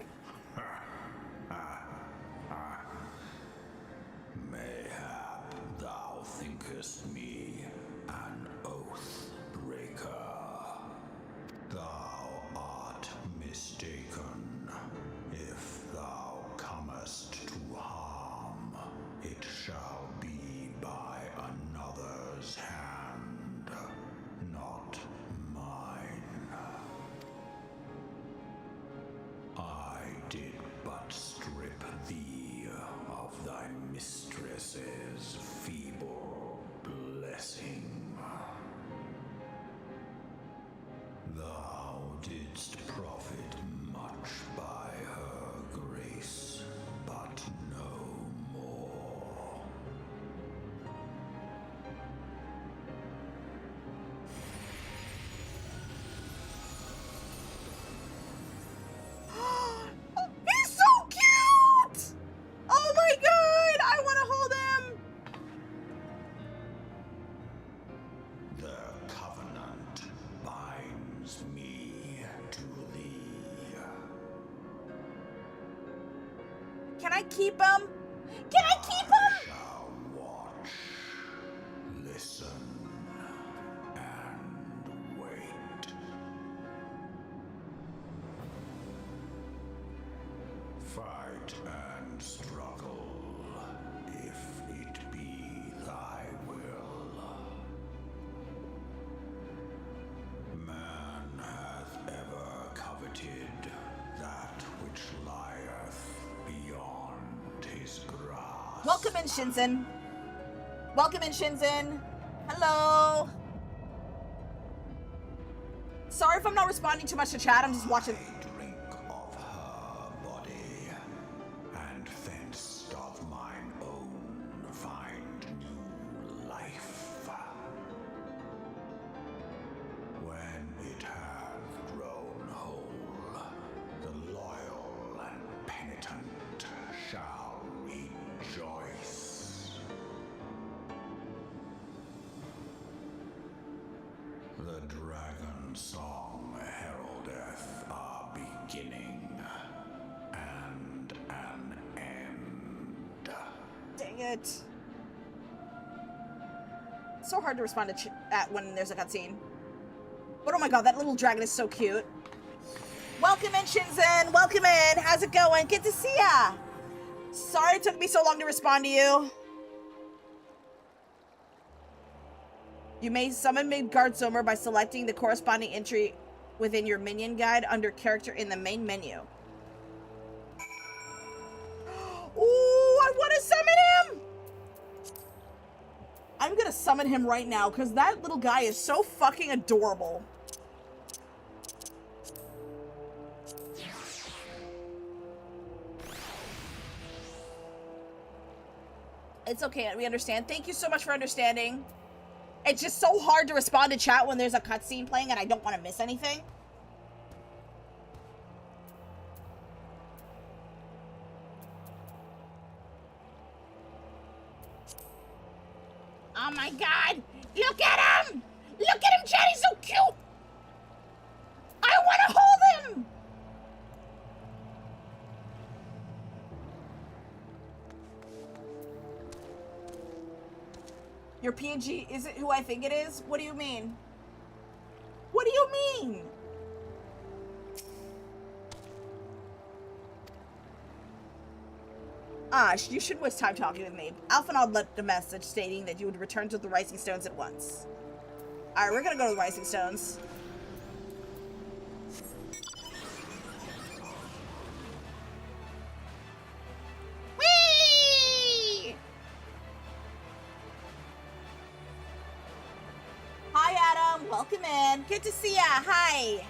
Mayhap thou thinkest me an oath breaker. Thou art mistaken. If thou comest to harm, it shall be by another's hand, not mine. I did but strip thee of thy mistress's feeble blessing. Thou didst profit much by her grace, but no more. He's so cute! Oh my god! I want to hold him! The covenant binds me to thee. Can I keep him? Can I keep him? Shall watch, listen, and wait. Fight and struggle, if it be thy will. Man hath ever coveted that which lieth beyond his grasp. Welcome in, Shinzen. Welcome in, Shinzen. Hello. Sorry if I'm not responding too much to chat. I'm just watching. I drink of her The dragon song heraldeth our beginning and an end. Dang it. It's so hard to respond to chat when there's a cutscene. But oh my god, that little dragon is so cute. Welcome in, Shinzen. Welcome in. How's it going? Good to see ya. Sorry it took me so long to respond to you. You may summon Midgardsormr by selecting the corresponding entry within your minion guide under character in the main menu. Ooh, I want to summon him! I'm gonna summon him right now because that little guy is so fucking adorable. It's okay, we understand. Thank you so much for understanding. It's just so hard to respond to chat when there's a cutscene playing and I don't want to miss anything. Oh my god! Look at him! Look at him, Chad! He's so cute! I want to hold him! Your PNG isn't who I think it is? What do you mean? What do you mean? You shouldn't waste time talking with me. Alphanod left a message stating that you would return to the Rising Stones at once. Alright, we're gonna go to the Rising Stones. Whee! Hi, Adam. Welcome in. Good to see ya. Hi.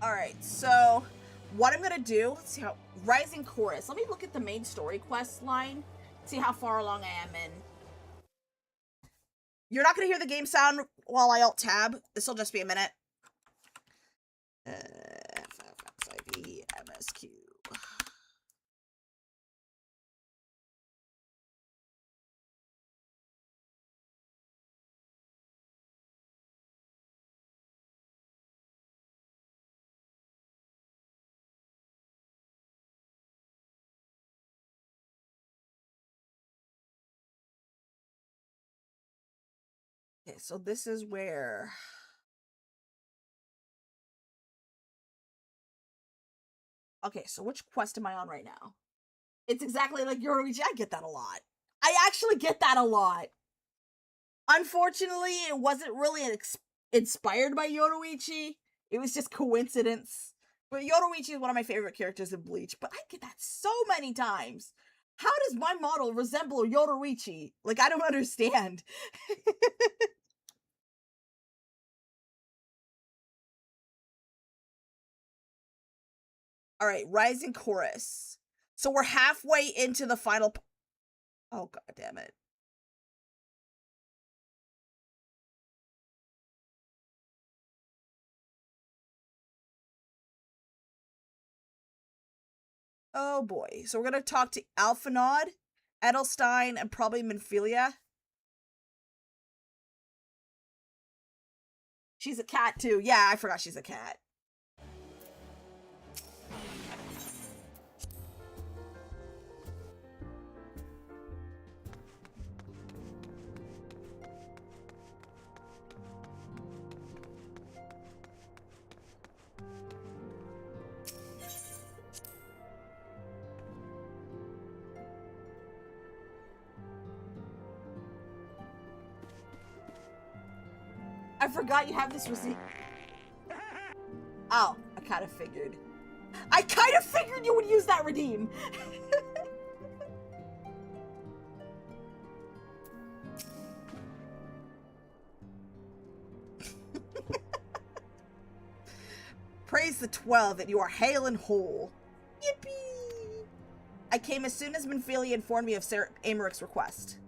Alright, so what I'm gonna do, let's see how, Rising Chorus. Let me look at the main story quest line, see how far along I am in. You're not gonna hear the game sound while I alt-tab. This will just be a minute. ffxiv MSQ. Okay, so this is where... Okay, so which quest am I on right now? It's exactly like Yoruichi. I get that a lot. I actually get that a lot. Unfortunately, it wasn't really inspired by Yoruichi. It was just coincidence. But Yoruichi is one of my favorite characters in Bleach, but I get that so many times. How does my model resemble Yoruichi? Like, I don't understand. All right, Rising Chorus. So we're halfway into the final... Oh, god damn it. Oh boy. So we're gonna talk to Alphanod, Edelstein, and probably Minfilia. She's a cat too. Yeah, I forgot she's a cat. I forgot you have this receipt. Oh, I kind of figured. I kind of figured you would use that redeem. Praise the 12 that you are hale and whole. Yippee! I came as soon as Minfilia informed me of Sir Amaric's request.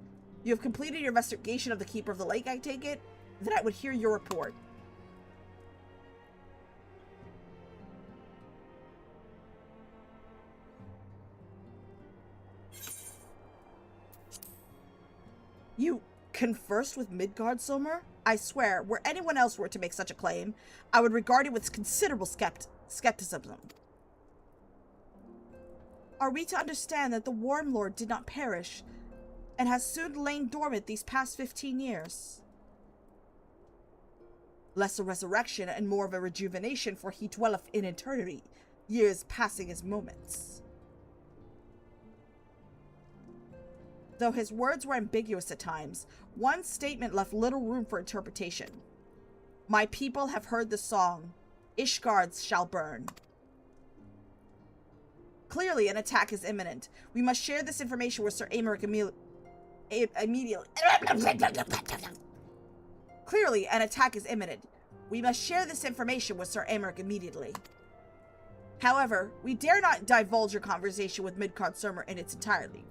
You have completed your investigation of the Keeper of the Lake, I take it? Then I would hear your report. You conversed with Midgardsormr? I swear, were anyone else were to make such a claim, I would regard it with considerable skepticism. Are we to understand that the Worm Lord did not perish, and has soon lain dormant these past 15 years? Less a resurrection and more of a rejuvenation, for he dwelleth in eternity, years passing as moments. Though his words were ambiguous at times, one statement left little room for interpretation. My people have heard the song, Ishgard shall burn. Clearly, an attack is imminent. We must share this information with Sir Amaric immediately. Clearly, an attack is imminent. We must share this information with Sir Amaric immediately. However, we dare not divulge your conversation with Midgardsormr in its entirety.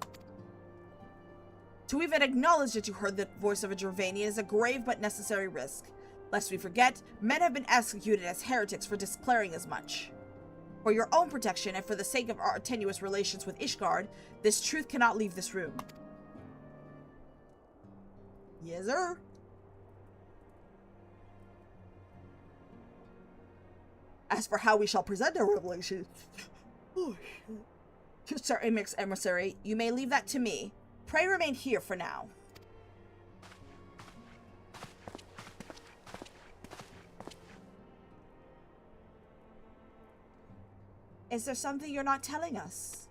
To even acknowledge that you heard the voice of a Dravanian is a grave but necessary risk. Lest we forget, men have been executed as heretics for declaring as much. For your own protection and for the sake of our tenuous relations with Ishgard, this truth cannot leave this room. Yes, sir. As for how we shall present our revelation, to Sir Amaric's emissary, you may leave that to me. Pray remain here for now. Is there something you're not telling us?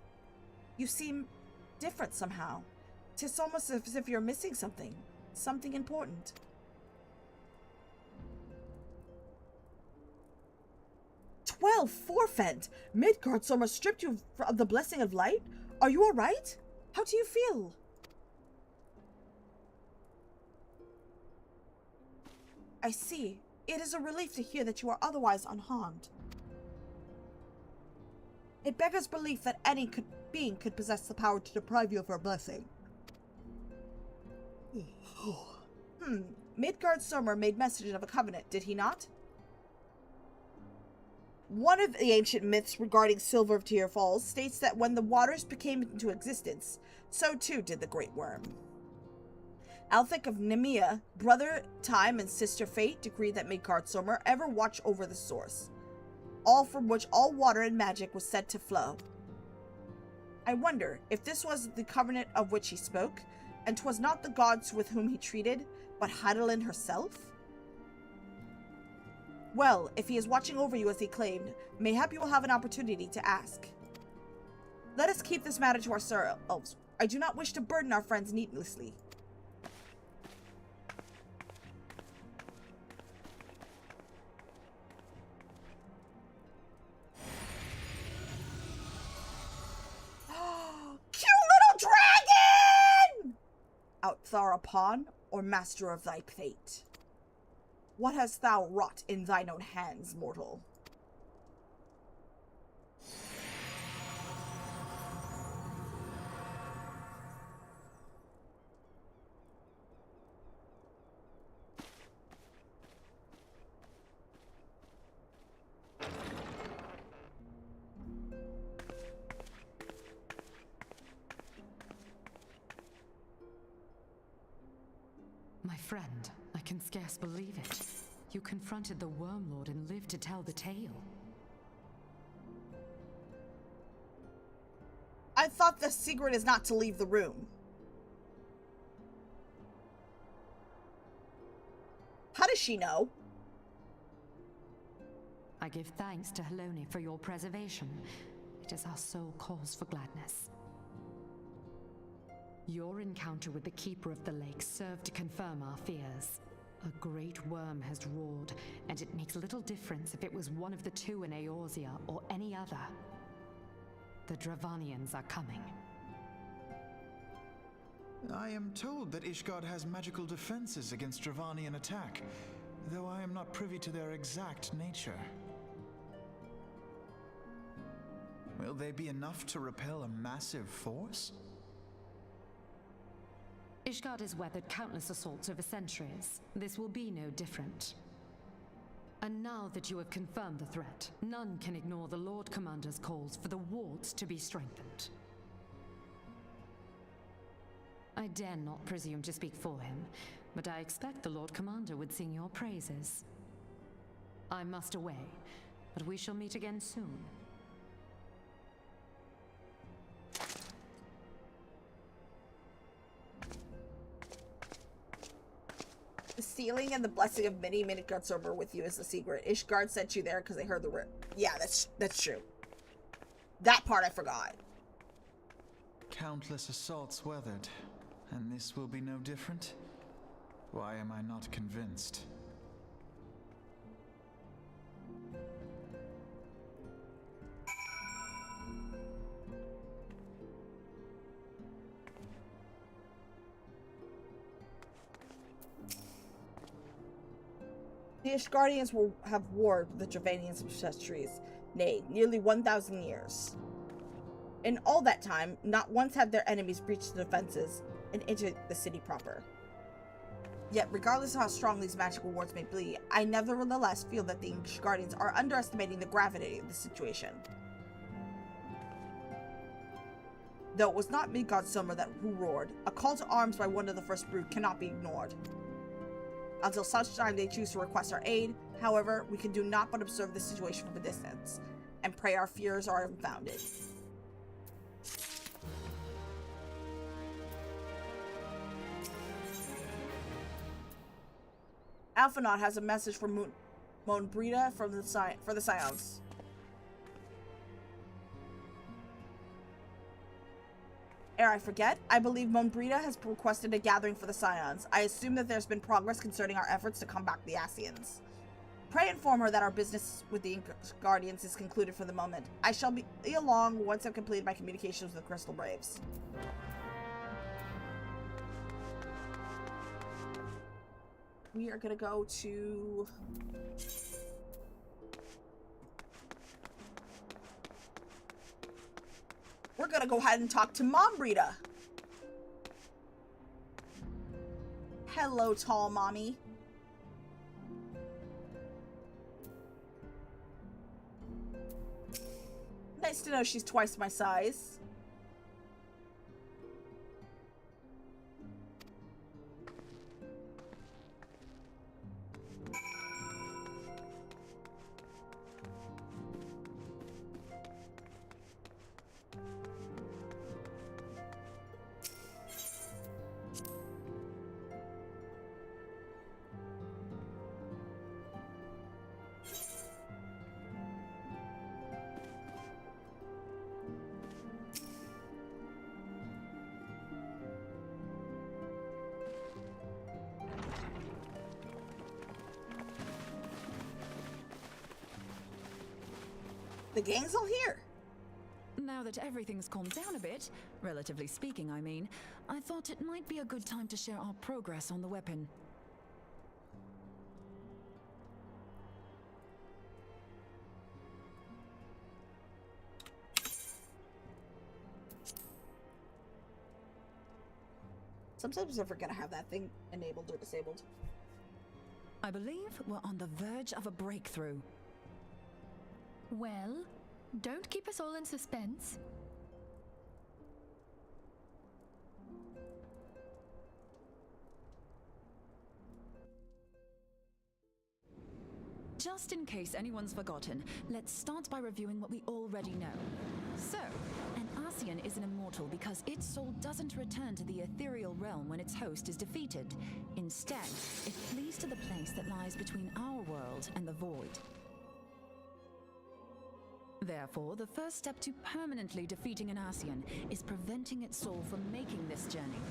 You seem different somehow. 'Tis almost as if you're missing something. Something important. Forfend! Midgardsormr stripped you of the blessing of light? Are you alright? How do you feel? I see. It is a relief to hear that you are otherwise unharmed. It beggars belief that any being could possess the power to deprive you of her blessing. Midgardsormr made mention of a covenant, did he not? One of the ancient myths regarding Silver of Tear Falls states that when the waters became into existence, so too did the Great Worm. Althik of Nemea, brother Time and sister Fate, decreed that Midgardsormr ever watch over the source, all from which all water and magic was said to flow. I wonder if this was the covenant of which he spoke, and 'twas not the gods with whom he treated, but Hydaelyn herself? Well, if he is watching over you as he claimed, mayhap you will have an opportunity to ask. Let us keep this matter to ourselves. I do not wish to burden our friends needlessly. Cute little dragon! Art thou a pawn, or master of thy fate? What hast thou wrought in thine own hands, mortal? My friend, I can scarce believe it. You confronted the Worm Lord and lived to tell the tale. I thought the secret is not to leave the room. How does she know? I give thanks to Helone for your preservation. It is our sole cause for gladness. Your encounter with the Keeper of the Lake served to confirm our fears. A great worm has roared, and it makes little difference if it was one of the two in Eorzea or any other. The Dravanians are coming. I am told that Ishgard has magical defenses against Dravanian attack, though I am not privy to their exact nature. Will they be enough to repel a massive force? Ishgard has weathered countless assaults over centuries. This will be no different. And now that you have confirmed the threat, none can ignore the Lord Commander's calls for the wards to be strengthened. I dare not presume to speak for him, but I expect the Lord Commander would sing your praises. I must away, but we shall meet again soon. The sealing and the blessing of many Midgard's are with you is the secret. Ishgard sent you there because they heard the word. Yeah, that's true. That part I forgot. Countless assaults weathered, and this will be no different? Why am I not convinced? The Ishgardians have warred with the Dravanians for centuries, nay, nearly 1,000 years. In all that time, not once have their enemies breached the defenses and entered the city proper. Yet, regardless of how strong these magical wards may be, I nevertheless feel that the Ishgardians are underestimating the gravity of the situation. Though it was not Midgard's who roared, a call to arms by one of the first brood cannot be ignored. Until such time they choose to request our aid, however, we can do naught but observe the situation from a distance, and pray our fears are unfounded. Alphanaut has a message from Monbrita for the Scions. Ere I forget, I believe Monbrita has requested a gathering for the Scions. I assume that there's been progress concerning our efforts to combat the Ascians. Pray inform her that our business with the Guardians is concluded for the moment. I shall be along once I've completed my communications with the Crystal Braves. We are gonna go to... We're gonna go ahead and talk to Monbrita. Hello, tall mommy. Nice to know she's twice my size. The gang's all here. Now that everything's calmed down a bit, relatively speaking, I mean, I thought it might be a good time to share our progress on the weapon. Sometimes I forget to have that thing enabled or disabled. I believe we're on the verge of a breakthrough. Well, don't keep us all in suspense. Just in case anyone's forgotten, let's start by reviewing what we already know. So, an Arcadion is an immortal because its soul doesn't return to the ethereal realm when its host is defeated. Instead, it flees to the place that lies between our world and the void. Therefore, the first step to permanently defeating an Arcadion is preventing its soul from making this journey.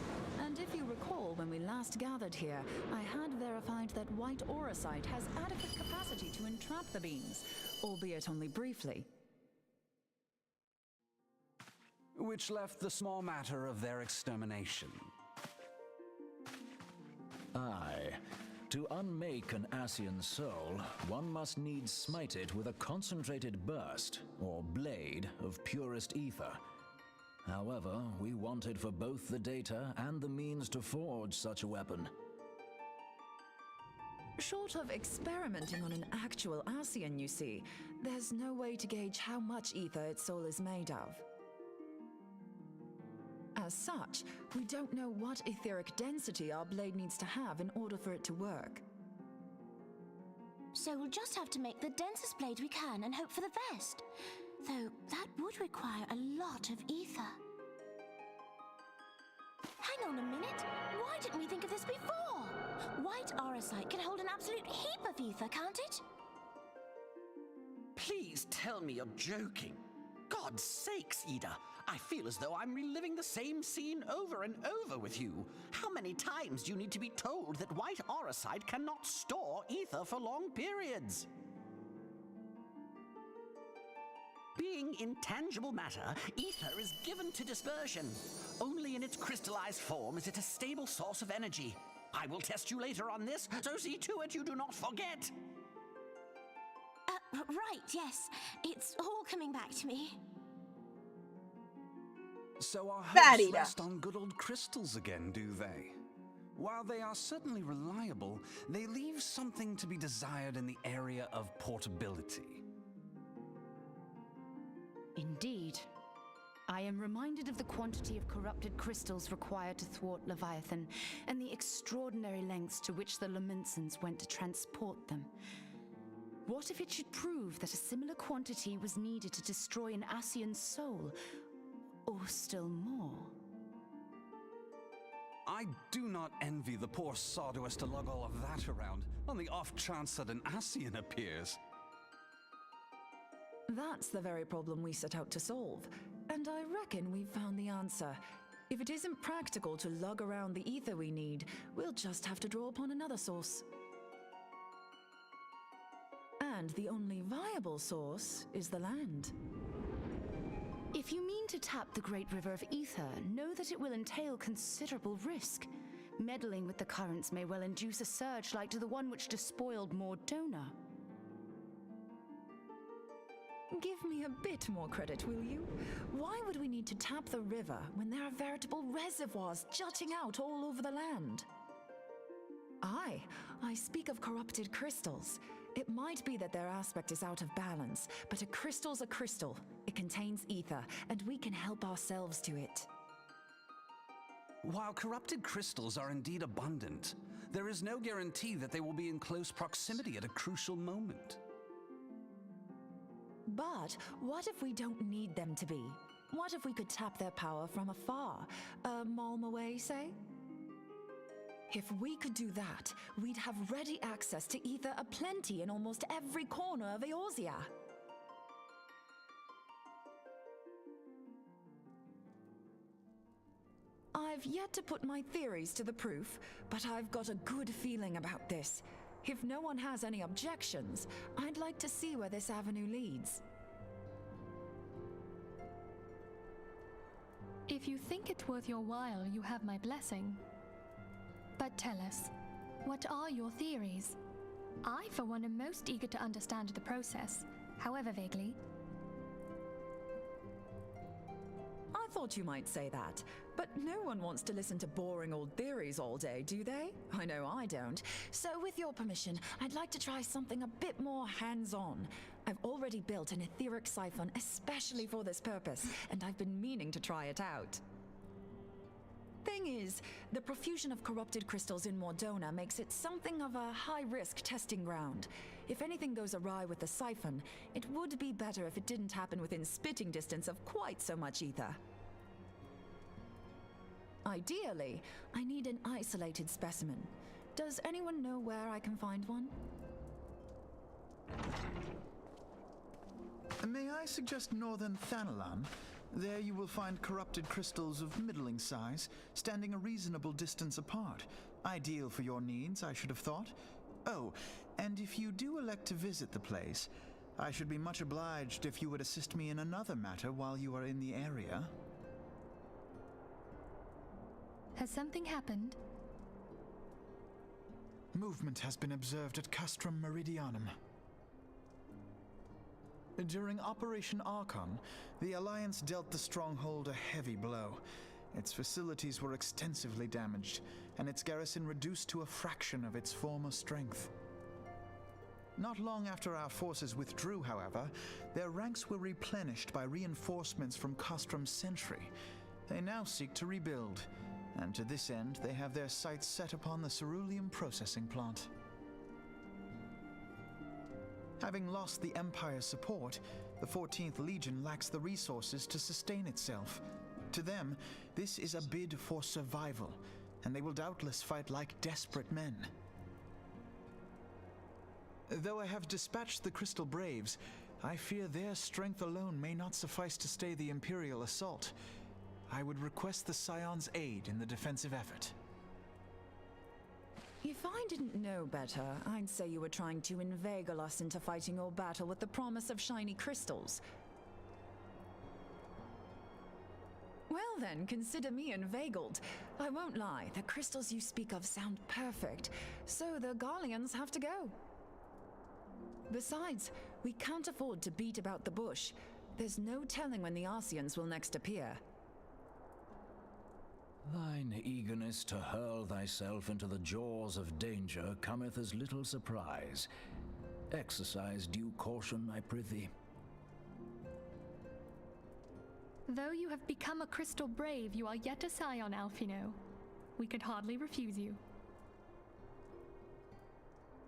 And if you recall, when we last gathered here, I had verified that white auracite has adequate capacity to entrap the beings, albeit only briefly. Which left the small matter of their extermination. Aye. To unmake an Ascian soul, one must needs smite it with a concentrated burst, or blade, of purest ether. However, we wanted for both the data and the means to forge such a weapon. Short of experimenting on an actual Ascian, you see, there's no way to gauge how much ether its soul is made of. As such, we don't know what etheric density our blade needs to have in order for it to work. So we'll just have to make the densest blade we can and hope for the best. Though that would require a lot of ether. Hang on a minute. Why didn't we think of this before? White aurosite can hold an absolute heap of ether, can't it? Please tell me you're joking. God's sakes, Ida. I feel as though I'm reliving the same scene over and over with you. How many times do you need to be told that white aurosite cannot store ether for long periods? Being intangible matter, ether is given to dispersion. Only in its crystallized form is it a stable source of energy. I will test you later on this, so see to it you do not forget. Right, yes. It's all coming back to me. So our Bad hopes Ida. rest on good old crystals again, do they? While they are certainly reliable, they leave something to be desired in the area of portability. Indeed. I am reminded of the quantity of corrupted crystals required to thwart Leviathan, and the extraordinary lengths to which the Lamentsons went to transport them. What if it should prove that a similar quantity was needed to destroy an Ascian soul? Or still more? I do not envy the poor sod who has to lug all of that around, on the off chance that an Ascian appears. That's the very problem we set out to solve, and I reckon we've found the answer. If it isn't practical to lug around the ether we need, we'll just have to draw upon another source. And the only viable source is the land. If you mean to tap the great river of ether, know that it will entail considerable risk. Meddling with the currents may well induce a surge like to the one which despoiled Mordona. Give me a bit more credit, will you? Why would we need to tap the river when there are veritable reservoirs jutting out all over the land? Aye, I speak of corrupted crystals. It might be that their aspect is out of balance, but a crystal's a crystal. It contains ether, and we can help ourselves to it. While corrupted crystals are indeed abundant, there is no guarantee that they will be in close proximity at a crucial moment. But what if we don't need them to be? What if we could tap their power from afar? A malm away, say? If we could do that, we'd have ready access to ether aplenty in almost every corner of Eorzea. I've yet to put my theories to the proof, but I've got a good feeling about this. If no one has any objections, I'd like to see where this avenue leads. If you think it's worth your while, you have my blessing. But tell us, what are your theories? I, for one, am most eager to understand the process, however vaguely. I thought you might say that, but no one wants to listen to boring old theories all day, do they? I know I don't. So with your permission, I'd like to try something a bit more hands-on. I've already built an etheric siphon especially for this purpose, and I've been meaning to try it out. Thing is, the profusion of corrupted crystals in Mordona makes it something of a high-risk testing ground. If anything goes awry with the siphon, it would be better if it didn't happen within spitting distance of quite so much ether. Ideally, I need an isolated specimen. Does anyone know where I can find one? May I suggest northern Thanalan? There you will find corrupted crystals of middling size, standing a reasonable distance apart. Ideal for your needs, I should have thought. Oh, and if you do elect to visit the place, I should be much obliged if you would assist me in another matter while you are in the area. Has something happened? Movement has been observed at Castrum Meridianum. During Operation Archon, the Alliance dealt the stronghold a heavy blow. Its facilities were extensively damaged, and its garrison reduced to a fraction of its former strength. Not long after our forces withdrew, however, their ranks were replenished by reinforcements from Castrum's Sentry. They now seek to rebuild, and to this end they have their sights set upon the ceruleum processing plant. Having lost the Empire's support, the 14th Legion lacks the resources to sustain itself. To them, this is a bid for survival, and they will doubtless fight like desperate men. Though I have dispatched the Crystal Braves, I fear their strength alone may not suffice to stay the Imperial assault. I would request the Scion's aid in the defensive effort. If I didn't know better, I'd say you were trying to inveigle us into fighting your battle with the promise of shiny crystals. Well then, consider me inveigled. I won't lie, the crystals you speak of sound perfect, so the Garleans have to go. Besides, we can't afford to beat about the bush. There's no telling when the Arceans will next appear. Thine eagerness to hurl thyself into the jaws of danger cometh as little surprise. Exercise due caution, I prithee. Though you have become a Crystal Brave, you are yet a Scion, Alphino. We could hardly refuse you.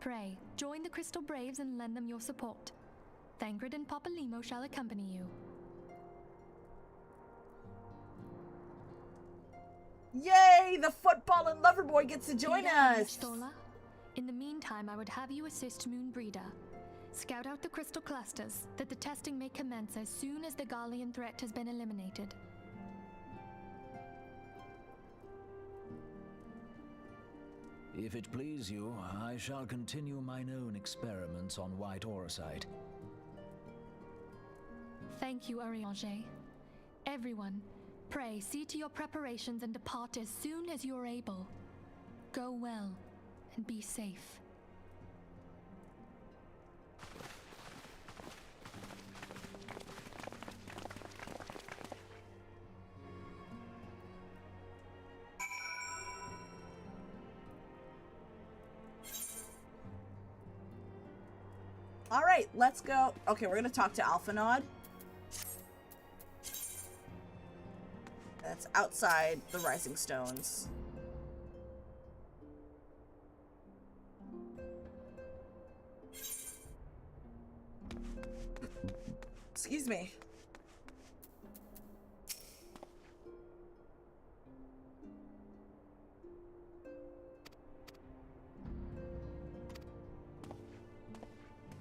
Pray, join the Crystal Braves and lend them your support. Thangred and Papalymo shall accompany you. Yay! The football and lover boy gets to join us! Stola. In the meantime, I would have you assist Moonbreeder. Scout out the crystal clusters, that the testing may commence as soon as the Garlean threat has been eliminated. If it please you, I shall continue mine own experiments on white aurosite. Thank you, Arianger. Everyone, pray see to your preparations and depart as soon as you are able. Go well, and be safe. All right, let's go. Okay, we're gonna talk to Alphanod. That's outside the Rising Stones. Excuse me.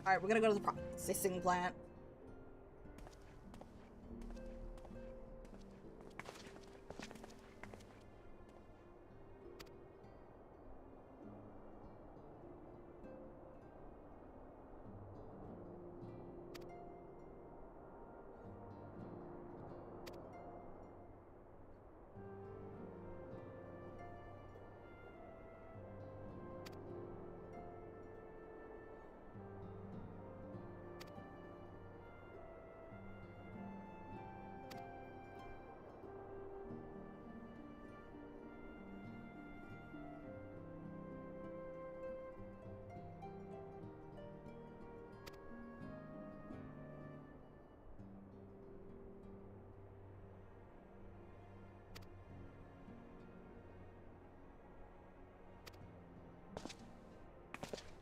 All right, we're gonna go to the processing plant.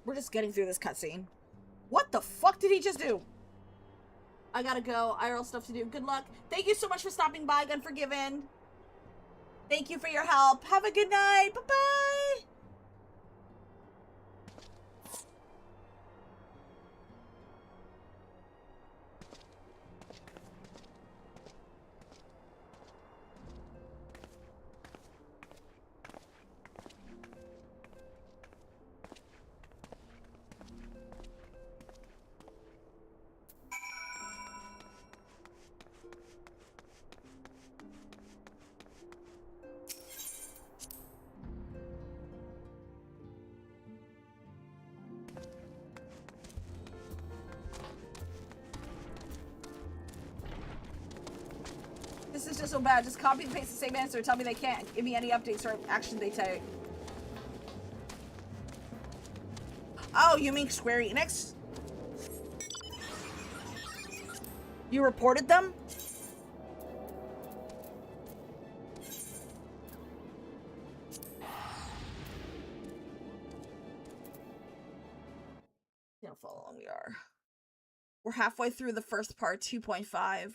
We're just getting through this cutscene. What the fuck did he just do? I gotta go. IRL stuff to do. Good luck. Thank you so much for stopping by, Unforgiven. Thank you for your help. Have a good night. Bye-bye. This is just so bad. Just copy and paste the same answer. Tell me they can't give me any updates or action they take. Oh, you mean Square Enix? You reported them? How long we are. We're halfway through the first part, 2.5.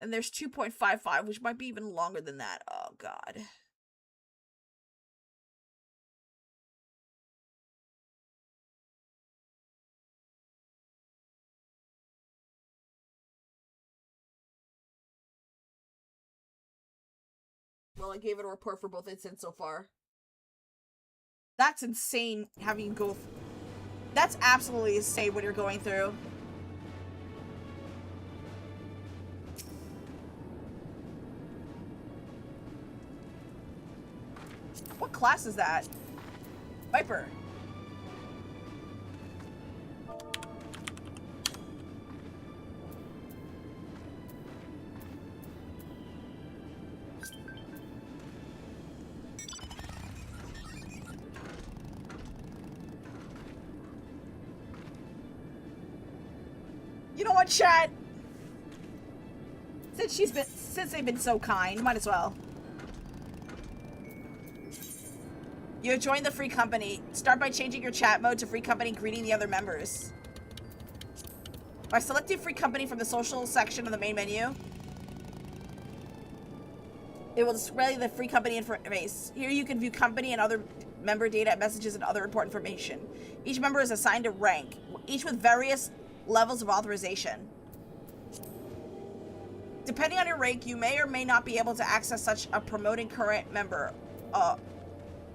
And there's 2.55, which might be even longer than that. Oh, God. Well, I gave it a report for both incidents so far. That's insane having you go... That's absolutely insane what you're going through. What class is that? Viper. You know what, chat? Since they've been so kind, might as well. You have joined the free company. Start by changing your chat mode to free company, greeting the other members. By selecting free company from the social section of the main menu, it will display the free company interface. Here you can view company and other member data, messages, and other important information. Each member is assigned a rank, each with various levels of authorization. Depending on your rank, you may or may not be able to access such a promoting current member,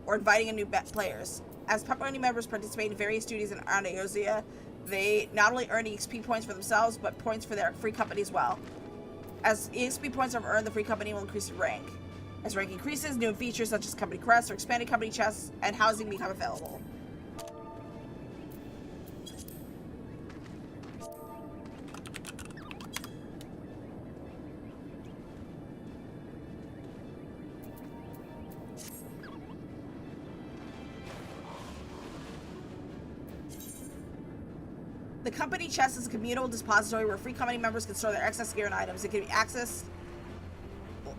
or inviting in new players. As company members participate in various duties in Arneosia, they not only earn EXP points for themselves, but points for their free company as well. As EXP points are earned, the free company will increase in rank. As rank increases, new features such as company crests or expanded company chests and housing become available. The company chest is a commutable depository where free company members can store their excess gear and items. It can be accessed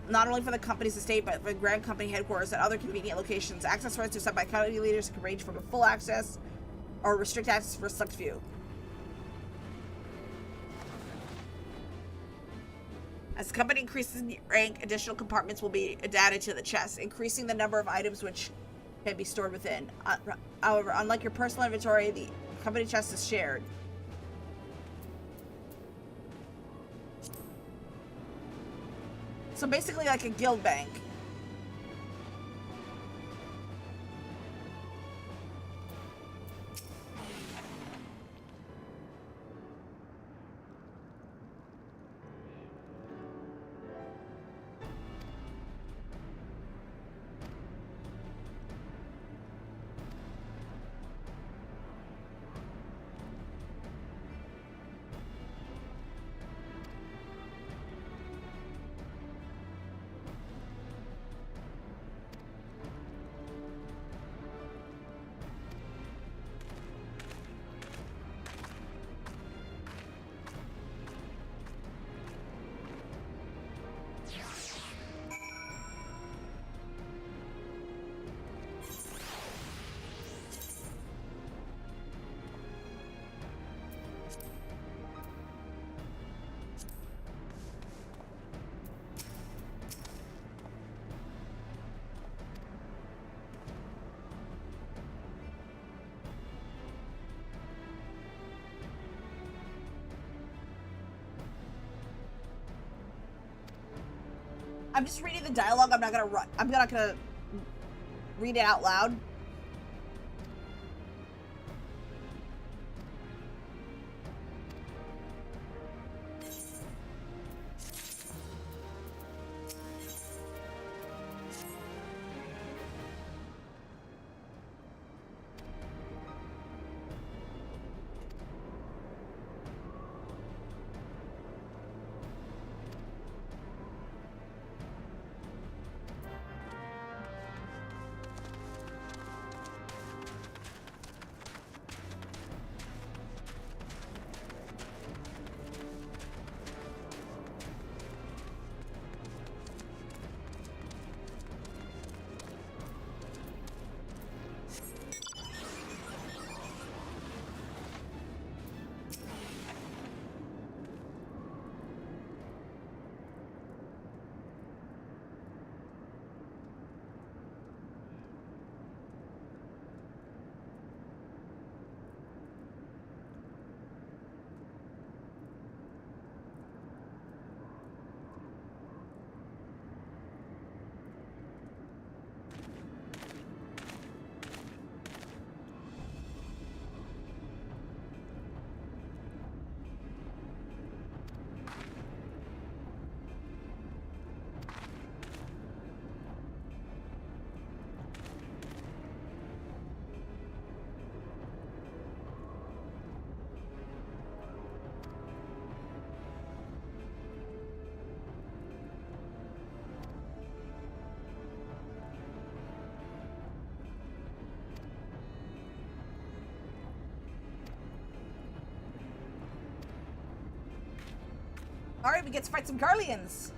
not only for the company's estate, but for the Grand Company headquarters and other convenient locations. Access rights are set by company leaders and can range from a full access or restrict access for a select few. As the company increases in rank, additional compartments will be added to the chest, increasing the number of items which can be stored within. However, unlike your personal inventory, the company chest is shared. So basically like a guild bank. I'm just reading the dialogue. I'm not gonna read it out loud. Alright, we get to fight some Garleans.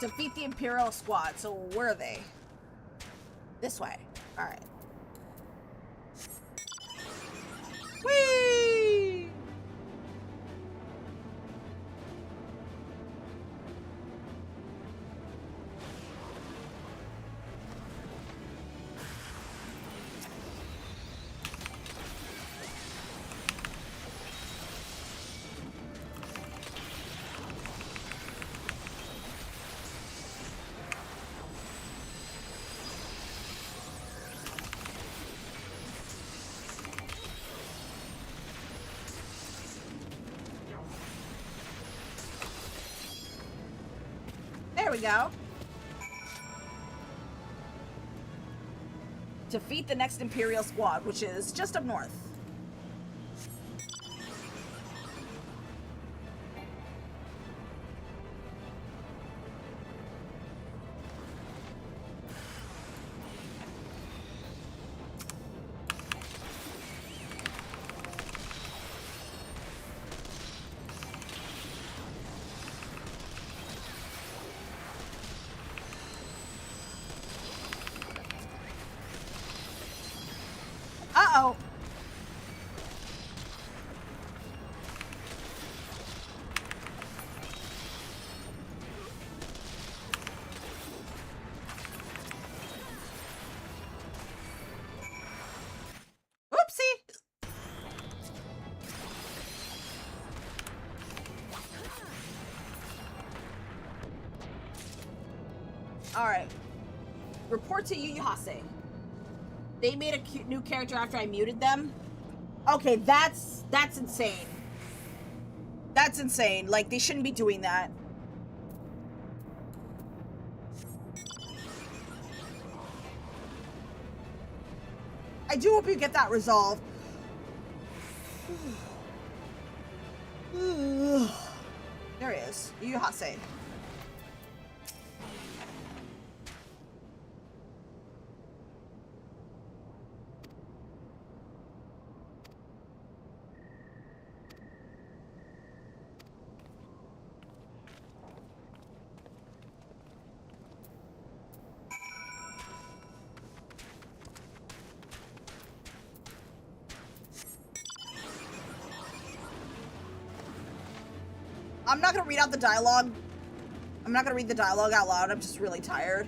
Defeat the Imperial squad. So where are they? This way. Alright. Whee! There we go. Defeat the next Imperial squad, which is just up north. Uh-oh. Oopsie. All right. Report to Yu Yu Hase. They made a new character after I muted them. Okay, that's insane. That's insane. Like, they shouldn't be doing that. I do hope you get that resolved. There he is. Yu Yu Hase. I'm not gonna read out the dialogue. I'm not gonna read the dialogue out loud. I'm just really tired.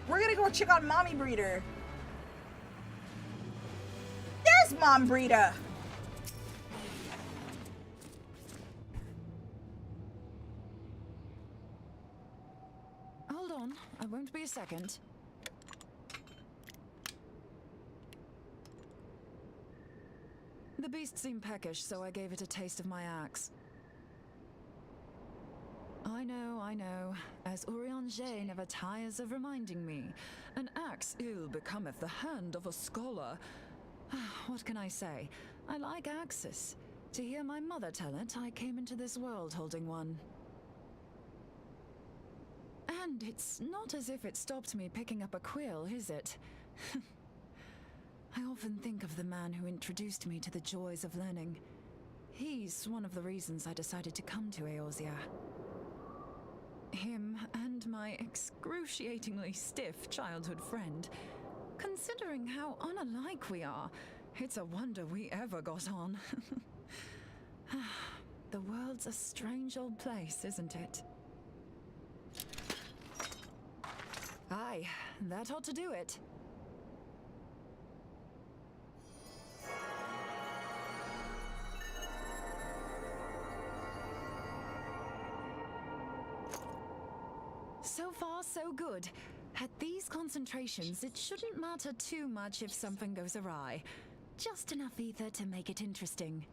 We're gonna go check out Mommy Breeder. There's Mom Breeder. Hold on, I won't be a second. The beast seemed peckish, so I gave it a taste of my axe. I know. As Urianger never tires of reminding me, an axe ill becometh the hand of a scholar. What can I say? I like axes. To hear my mother tell it, I came into this world holding one. And it's not as if it stopped me picking up a quill, is it? I often think of the man who introduced me to the joys of learning. He's one of the reasons I decided to come to Eorzea. Him and my excruciatingly stiff childhood friend. Considering how unalike we are, it's a wonder we ever got on. The world's a strange old place, isn't it? Aye, that ought to do it. So far, so good. At these concentrations, it shouldn't matter too much if something goes awry. Just enough ether to make it interesting.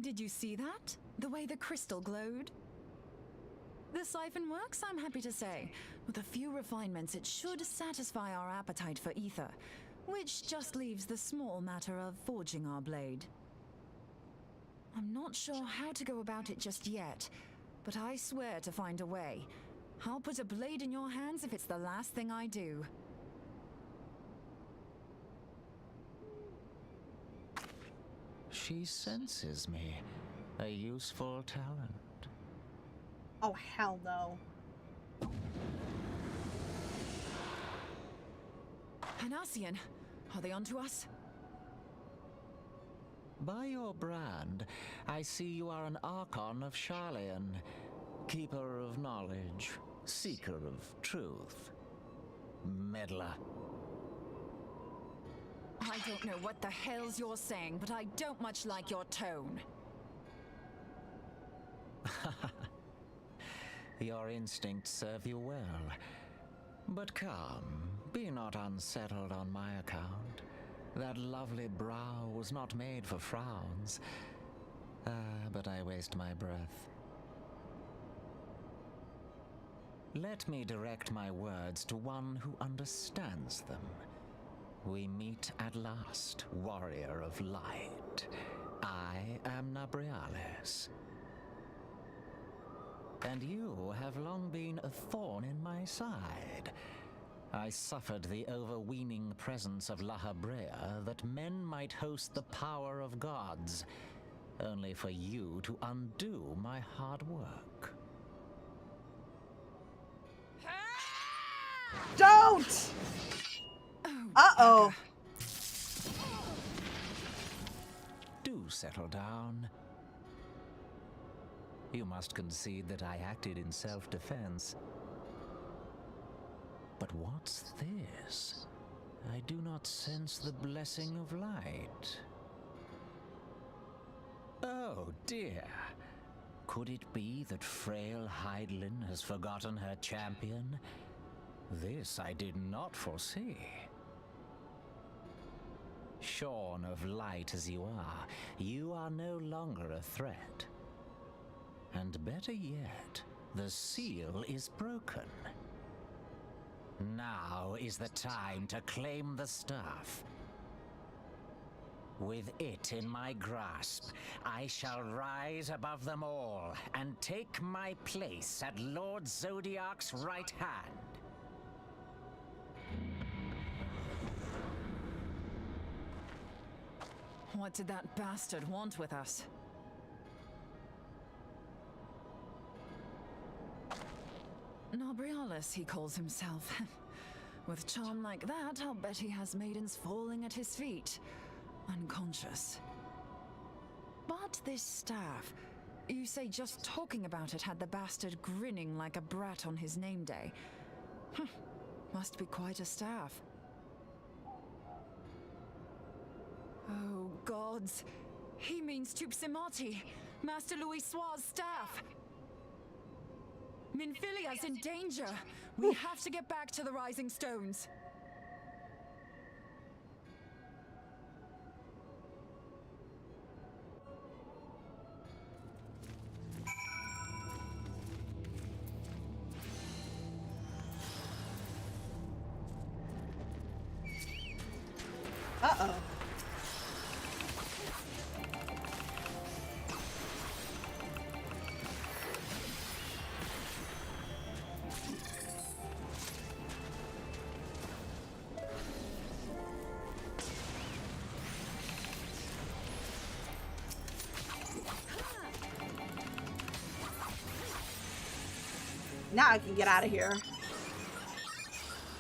Did you see that? The way the crystal glowed? The siphon works, I'm happy to say. With a few refinements, it should satisfy our appetite for ether, which just leaves the small matter of forging our blade. I'm not sure how to go about it just yet, but I swear to find a way. I'll put a blade in your hands if it's the last thing I do. She senses me. A useful talent. Oh, hell no. An Arcadion. Are they onto us? By your brand, I see you are an Archon of Sharlayan, keeper of knowledge, seeker of truth, meddler. I don't know what the hell's you're saying, but I don't much like your tone. Your instincts serve you well. But come, be not unsettled on my account. That lovely brow was not made for frowns. But I waste my breath. Let me direct my words to one who understands them. We meet at last, warrior of light. I am Nabriales. And you have long been a thorn in my side. I suffered the overweening presence of La Habrea that men might host the power of gods, only for you to undo my hard work. Don't! Uh-oh. Do settle down. You must concede that I acted in self-defense. But what's this? I do not sense the blessing of light. Oh dear. Could it be that frail Hydelin has forgotten her champion? This I did not foresee. Shorn of light as you are no longer a threat. And better yet, the seal is broken. Now is the time to claim the staff. With it in my grasp, I shall rise above them all and take my place at Lord Zodiac's right hand. What did that bastard want with us? Nabriales, he calls himself. With charm like that, I'll bet he has maidens falling at his feet, unconscious. But this staff, you say just talking about it had the bastard grinning like a brat on his name day. Must be quite a staff. Oh, gods. He means Tupsimati, Master Louis Soir's staff. Minfilia's in danger. We have to get back to the Rising Stones. Uh-oh. Now I can get out of here.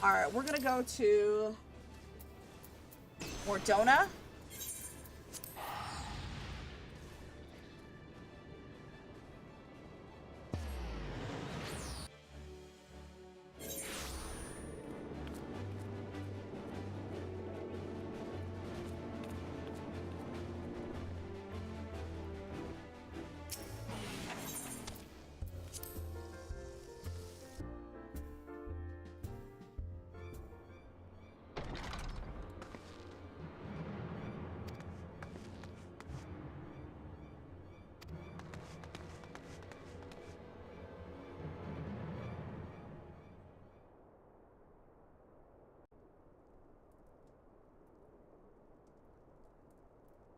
Alright, we're gonna go to Mordona.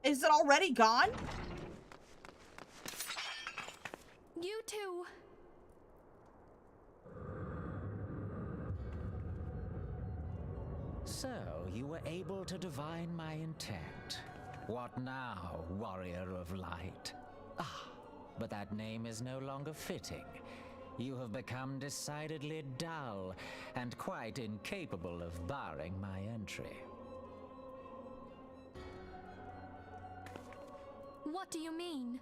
Is it already gone? You too. So, you were able to divine my intent. What now, warrior of light? Ah, but that name is no longer fitting. You have become decidedly dull and quite incapable of barring my entry. What do you mean?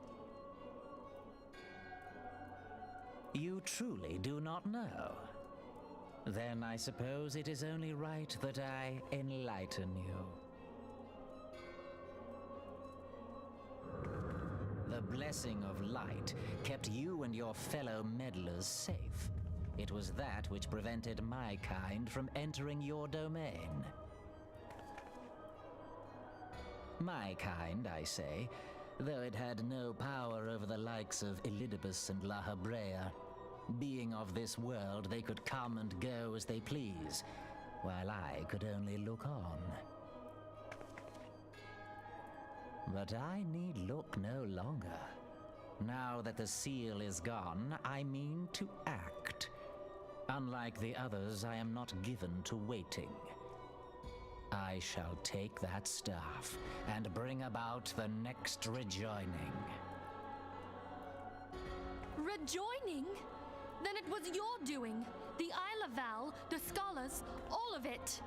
You truly do not know? Then I suppose it is only right that I enlighten you. The blessing of light kept you and your fellow meddlers safe. It was that which prevented my kind from entering your domain. My kind, I say, though it had no power over the likes of Elidibus and La Habrea. Being of this world, they could come and go as they please, while I could only look on. But I need look no longer. Now that the seal is gone, I mean to act. Unlike the others, I am not given to waiting. I shall take that staff and bring about the next rejoining. Rejoining? Then it was your doing. The Isle of Val, the scholars, all of it.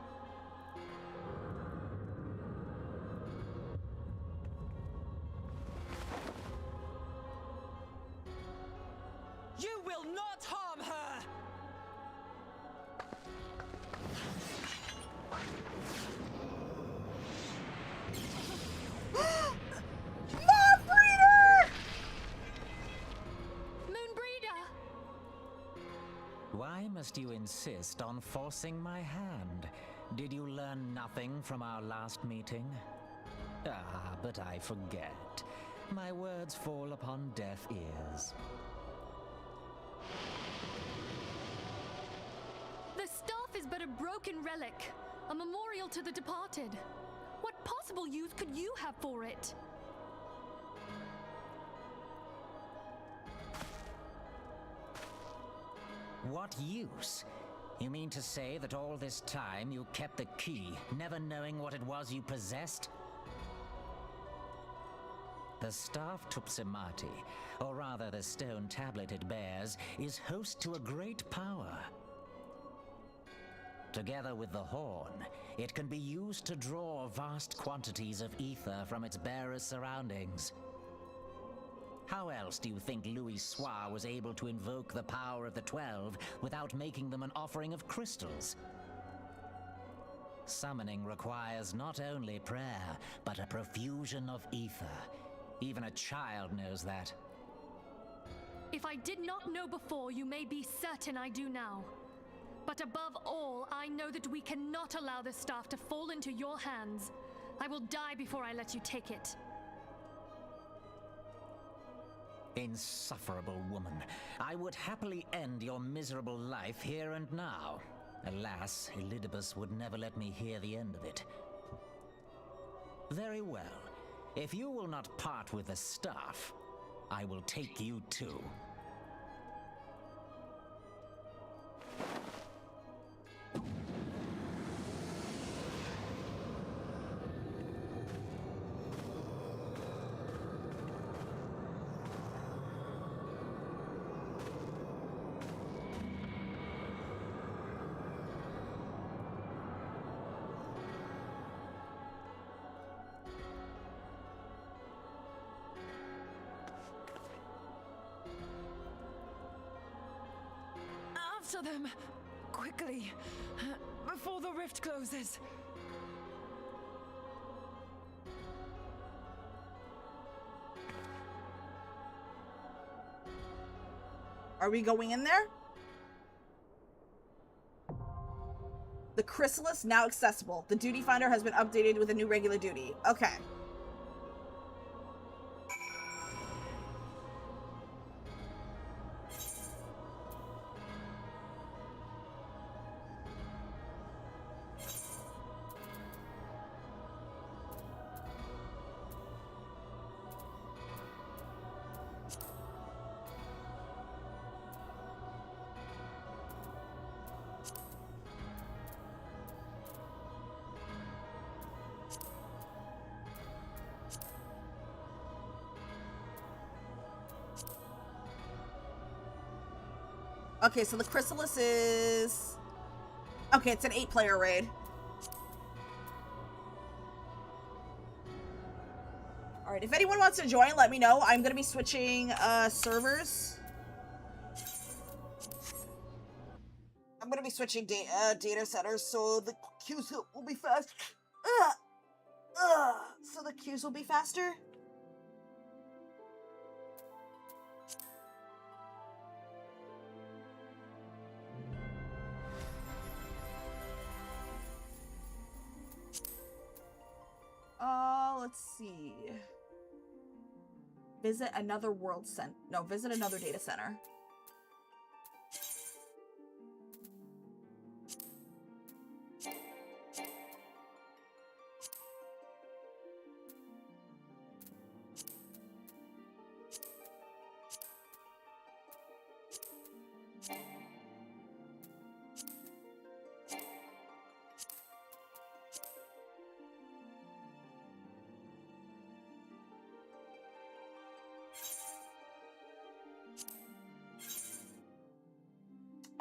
You will not harm her! Why must you insist on forcing my hand? Did you learn nothing from our last meeting? Ah, but I forget. My words fall upon deaf ears. The staff is but a broken relic, a memorial to the departed. What possible use could you have for it? What use? You mean to say that all this time you kept the key, never knowing what it was you possessed? The staff Tupsimati, or rather the stone tablet it bears, is host to a great power. Together with the horn, it can be used to draw vast quantities of ether from its bearer's surroundings. How else do you think Louis Soir was able to invoke the power of the 12 without making them an offering of crystals? Summoning requires not only prayer, but a profusion of ether. Even a child knows that. If I did not know before, you may be certain I do now. But above all, I know that we cannot allow the staff to fall into your hands. I will die before I let you take it. Insufferable woman. I would happily end your miserable life here and now. Alas, Elidibus would never let me hear the end of it. Very well. If you will not part with the stuff, I will take you too. After them! Quickly! Before the rift closes! Are we going in there? The chrysalis now accessible. The duty finder has been updated with a new regular duty. Okay. Okay, so the chrysalis is... Okay, it's an 8-player raid. Alright, if anyone wants to join, let me know. I'm gonna be switching servers. I'm gonna be switching data centers, so the queues will be fast. So the queues will be faster. Let's see. Visit another world center. No, visit another data center.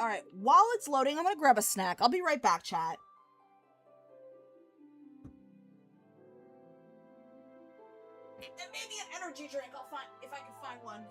Alright, while it's loading, I'm gonna grab a snack. I'll be right back, chat. And maybe an energy drink. I'll find if I can find one.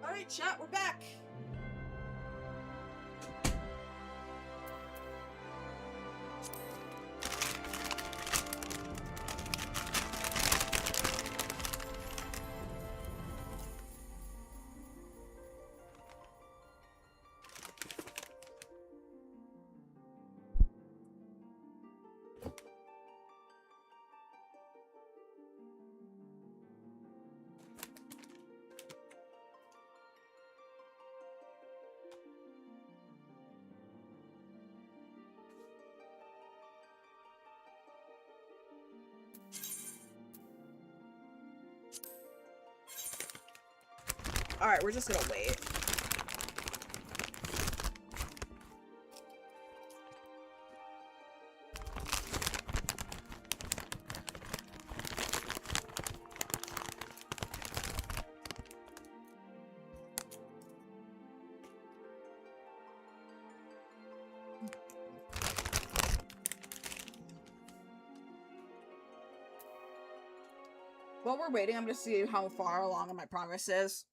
Alright, chat, we're back. Alright, we're just gonna wait. While we're waiting, I'm gonna see how far along my progress is.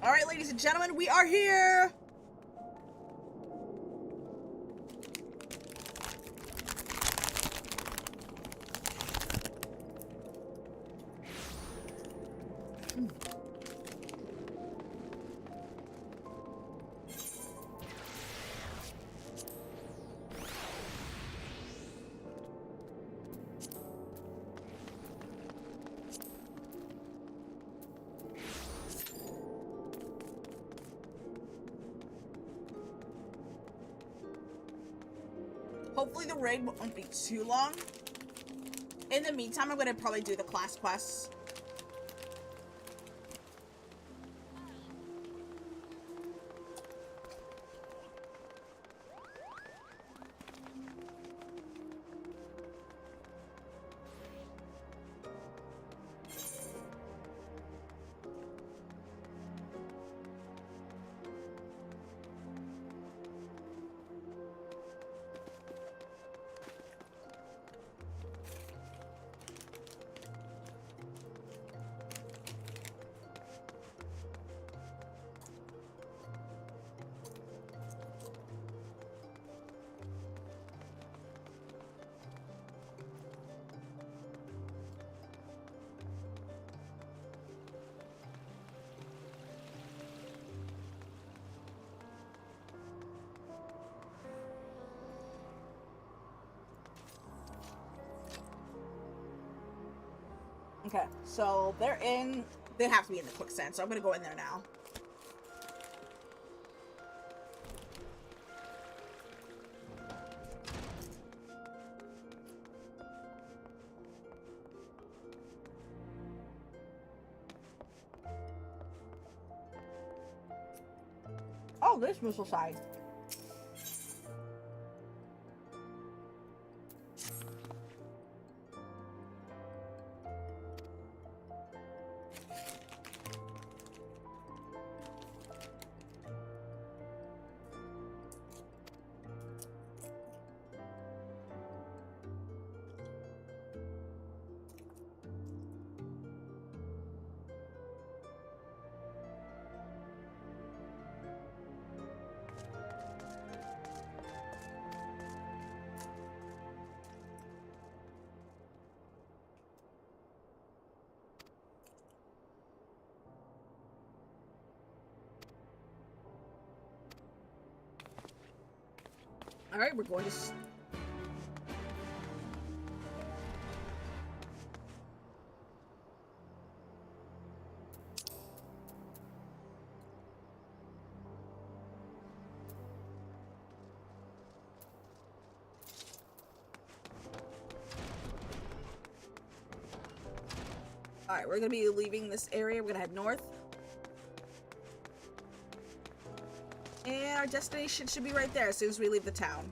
Alright, ladies and gentlemen, we are here! Hopefully the raid won't be too long. In the meantime, I'm gonna probably do the class quests. Okay, so they have to be in the quicksand, so I'm gonna go in there now. Oh, this missile side. Alright, we're going to... Alright, we're gonna be leaving this area. We're gonna head north. And our destination should be right there as soon as we leave the town.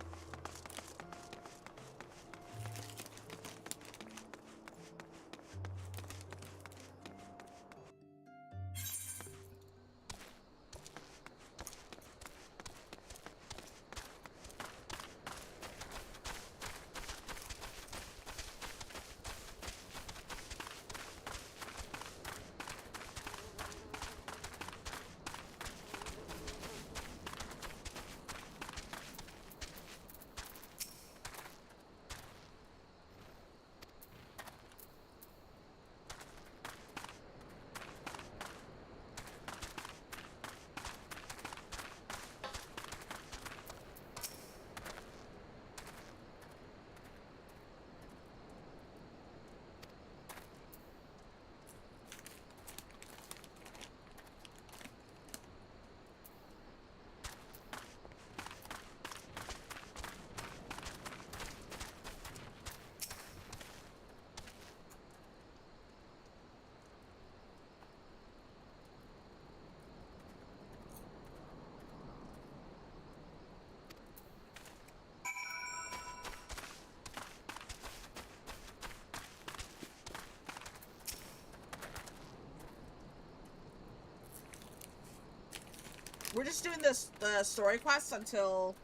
just doing this the story quests until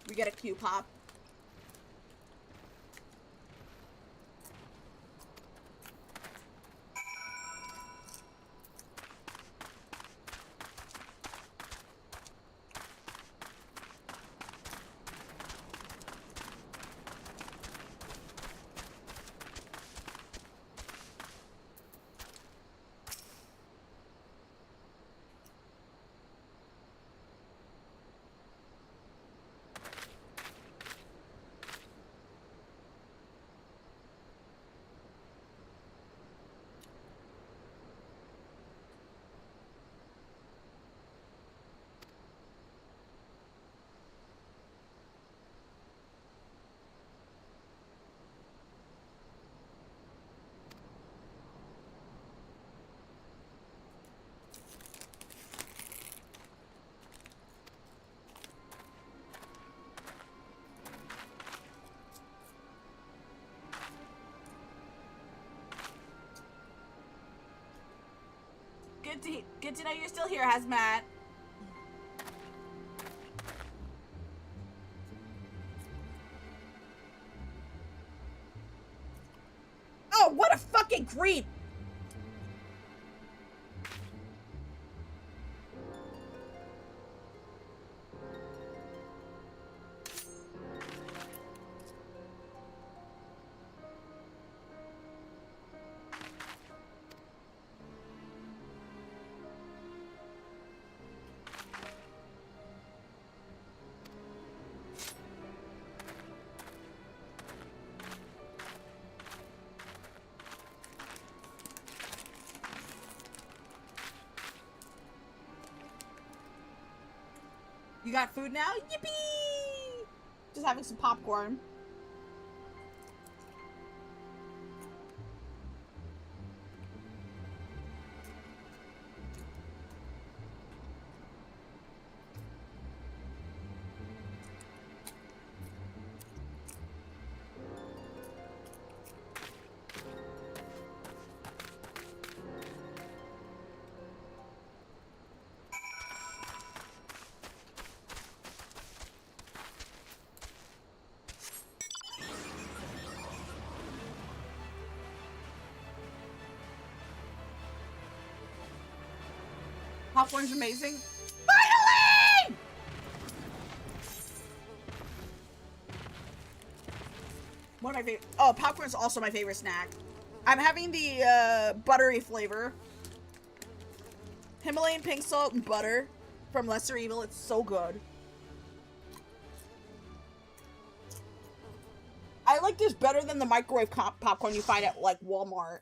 we get a Q pop. Good to know you're still here, Hazmat. Oh, what a fucking creep! You got food now? Yippee! Just having some popcorn. Popcorn's amazing. Finally! One of my favorite. Oh, popcorn's also my favorite snack. I'm having the buttery flavor. Himalayan pink salt and butter from Lesser Evil. It's so good. I like this better than the microwave popcorn you find at like Walmart.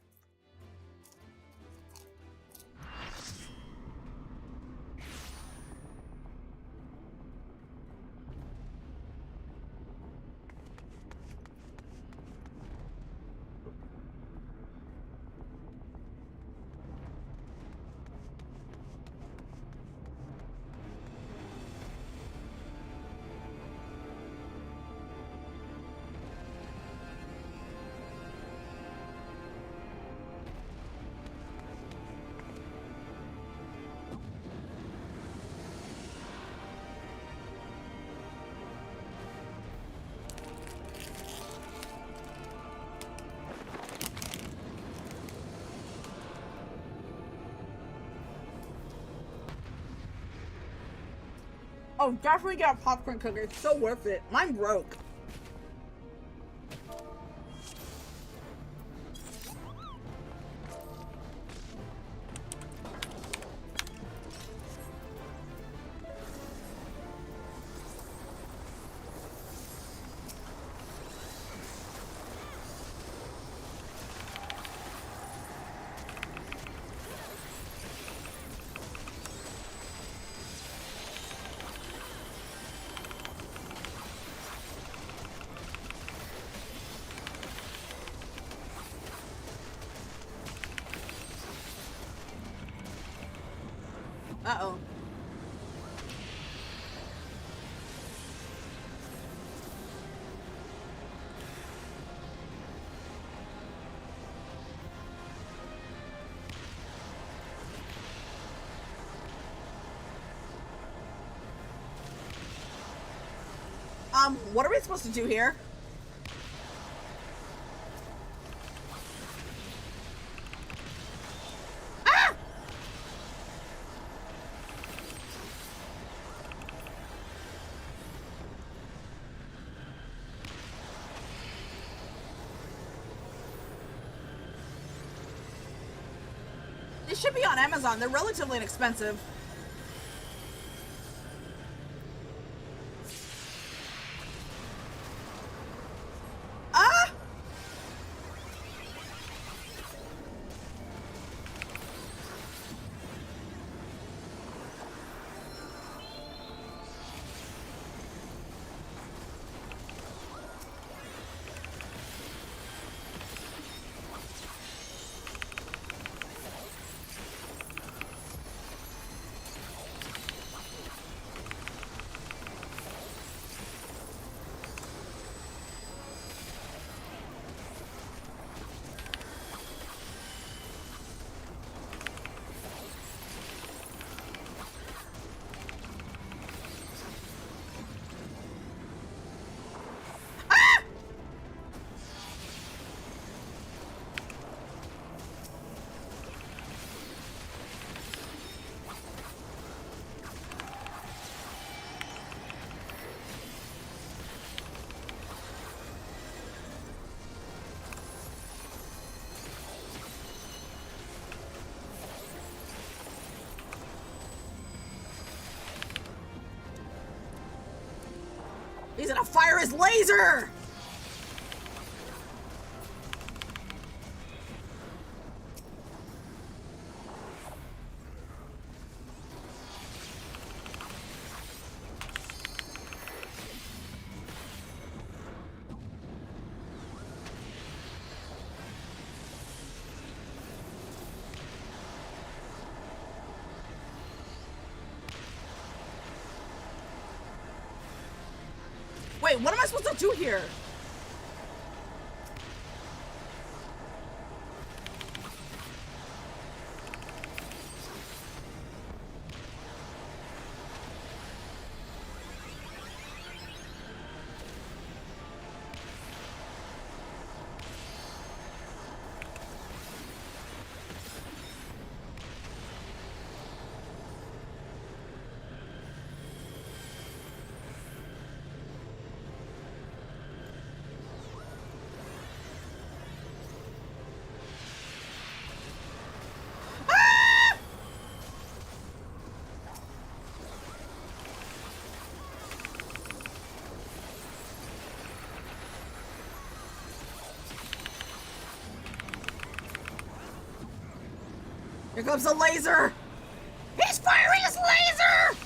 Oh, definitely get a popcorn cooker. It's so worth it. Mine broke. Uh-oh. what are we supposed to do here? Ah! They should be on Amazon. They're relatively inexpensive. Ah! He's gonna fire his laser! Wait, what am I supposed to do here? Here comes the laser! He's firing his laser!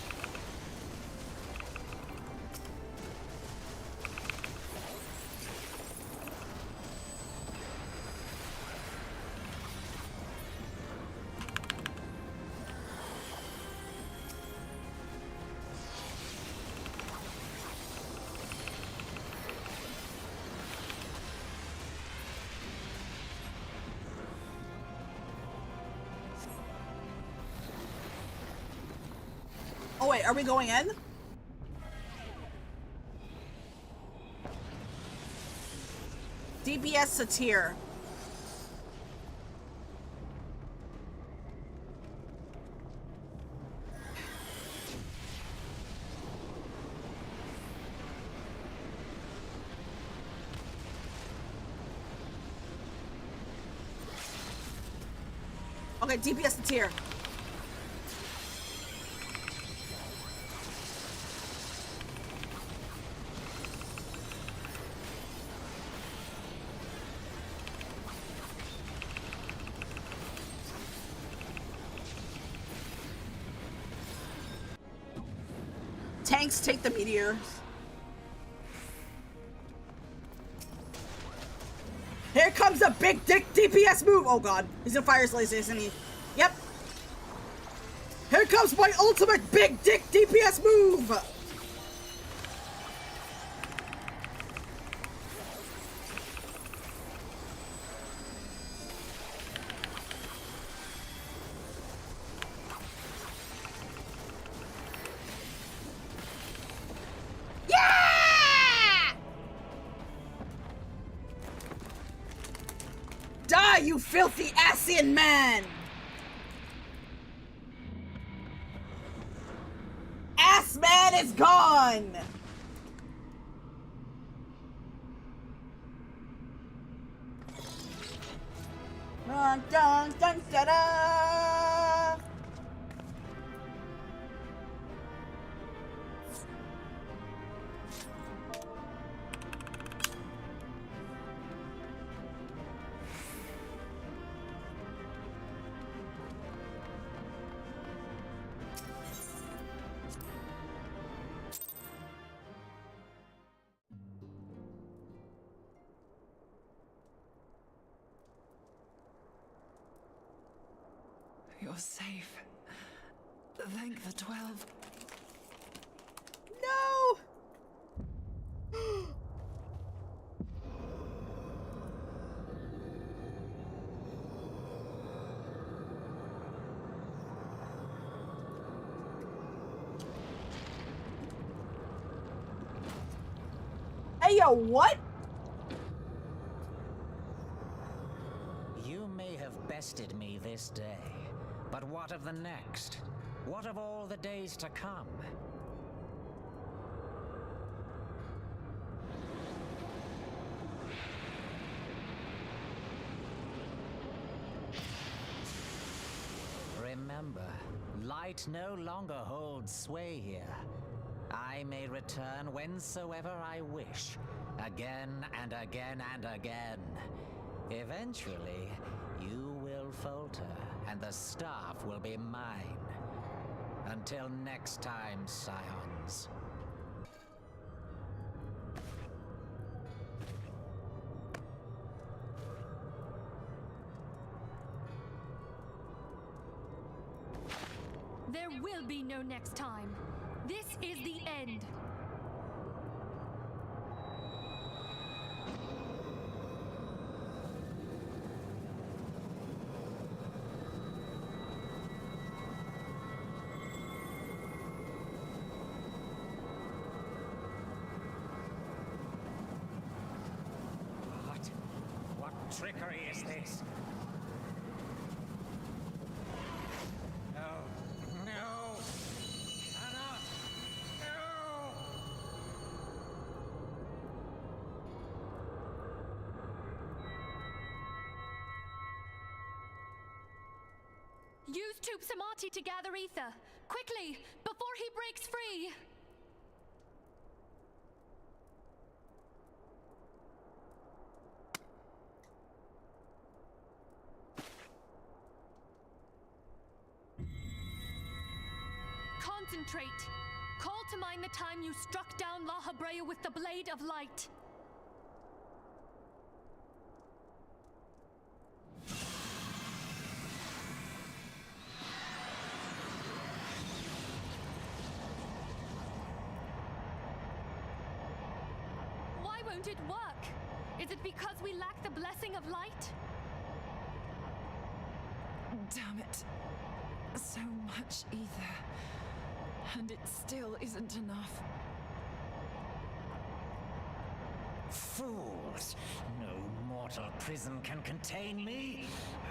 Oh wait, are we going in? DPS Satir. Okay, DPS Satir. Tanks take the meteors. Here comes a big dick DPS move. Oh god, he's gonna fire his laser, isn't he? Yep. Here comes my ultimate big dick DPS move. Yeah! Die, you filthy Asian man! Ass man is gone! Dun dun dun da da! You're safe. Thank the 12. No! Hey, yo, what? You may have bested me this day, but what of the next? What of all the days to come? Remember, light no longer holds sway here. I may return whensoever I wish, again and again and again. Eventually, you will falter, and the staff will be mine. Until next time, scions. There will be no next time. This is the end. What trickery is this? No. No! Cannot! No! Use Tube Samati to gather ether. Quickly, before he breaks free. Concentrate. Call to mind the time you struck down La Habrea with the Blade of Light. Why won't it work? Is it because we lack the blessing of light? Damn it. So much ether. And it still isn't enough. Fools! No mortal prison can contain me.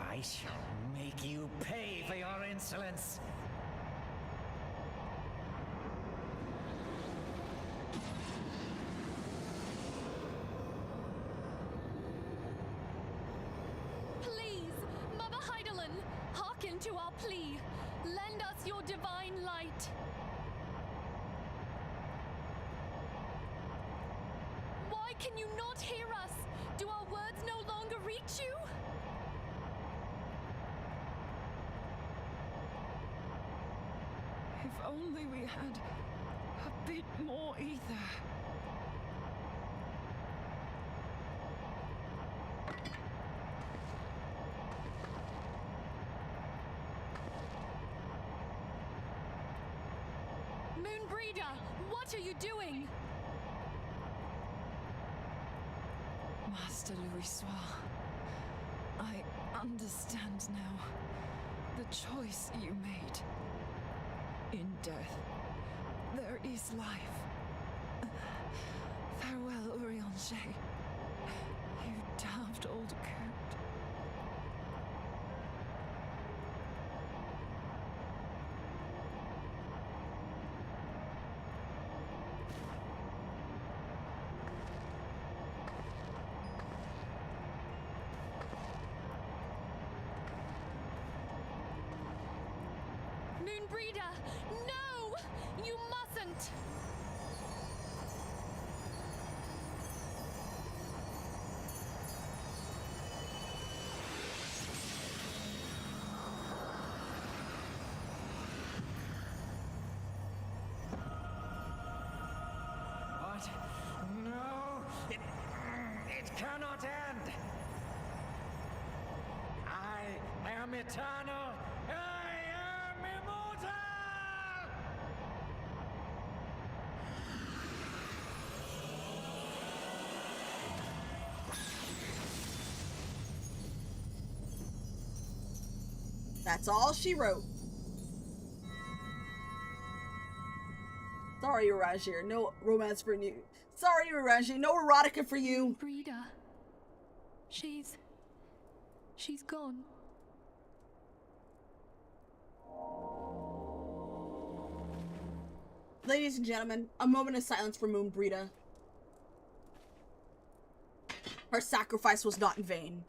I shall make you pay for your insolence. Please, Mother Heidelin, hearken to our plea. Lend us your divine light. Why can you not hear us? Do our words no longer reach you? If only we had a bit more ether. Moonbreeder, what are you doing? Master Louis, I understand now the choice you made. In death, there is life. Farewell, Urianger. You daft old coot. Moonbreeder! No! You mustn't! What? No! It cannot end! I am eternal! I am immortal! That's all she wrote. Sorry, Urajir, no romance for you. Sorry, Urajir, no erotica for you. Breeder. She's gone. Ladies and gentlemen, a moment of silence for Moonbreeder. Her sacrifice was not in vain.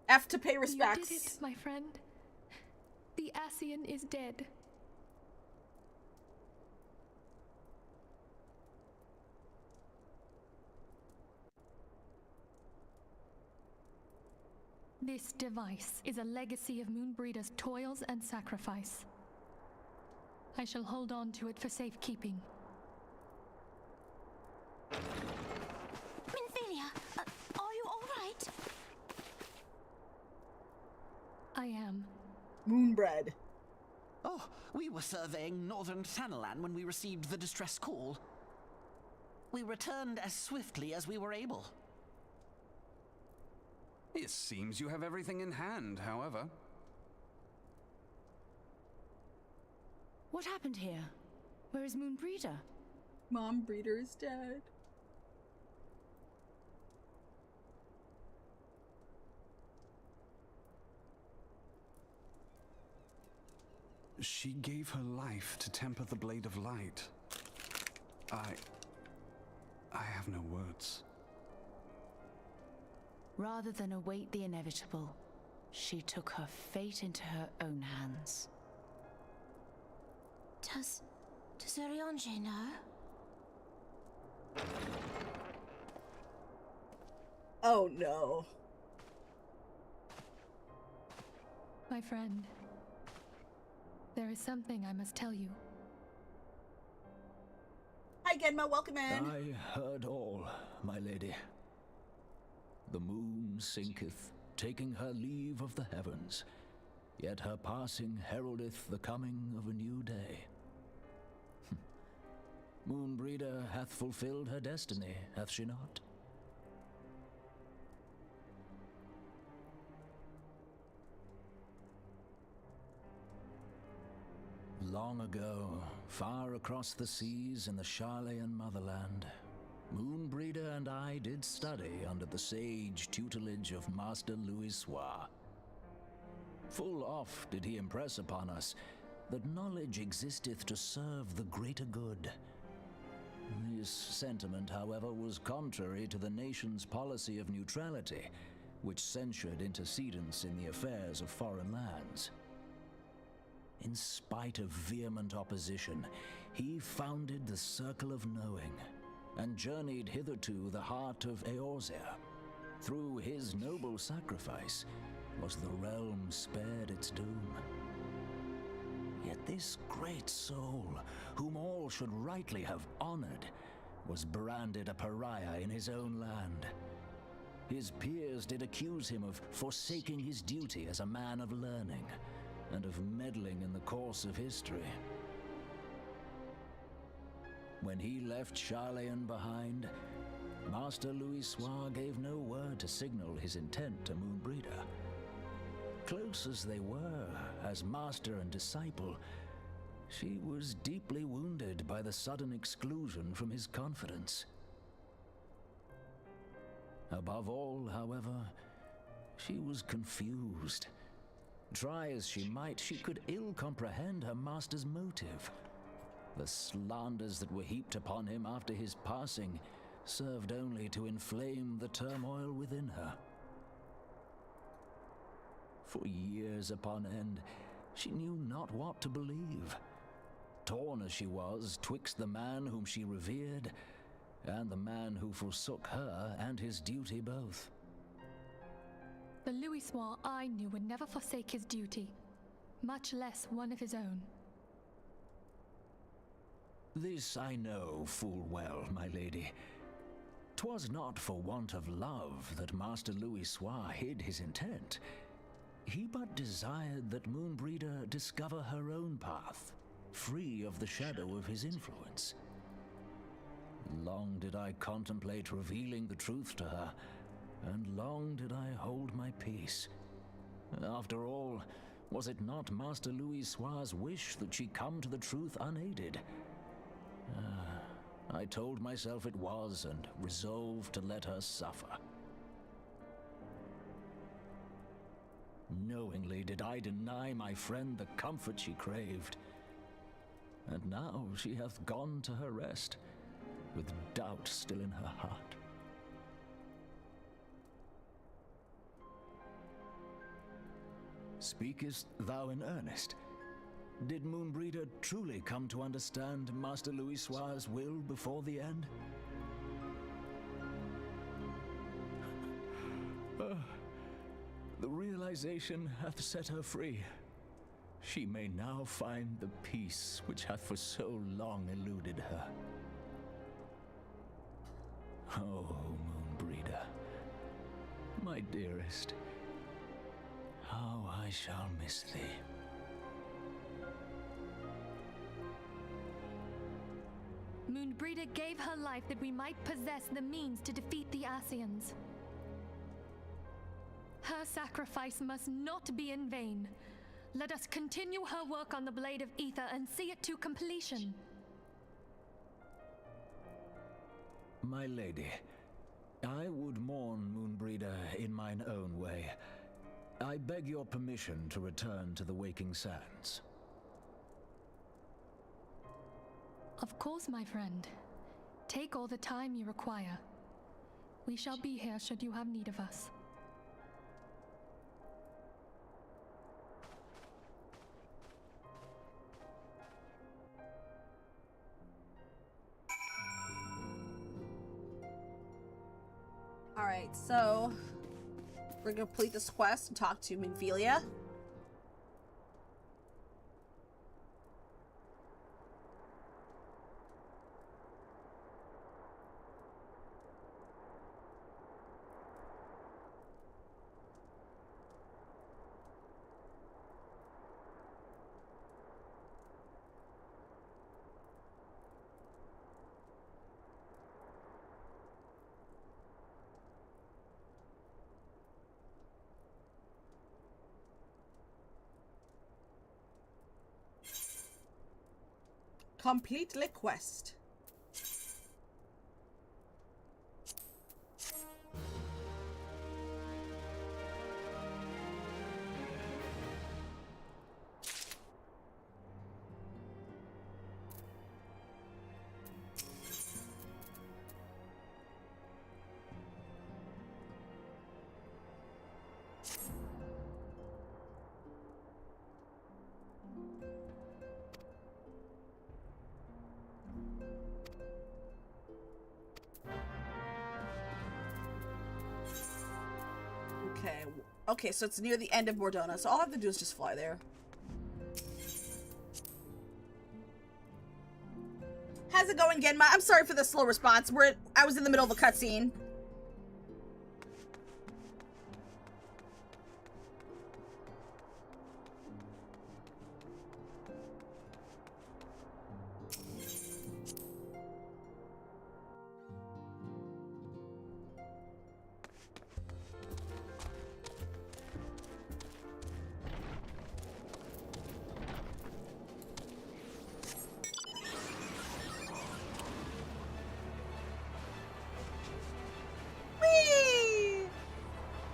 F to pay respects. You did it, my friend. The Ascian is dead. This device is a legacy of Moonbreeder's toils and sacrifice. I shall hold on to it for safekeeping. Minfilia, are you all right? I am. Moonbread. Oh, we were surveying northern Thanalan when we received the distress call. We returned as swiftly as we were able. It seems you have everything in hand, however. What happened here? Where is Moonbreeder? Moonbreeder is dead. She gave her life to temper the Blade of Light. I have no words. Rather than await the inevitable, she took her fate into her own hands. Does Urianger know? Oh no. My friend, there is something I must tell you. Hi Genma, welcome in. I heard all, my lady. The moon sinketh, taking her leave of the heavens, yet her passing heraldeth the coming of a new day. Moonbreeder hath fulfilled her destiny, hath she not? Long ago, far across the seas in the Sharlayan motherland, Moonbreeder and I did study under the sage tutelage of Master Louisoix. Full oft did he impress upon us that knowledge existeth to serve the greater good. This sentiment, however, was contrary to the nation's policy of neutrality, which censured intercedence in the affairs of foreign lands. In spite of vehement opposition, he founded the Circle of Knowing, and journeyed hitherto the heart of Eorzea. Through his noble sacrifice was the realm spared its doom. Yet this great soul, whom all should rightly have honored, was branded a pariah in his own land. His peers did accuse him of forsaking his duty as a man of learning, and of meddling in the course of history. When he left Sharlayan behind, Master Louisoix gave no word to signal his intent to Moonbreeder. Close as they were, as master and disciple, she was deeply wounded by the sudden exclusion from his confidence. Above all, however, she was confused. Try as she might, she could ill comprehend her master's motive. The slanders that were heaped upon him after his passing served only to inflame the turmoil within her. For years upon end, she knew not what to believe. Torn as she was twixt the man whom she revered, and the man who forsook her and his duty both. The Louisois I knew would never forsake his duty, much less one of his own. This I know full well, my lady. 'Twas not for want of love that Master Louisois hid his intent. He but desired that Moonbreeder discover her own path, free of the shadow of his influence. Long did I contemplate revealing the truth to her, and long did I hold my peace. After all, was it not Master Louisois' wish that she come to the truth unaided? I told myself it was, and resolved to let her suffer. Knowingly did I deny my friend the comfort she craved. And now she hath gone to her rest, with doubt still in her heart. Speakest thou in earnest? Did Moonbreeder truly come to understand Master Louisois' will before the end? The realization hath set her free. She may now find the peace which hath for so long eluded her. Oh, Moonbreeder, my dearest, how I shall miss thee. Moonbreeder gave her life that we might possess the means to defeat the Asians. Her sacrifice must not be in vain. Let us continue her work on the Blade of Ether and see it to completion. My lady, I would mourn Moonbreeder in mine own way. I beg your permission to return to the Waking Sands. Of course, my friend. Take all the time you require. We shall be here should you have need of us. Alright, so we're gonna complete this quest and talk to Minfilia. Complete the quest. Okay, so it's near the end of Mordona, so all I have to do is just fly there. How's it going, Genma? I'm sorry for the slow response. I was in the middle of a cutscene.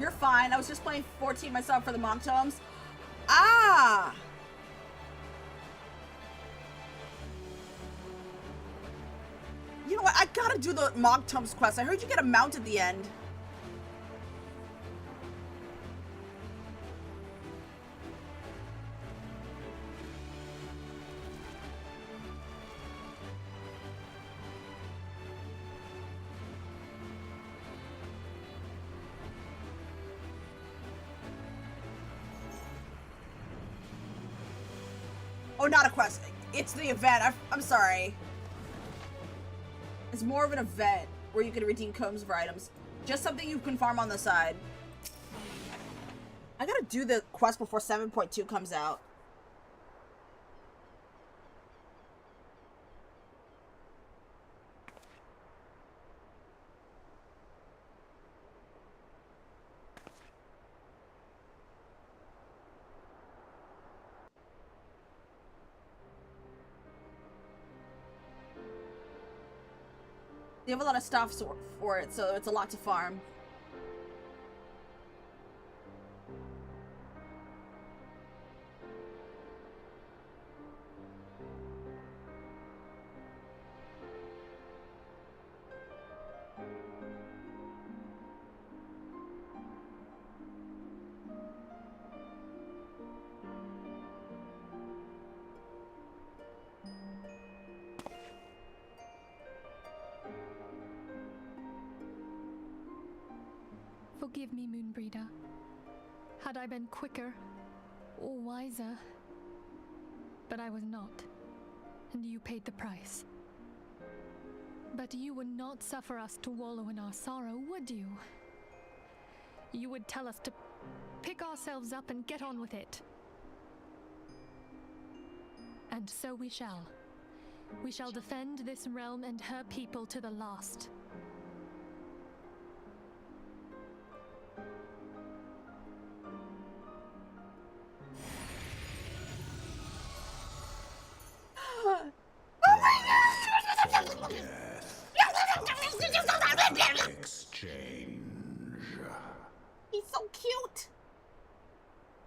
You're fine. I was just playing 14 myself for the Monk Tomes. Ah! You know what? I gotta do the Monk Tomes quest. I heard you get a mount at the end. not a quest. It's the event. I'm sorry. It's more of an event where you can redeem combs for items. Just something you can farm on the side. I gotta do the quest before 7.2 comes out. They have a lot of stuff for it, so it's a lot to farm. Forgive me, Moonbreeder. Had I been quicker or wiser, but I was not, and you paid the price. But you would not suffer us to wallow in our sorrow, would you? You would tell us to pick ourselves up and get on with it. And so we shall. We shall defend this realm and her people to the last. Exchange. He's so cute.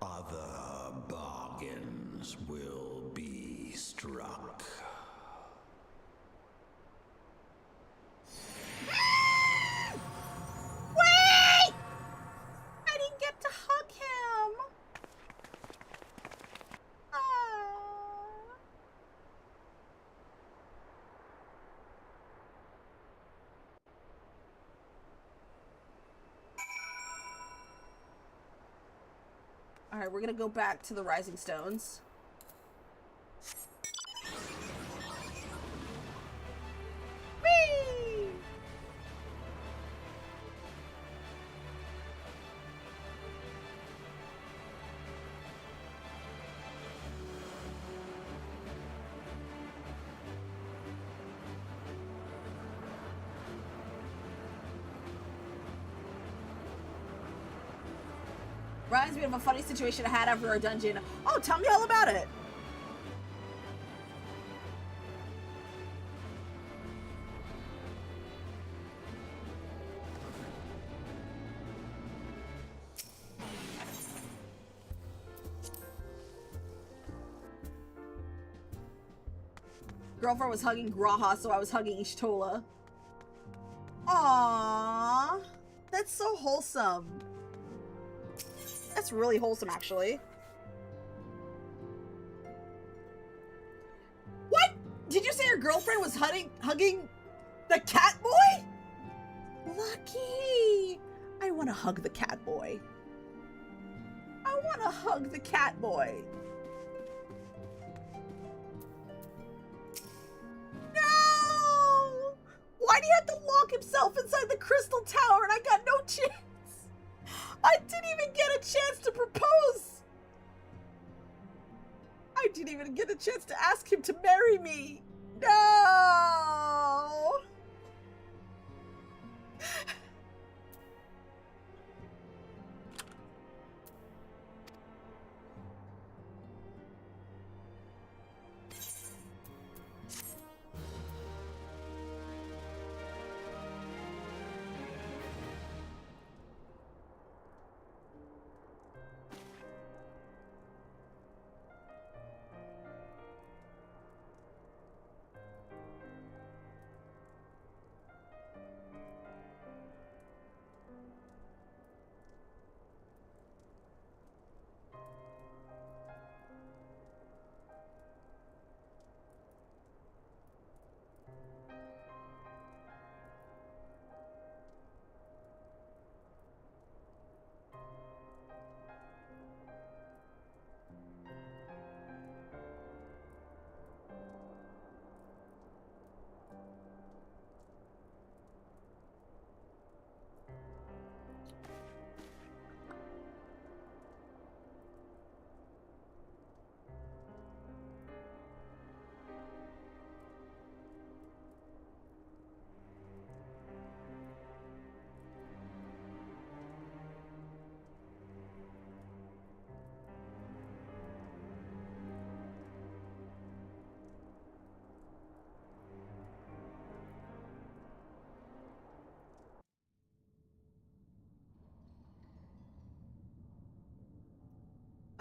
Other bargains will be struck. Wait! I didn't get to hug him. Alright, we're gonna go back to the Rising Stones. Whee! Reminds me of a funny situation I had after our dungeon. Oh, tell me all about it. Girlfriend was hugging Graha, so I was hugging Ishtola. Aww, that's so wholesome. That's really wholesome, actually. What? Did you say your girlfriend was hugging the cat boy? Lucky. I want to hug the cat boy. I want to hug the cat boy. No! Why do you have to lock himself inside the crystal tower and I got no chance? I didn't even get a chance to propose! I didn't even get a chance to ask him to marry me! No!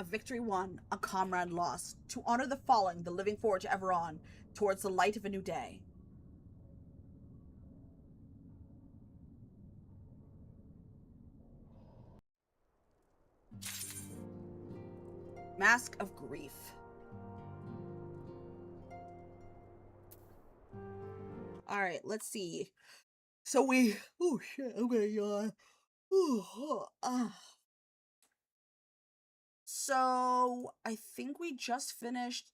A victory won, a comrade lost. To honor the fallen, the living forge ever on, towards the light of a new day. Mask of Grief. Alright, let's see. So we... Oh shit, I'm gonna yawn. So, I think we just finished...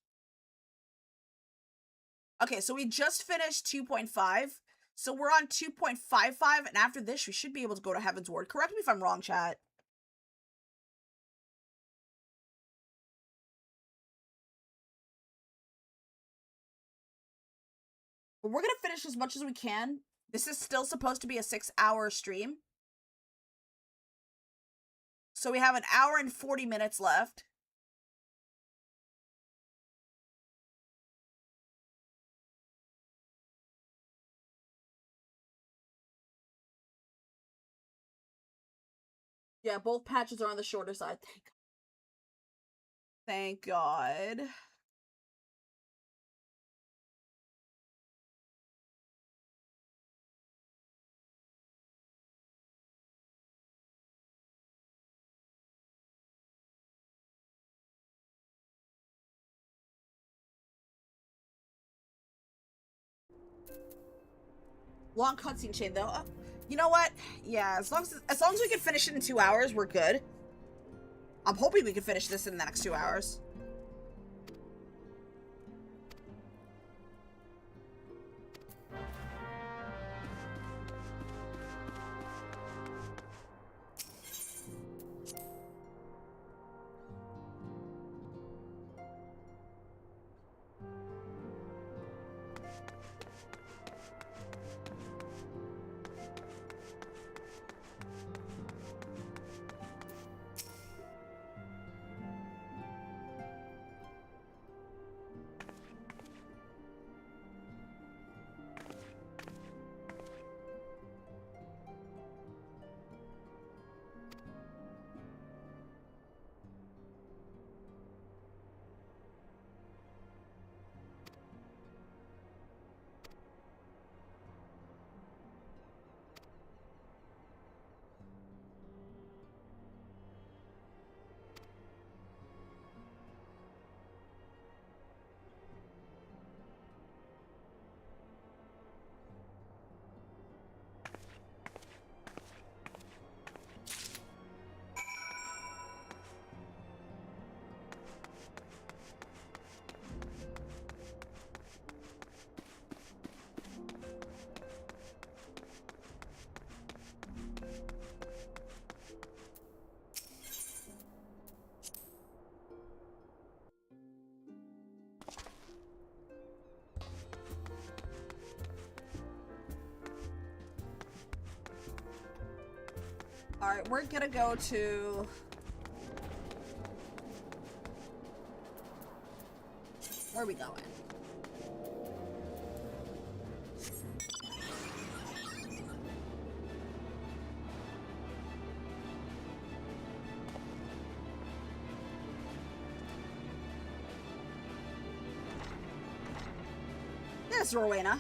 Okay, so we just finished 2.5. So we're on 2.55, and after this, we should be able to go to HEAVENSWARD. Correct me if I'm wrong, chat. But we're gonna finish as much as we can. This is still supposed to be a 6-hour stream. So we have an hour and 40 minutes left. Yeah, both patches are on the shorter side. Thank God. Long cutscene chain though. You know what? Yeah, as long as we can finish it in 2 hours, we're good. I'm hoping we can finish this in the next 2 hours. Alright, we're gonna go to... Where are we going? There's Rowena.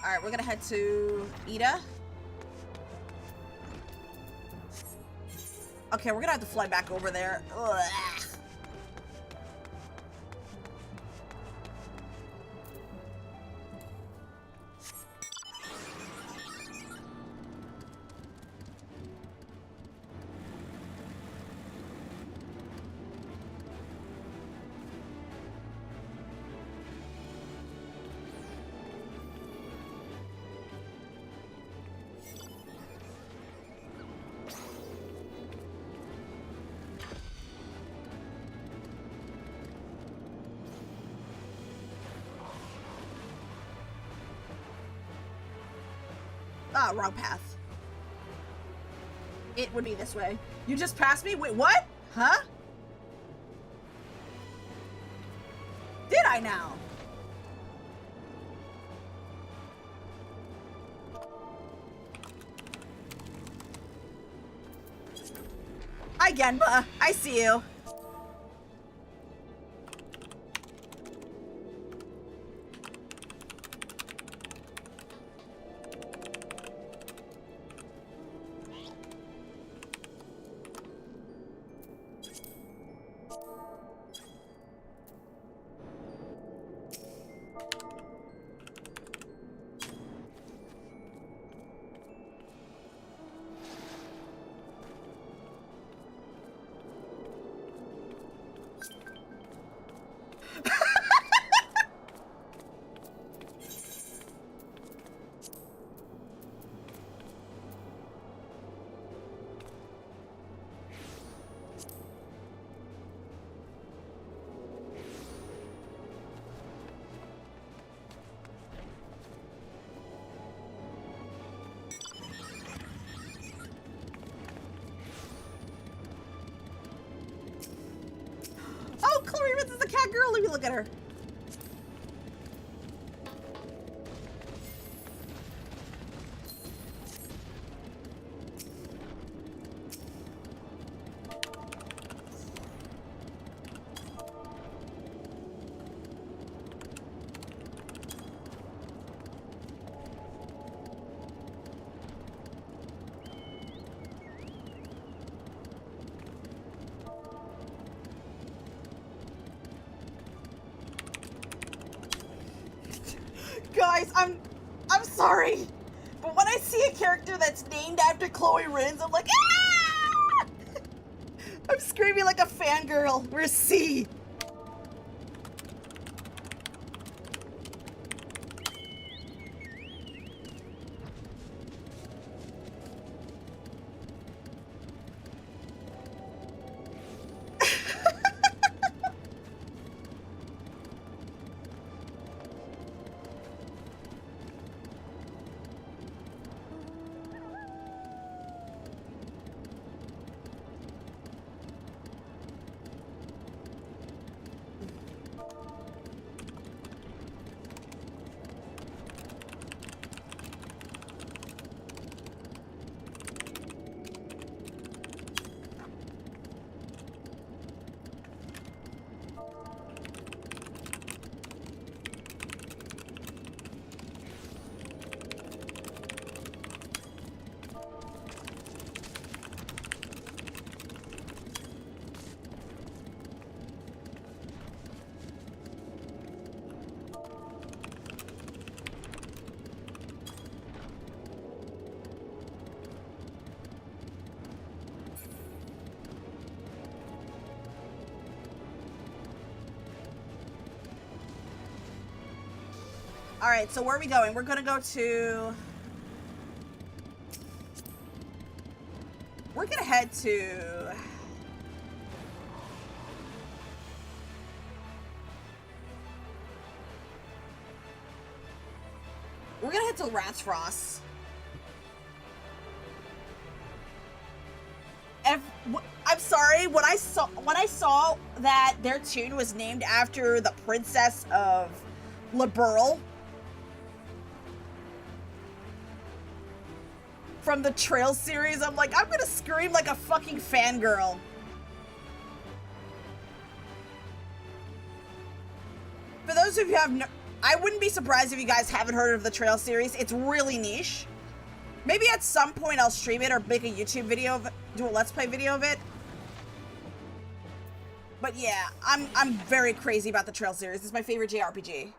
Alright, we're gonna head to Ida. Okay, we're gonna have to fly back over there. Ugh. wrong path. It would be this way. You just passed me? Wait, what? Huh? Did I now? Hi, Genba. I see you. Oh, Chloe Ritz is a cat girl. Let me look at her. Guys, I'm sorry, but when I see a character that's named after Chloe Rins, I'm like, ah! I'm screaming like a fangirl. We're C. All right, so where are we going? We're gonna go to... We're gonna head to... We're gonna head to Ratsfrost. I'm sorry, when I saw that their tune was named after the princess of Liberl from the Trail series, I'm like, I'm gonna scream like a fucking fangirl. For those of you who have I wouldn't be surprised if you guys haven't heard of the Trail series. It's really niche. Maybe at some point I'll stream it or make a YouTube video of it, do a Let's Play video of it. But yeah, I'm very crazy about the Trail series. It's my favorite JRPG.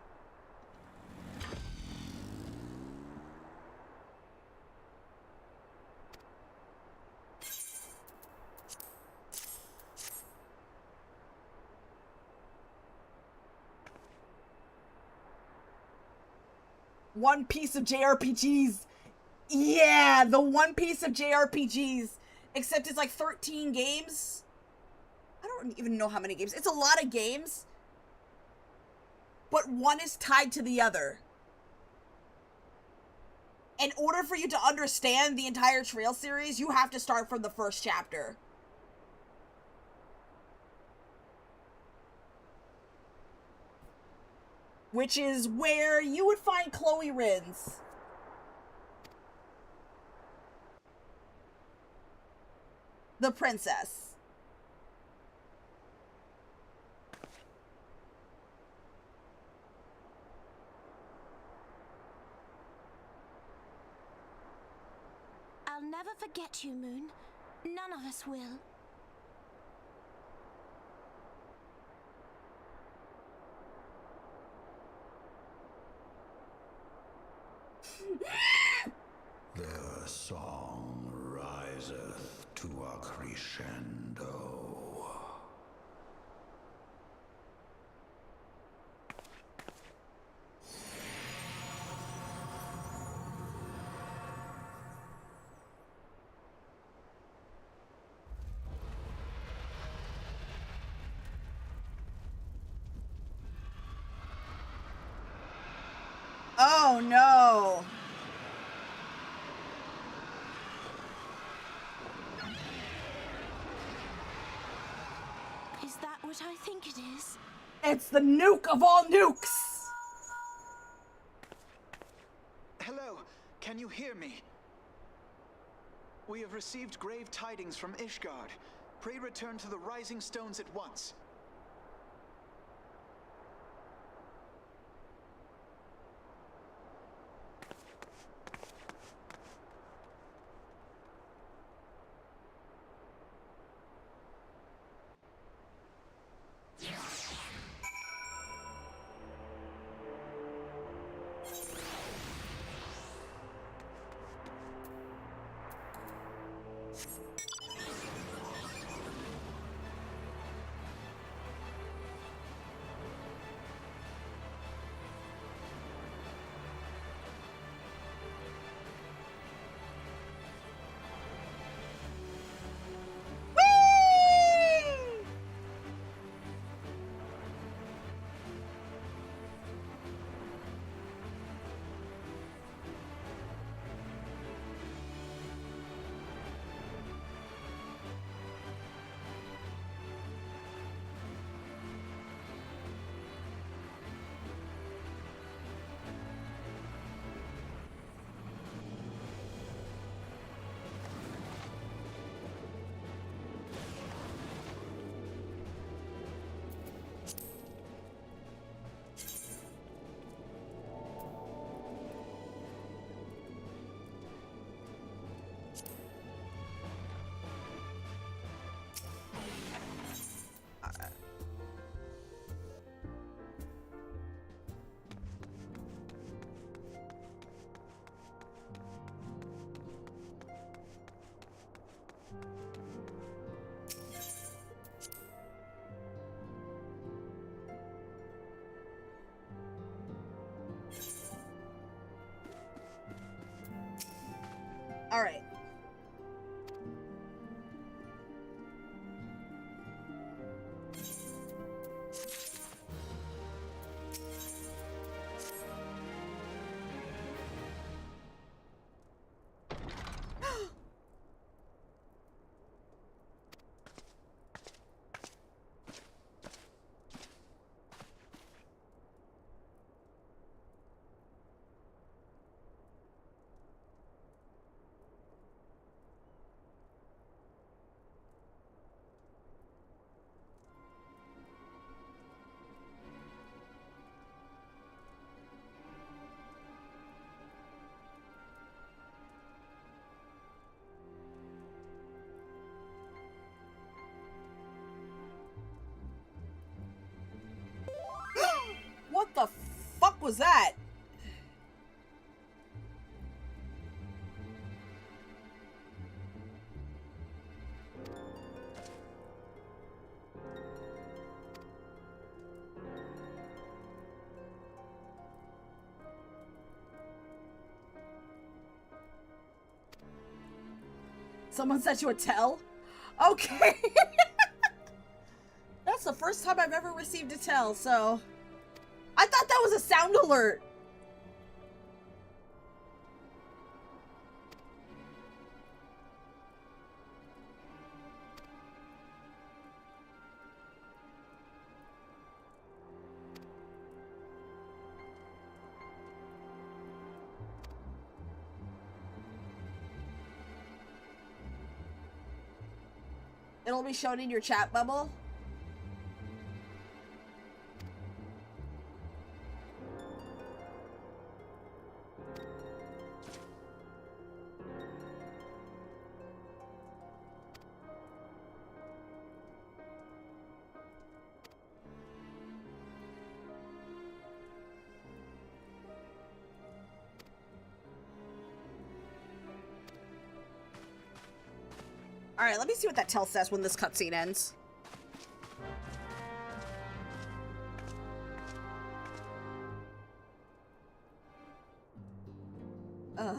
One Piece of JRPGs. Yeah, the One Piece of JRPGs. Except it's like 13 games. I don't even know how many games. It's a lot of games. But one is tied to the other. in order for you to understand the entire Trail series, you have to start from the first chapter. Which is where you would find Chloe Rins. The princess. I'll never forget you, Moon. None of us will. Their song riseth to a crescendo. Oh no. Is that what I think it is? It's the nuke of all nukes! Hello, can you hear me? We have received grave tidings from Ishgard. Pray return to the Rising Stones at once. All right. What the fuck was that? Someone sent you a tell? Okay. That's the first time I've ever received a tell, so... I thought that was a sound alert. It'll be shown in your chat bubble. Alright, let me see what that tells us when this cutscene ends. Ugh.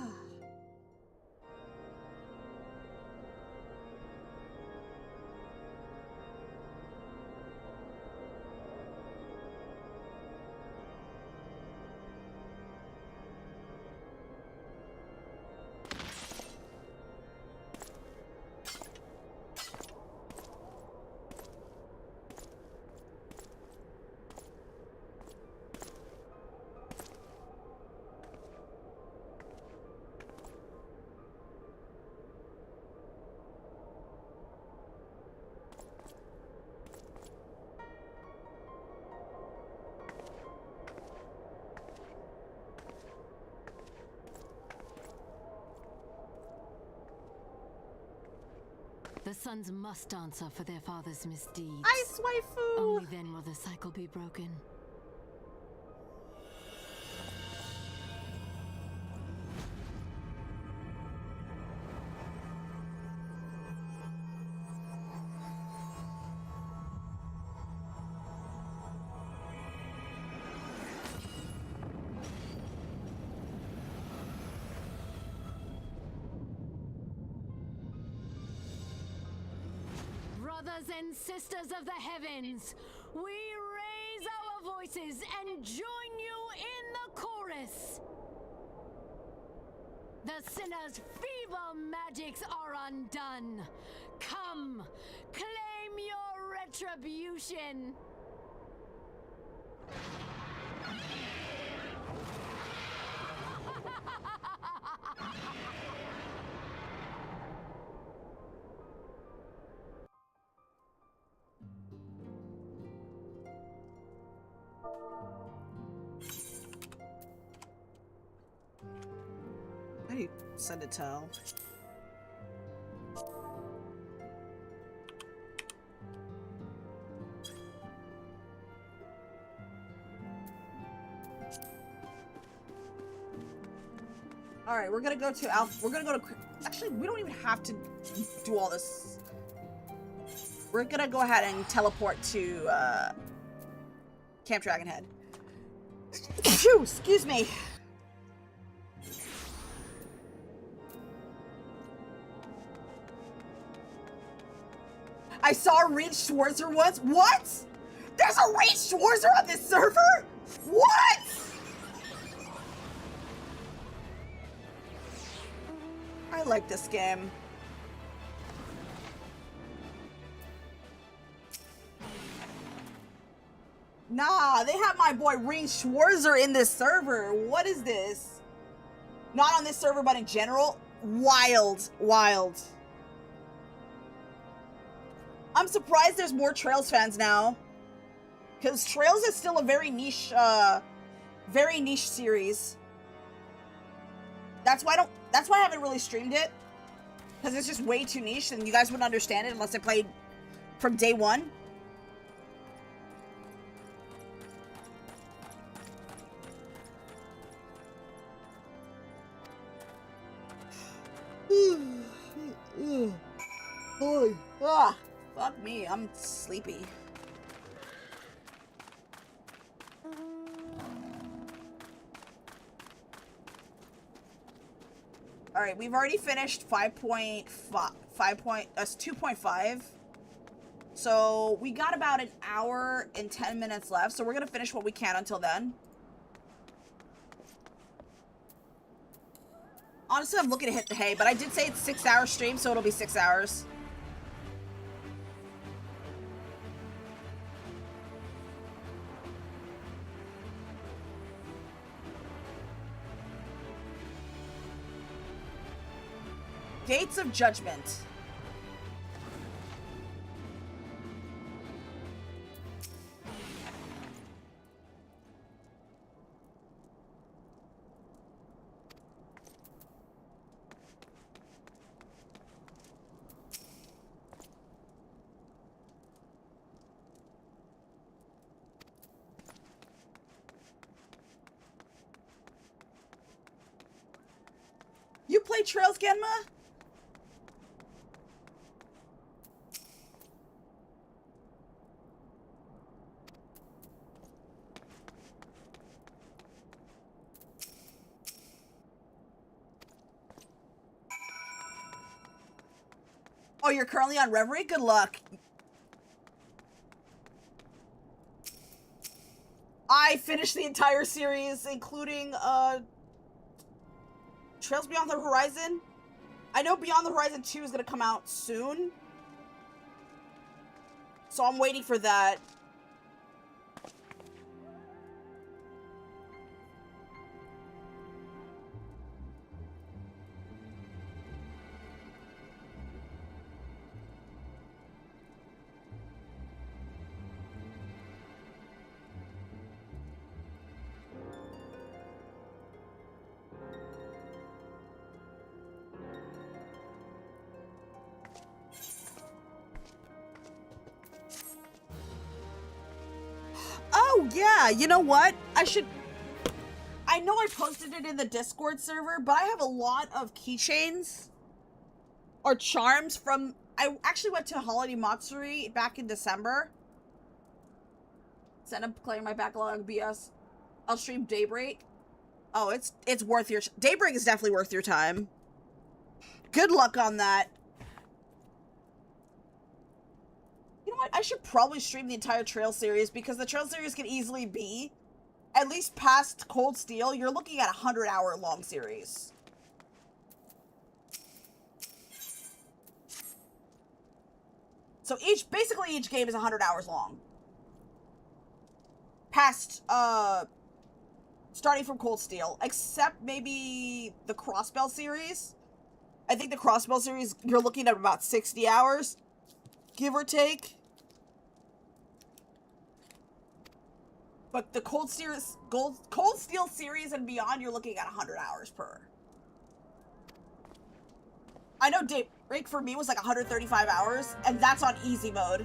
The sons must answer for their father's misdeeds. Ice waifu! Only then will the cycle be broken. Brothers and sisters of the heavens, we raise our voices and join you in the chorus. The sinner's feeble magics are undone. Come, claim your retribution. How do you send it to? All right, we're gonna go to Alpha. We're gonna go to. Actually, we don't even have to do all this. We're gonna go ahead and teleport to Camp Dragonhead. Phew, excuse me. I saw Reed Schwarzer once. What? There's a Reed Schwarzer on this server? What? I like this game. Nah, they have my boy Reed Schwarzer in this server. What is this? Not on this server, but in general. Wild, wild. I'm surprised there's more Trails fans now. Because Trails is still a very niche series. That's why I haven't really streamed it. Because it's just way too niche and you guys wouldn't understand it unless I played from day one. Fuck me, I'm sleepy. Alright, we've already finished 2.5. So we got about an hour and 10 minutes left, so we're gonna finish what we can until then. Honestly, I'm looking to hit the hay, but I did say it's 6 hour stream, so it'll be 6 hours. Gates of Judgment. play Trails, Genma? Oh, you're currently on Reverie? Good luck. I finished the entire series, including, Trails Beyond the Horizon. I know Beyond the Horizon 2 is gonna come out soon. So I'm waiting for that. Oh, yeah, you know what? I know I posted it in the Discord server, but I have a lot of keychains or charms from... I actually went to Holiday Matsuri back in December. Set up clearing my backlog BS. I'll stream Daybreak. Oh, it's worth your... Daybreak is definitely worth your time. Good luck on that. You know what? I should probably stream the entire Trail series because the Trail series can easily be, at least past Cold Steel, you're looking at a 100-hour long series. So basically each game is 100 hours long. Past, starting from Cold Steel, except maybe the Crossbell series. I think the Crossbell series, you're looking at about 60 hours. Give or take. But the Cold Steel series and beyond, you're looking at 100 hours per. I know Daybreak for me was like 135 hours, and that's on easy mode.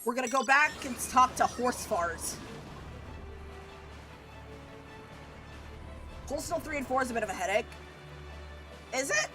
We're gonna go back and talk to Horse Farts. Cold Steel 3 and 4 is a bit of a headache. Is it?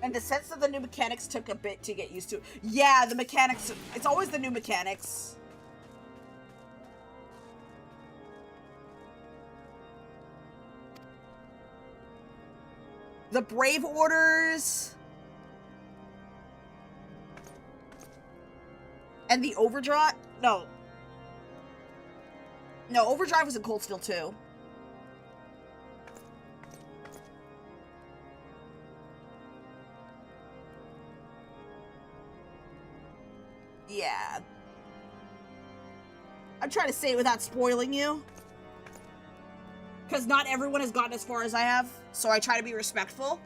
And the sense of the new mechanics took a bit to get used to. Yeah, the mechanics, it's always the new mechanics. The Brave Orders. And the Overdrive. No, Overdrive was in Cold Steel 2. Yeah. I'm trying to say it without spoiling you. Because not everyone has gotten as far as I have, so I try to be respectful.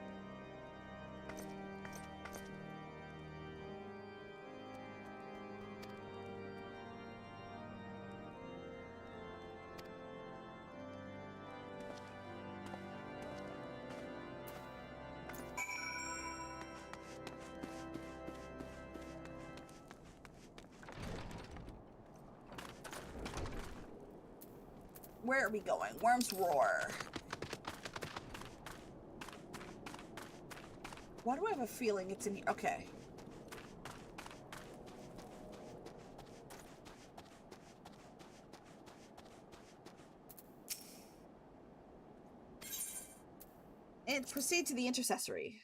Where are we going? Worm's Roar. Why do I have a feeling it's in here? Okay. And proceed to the intercessory.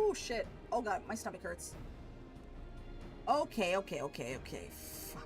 Oh shit. Oh god, my stomach hurts. Okay. Fuck.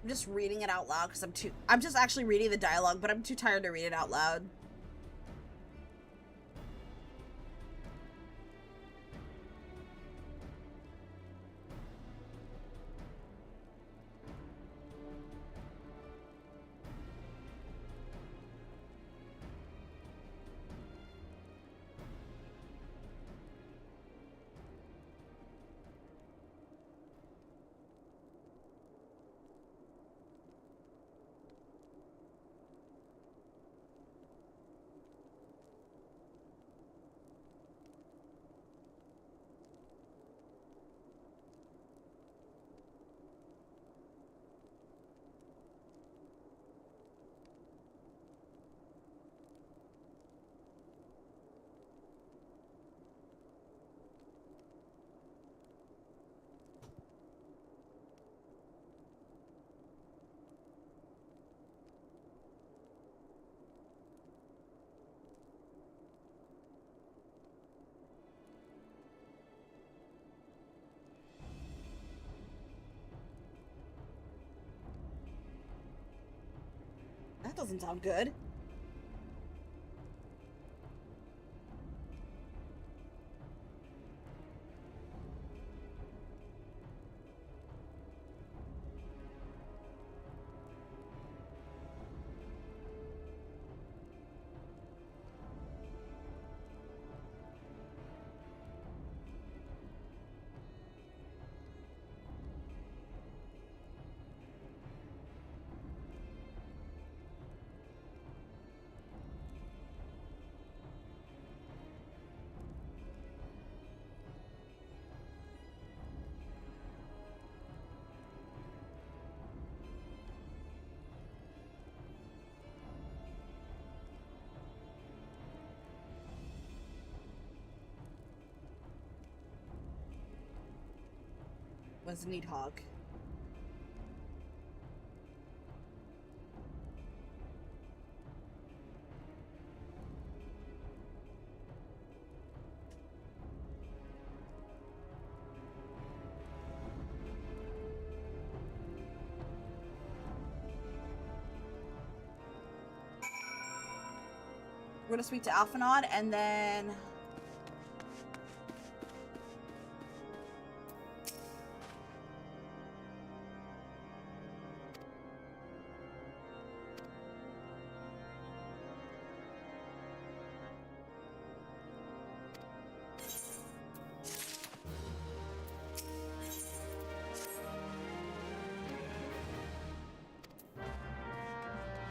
I'm just reading it out loud because I'm just actually reading the dialogue, but I'm too tired to read it out loud. That doesn't sound good. Was Needhog. We're gonna speak to Alphanod and then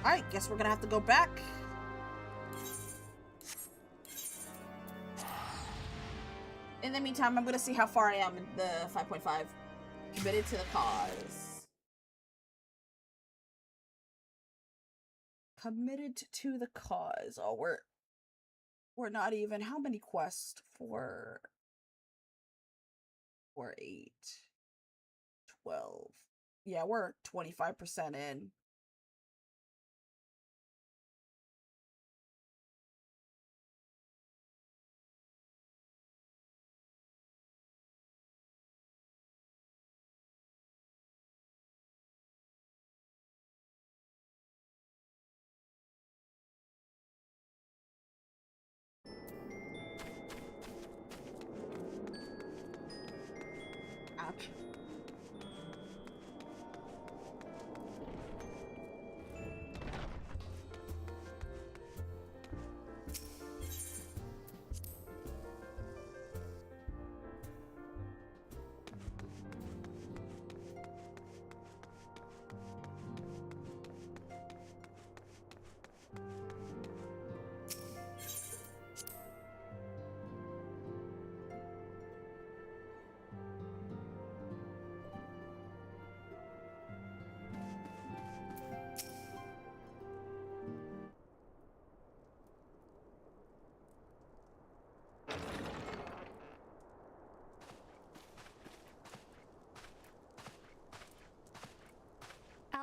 alright, guess we're gonna have to go back. In the meantime, I'm gonna see how far I am in the 5.5. Committed to the cause. Committed to the cause. Oh, we're not even. How many quests? 4, 8. 12. Yeah, we're 25% in. Ouch.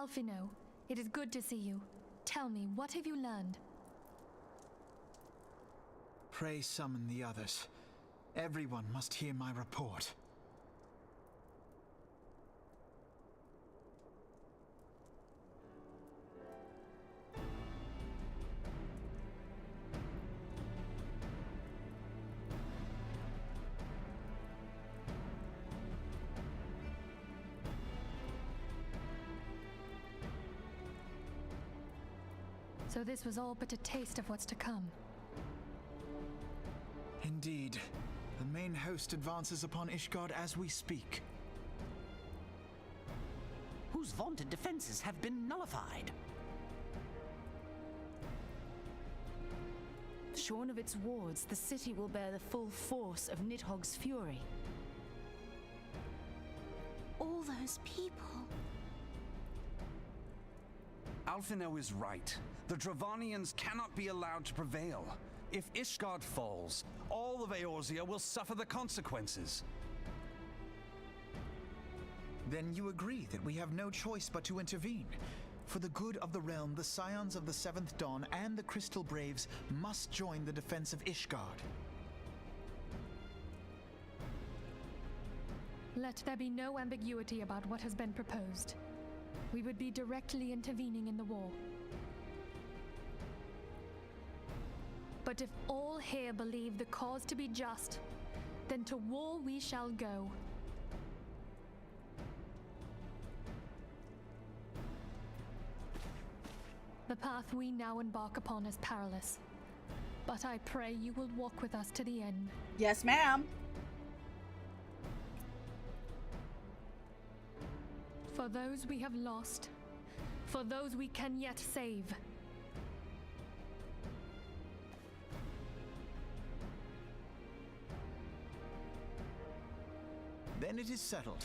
Alphino, it is good to see you. Tell me, what have you learned? Pray summon the others. Everyone must hear my report. So this was all but a taste of what's to come. Indeed. The main host advances upon Ishgard as we speak. Whose vaunted defenses have been nullified? Shorn of its wards, the city will bear the full force of Nidhogg's fury. All those people. Alphino is right. The Dravanians cannot be allowed to prevail. If Ishgard falls, all of Eorzea will suffer the consequences. Then you agree that we have no choice but to intervene. For the good of the realm, the Scions of the Seventh Dawn and the Crystal Braves must join the defense of Ishgard. Let there be no ambiguity about what has been proposed. We would be directly intervening in the war. But if all here believe the cause to be just, then to war we shall go. The path we now embark upon is perilous, but I pray you will walk with us to the end. Yes, ma'am. For those we have lost, for those we can yet save. Then it is settled.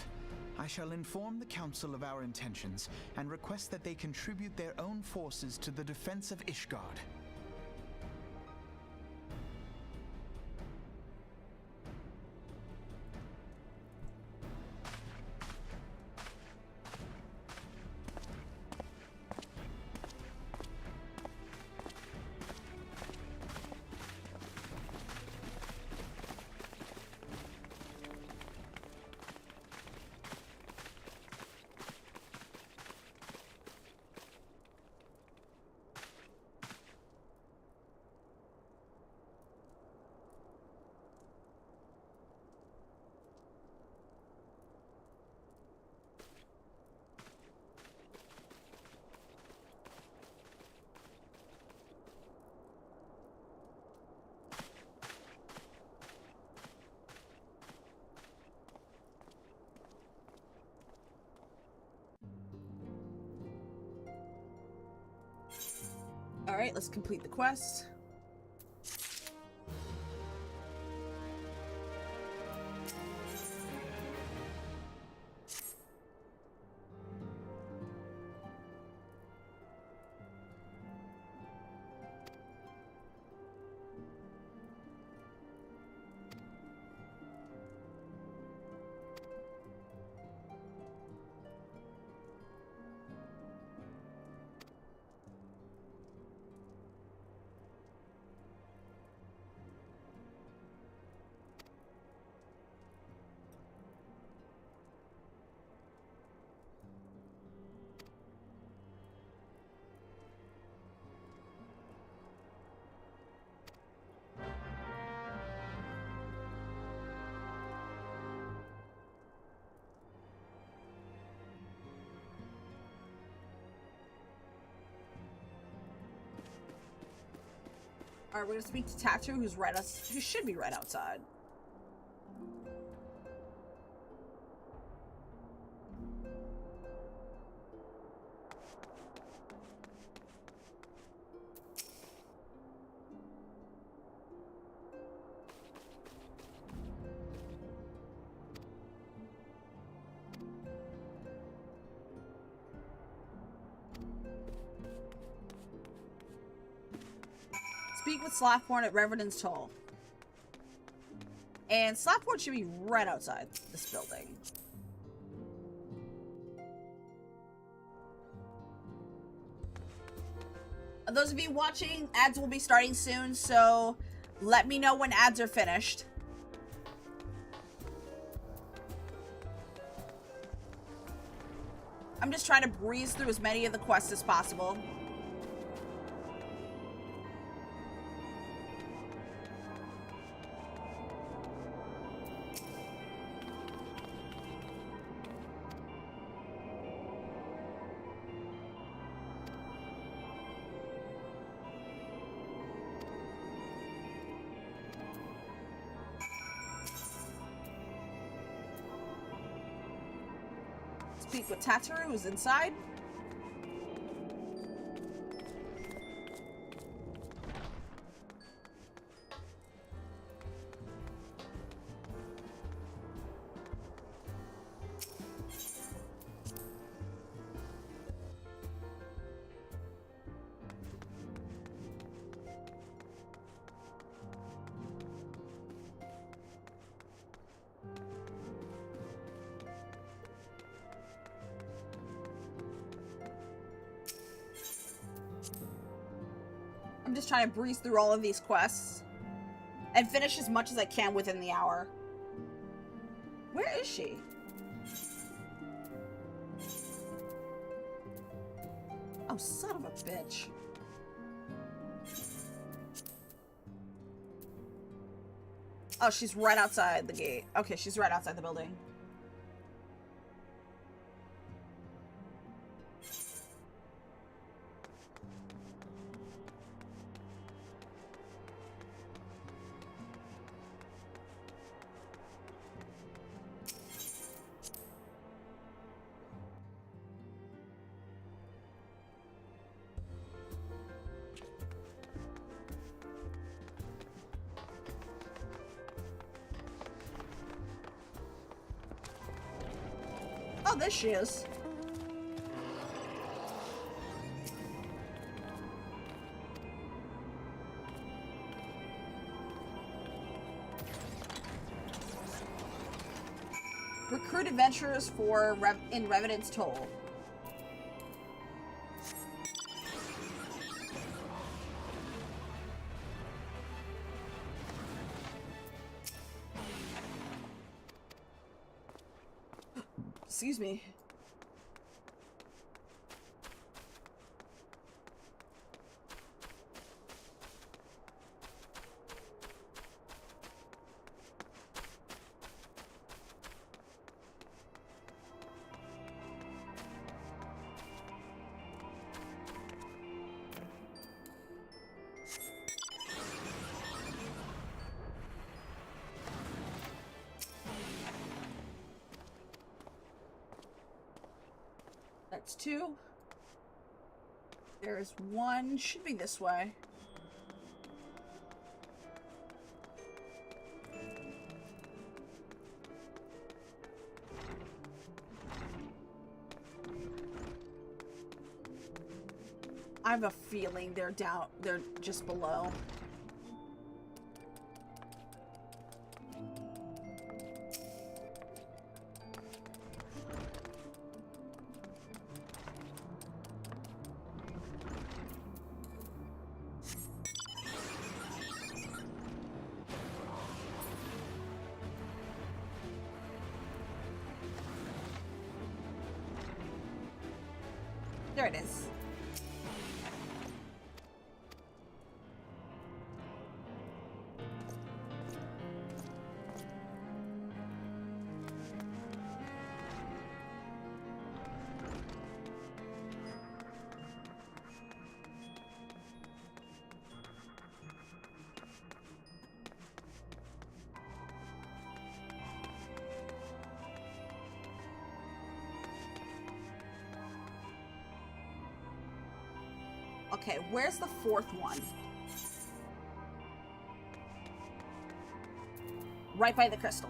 I shall inform the Council of our intentions and request that they contribute their own forces to the defense of Ishgard. All right, let's complete the quest. Alright, we're gonna speak to Tattoo, who should be right outside. Speak with Slapborn at Reverend's Toll. And Slapborn should be right outside this building. Those of you watching, ads will be starting soon, so let me know when ads are finished. I'm just trying to breeze through as many of the quests as possible. Speak with Tataru, who's inside. I'm just trying to breeze through all of these quests and finish as much as I can within the hour. Where is she? Oh, son of a bitch. Oh, she's right outside the gate. Okay, she's right outside the building. Oh, there she is. Recruit adventurers for in Revenant's Toll. Excuse me. That's two. There's one. Should be this way. I have a feeling they're down. They're just below. There it is. Okay, where's the fourth one? Right by the crystal.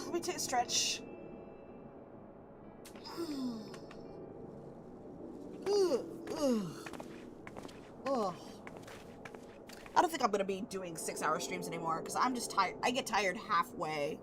Let me take a stretch. Oh. I don't think I'm gonna be doing 6-hour streams anymore because I'm just tired. I get tired halfway.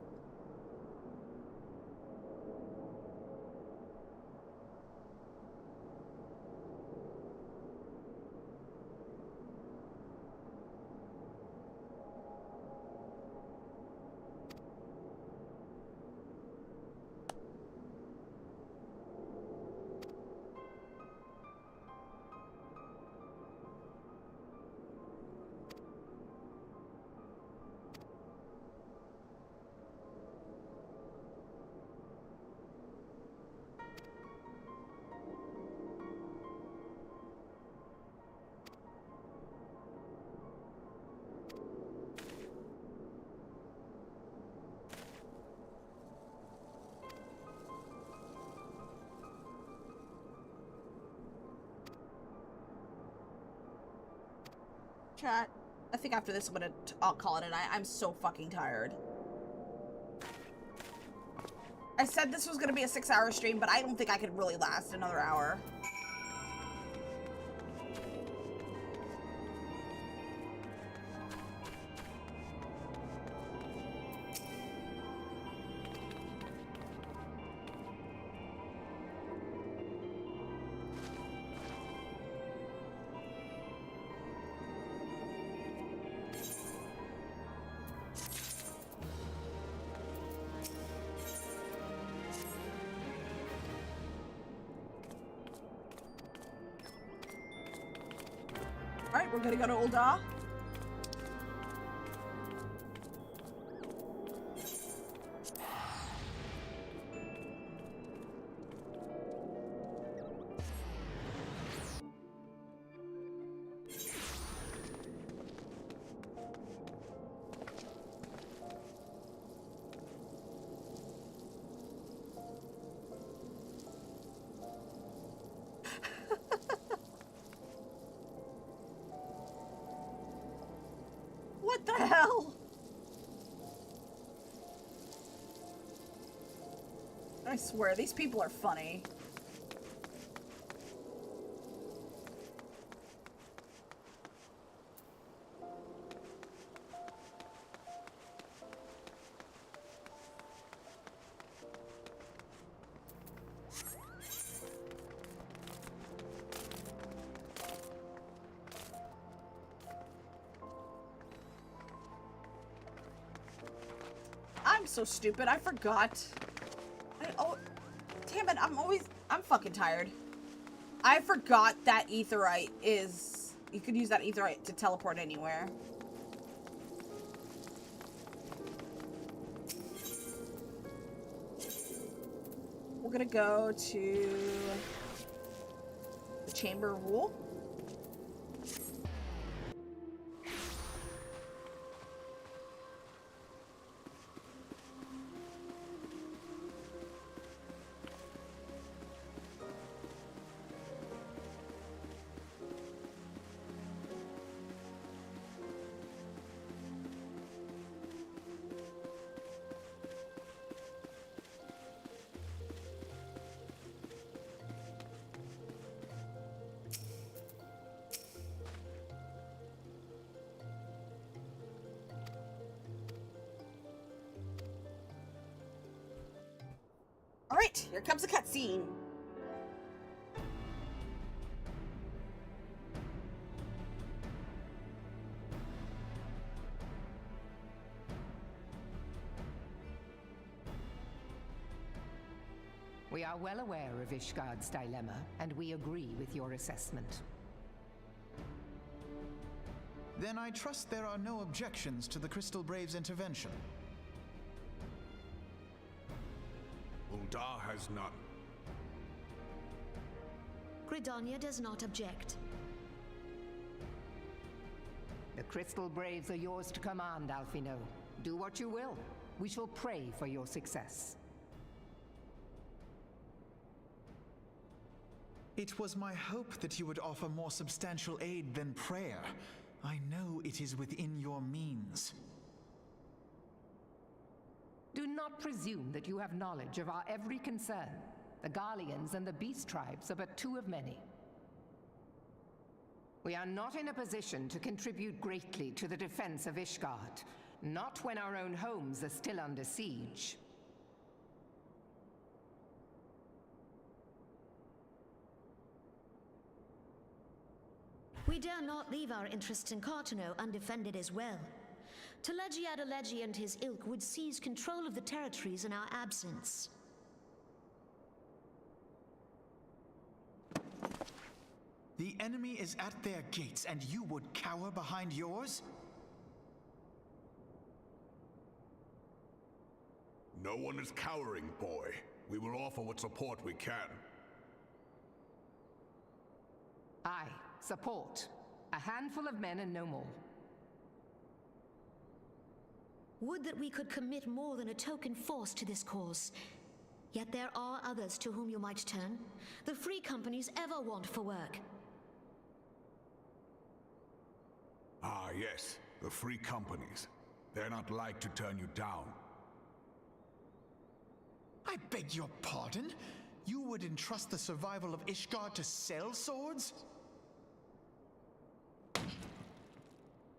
Chat. I think after this I'll call it a night. I'm so fucking tired. I said this was gonna be a 6-hour stream, but I don't think I could really last another hour. Alright, we're gonna go to Ul'dah. What the hell? I swear, these people are funny. I'm so stupid. I forgot. Oh, damn it. I'm fucking tired. I forgot that aetheryte is... You could use that aetheryte to teleport anywhere. We're gonna go to the Chamber of Wool. Alright, here comes a cutscene. We are well aware of Ishgard's dilemma, and we agree with your assessment. Then I trust there are no objections to the Crystal Braves' intervention. Uldar has none. Gridania does not object. The Crystal Braves are yours to command, Alphino. Do what you will. We shall pray for your success. It was my hope that you would offer more substantial aid than prayer. I know it is within your means. Do not presume that you have knowledge of our every concern. The Garleans and the Beast Tribes are but two of many. We are not in a position to contribute greatly to the defense of Ishgard, not when our own homes are still under siege. We dare not leave our interests in Cartano undefended as well. Teleji Adeleji and his ilk would seize control of the territories in our absence. The enemy is at their gates, and you would cower behind yours? No one is cowering, boy. We will offer what support we can. Aye, support. A handful of men and no more. Would that we could commit more than a token force to this cause. Yet there are others to whom you might turn. The free companies ever want for work. Ah, yes. The free companies. They're not like to turn you down. I beg your pardon? You would entrust the survival of Ishgard to sell swords?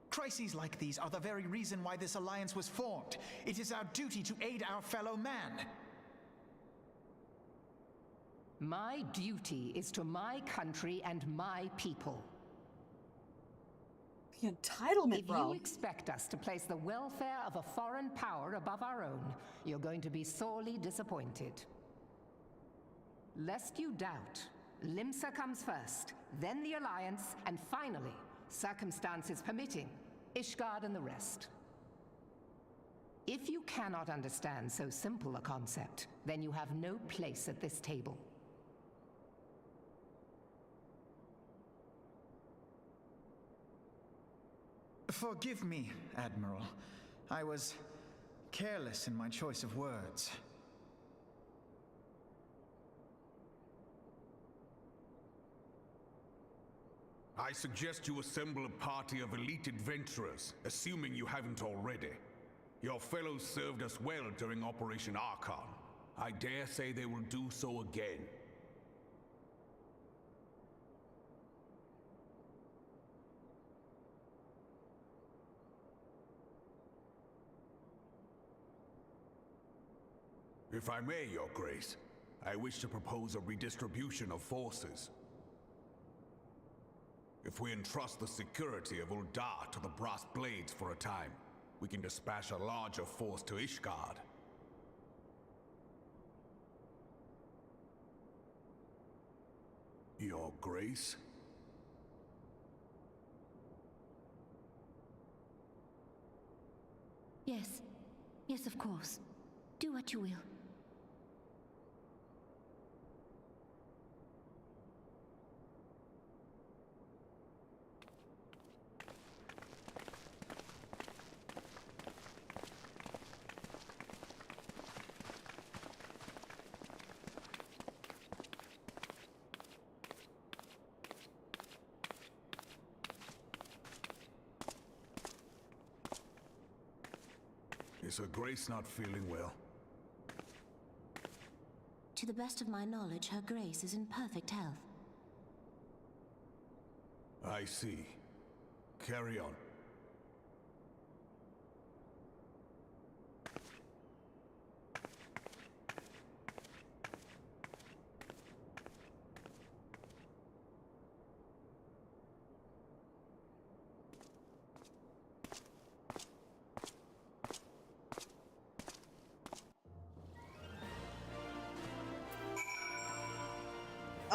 Crises like these are the very reason why this alliance was formed. It is our duty to aid our fellow man. My duty is to my country and my people. The entitlement, if bro. you expect us to place the welfare of a foreign power above our own, you're going to be sorely disappointed. Lest you doubt, Limsa comes first, then the Alliance, and finally, circumstances permitting, Ishgard and the rest. If you cannot understand so simple a concept, then you have no place at this table. Forgive me, Admiral. I was careless in my choice of words. I suggest you assemble a party of elite adventurers, assuming you haven't already. Your fellows served us well during Operation Archon. I dare say they will do so again. If I may, Your Grace, I wish to propose a redistribution of forces. If we entrust the security of Uldar to the Brass Blades for a time, we can dispatch a larger force to Ishgard. Your Grace? Yes. Yes, of course. Do what you will. Is Her Grace not feeling well? To the best of my knowledge, Her Grace is in perfect health. I see. Carry on.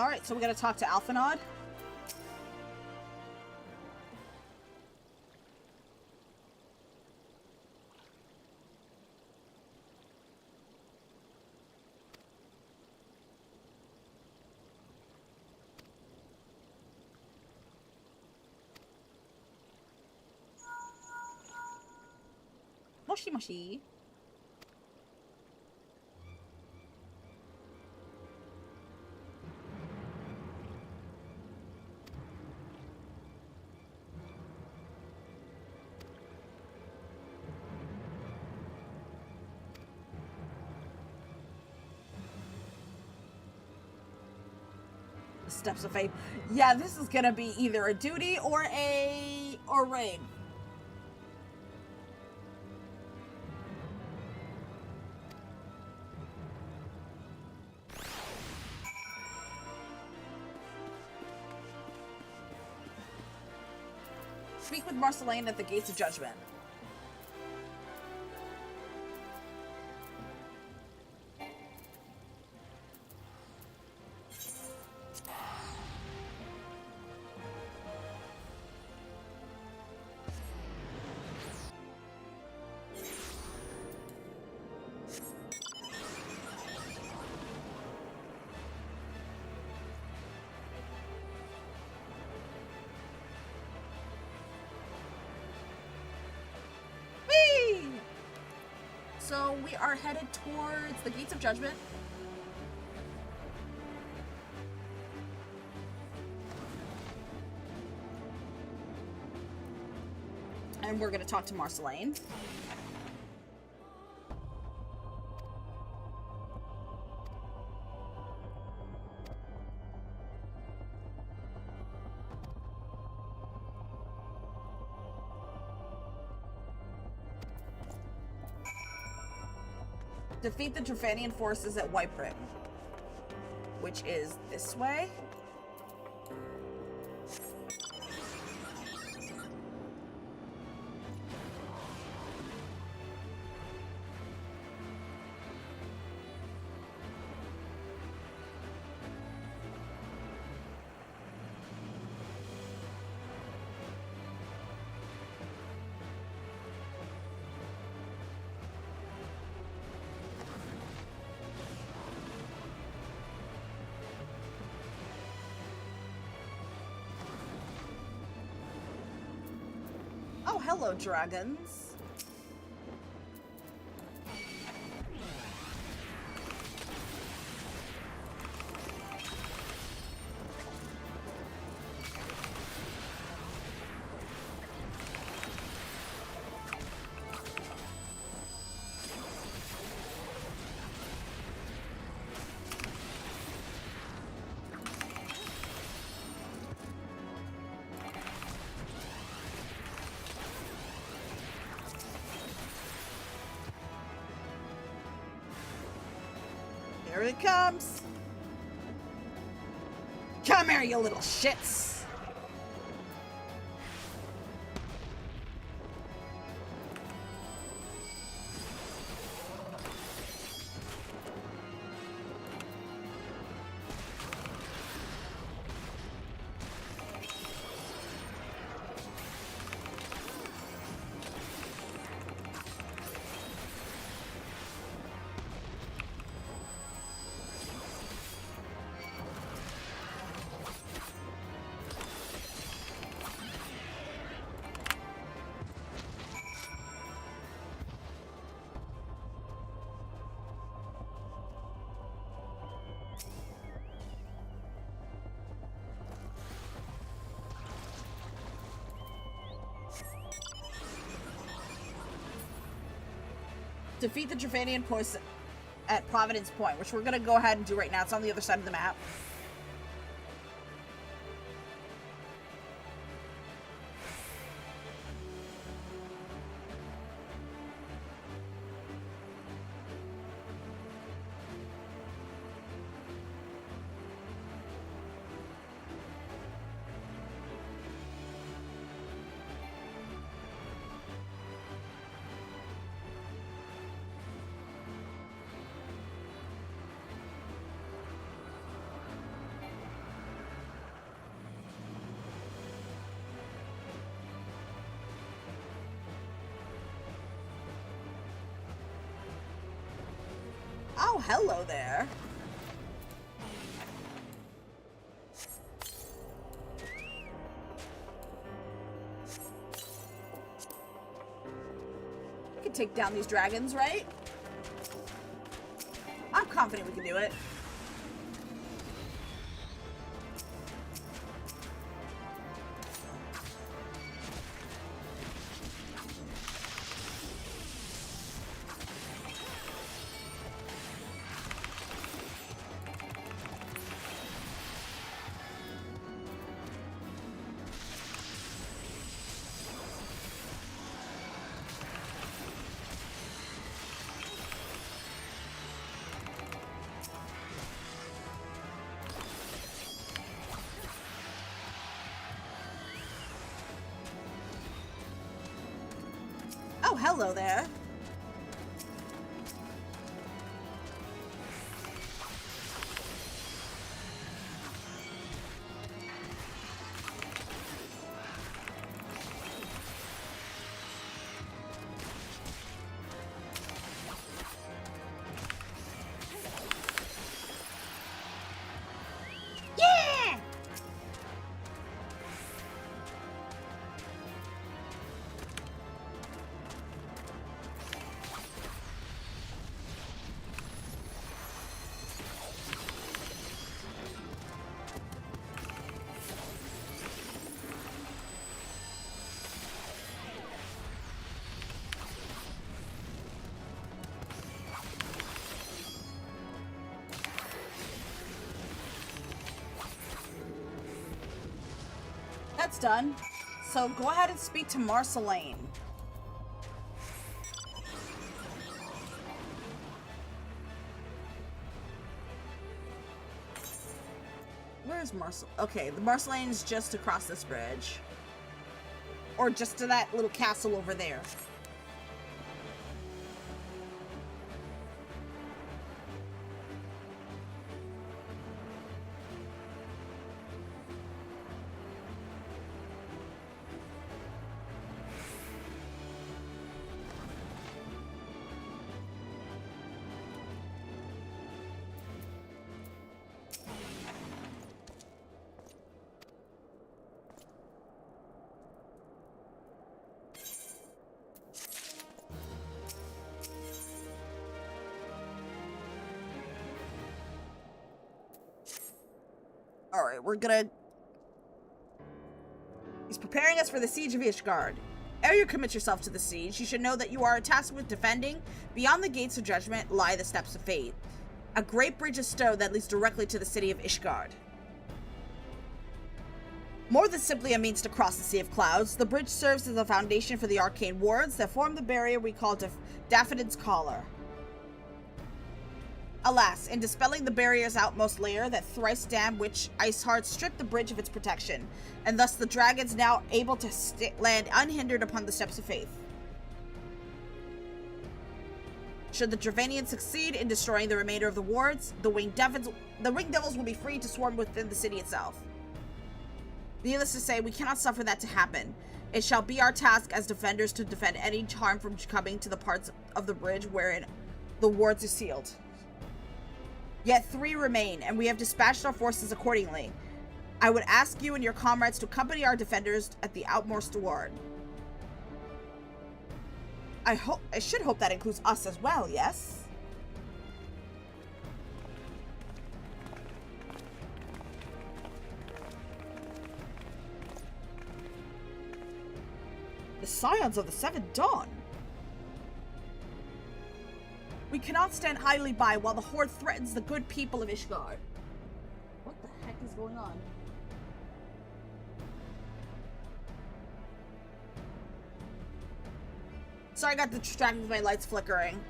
Alright, so we gotta talk to Alphanod. Moshi moshi. Steps of Faith. Yeah, this is gonna be either a duty or raid. Speak with Marceline at the Gates of Judgment. So we are headed towards the Gates of Judgment. And we're going to talk to Marceline. Defeat the Drevanian forces at White Brim, which is this way. Oh, hello, dragons. Here it comes. Come here, you little shits. Defeat the Drevanian force at Providence Point, which we're going to go ahead and do right now. It's on the other side of the map. Oh, hello there. We can take down these dragons, right? I'm confident we can do it. Oh, hello there. Yeah! That's done. So go ahead and speak to Marceline. Where's Marcel? Okay, the Marceline is just across this bridge. Or just to that little castle over there. Alright, we're gonna... He's preparing us for the siege of Ishgard. Ere you commit yourself to the siege, you should know that you are tasked with defending. Beyond the gates of judgment lie the steps of fate. A great bridge of stone that leads directly to the city of Ishgard. More than simply a means to cross the Sea of Clouds, the bridge serves as a foundation for the arcane wards that form the barrier we call Daffodil's Collar. Alas, in dispelling the barrier's outmost layer, that thrice damned witch Iceheart stripped the bridge of its protection, and thus the dragons now able to land unhindered upon the steps of faith. Should the Dravanians succeed in destroying the remainder of the wards, the Winged Devils will be free to swarm within the city itself. Needless to say, we cannot suffer that to happen. It shall be our task as defenders to defend any harm from coming to the parts of the bridge wherein the wards are sealed. Yet 3 remain, and we have dispatched our forces accordingly. I would ask you and your comrades to accompany our defenders at the outmost ward. I should hope that includes us as well, yes? The Scions of the Seventh Dawn. We cannot stand idly by while the Horde threatens the good people of Ishgard. What the heck is going on? Sorry, I got distracted with my lights flickering.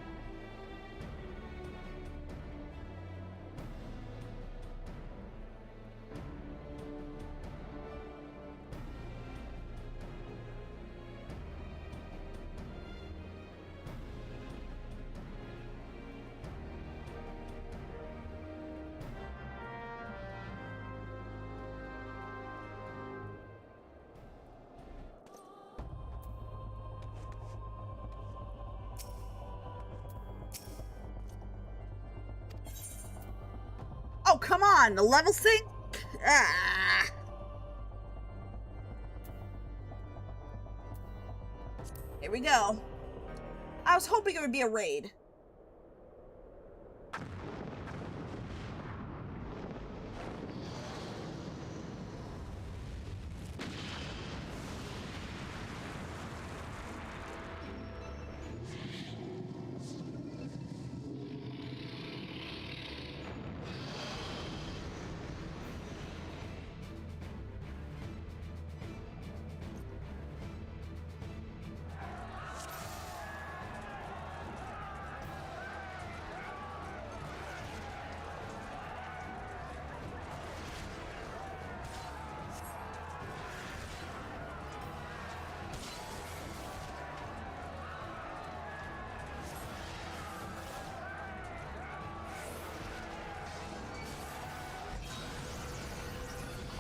come on, the level sync? Ah. Here we go. I was hoping it would be a raid.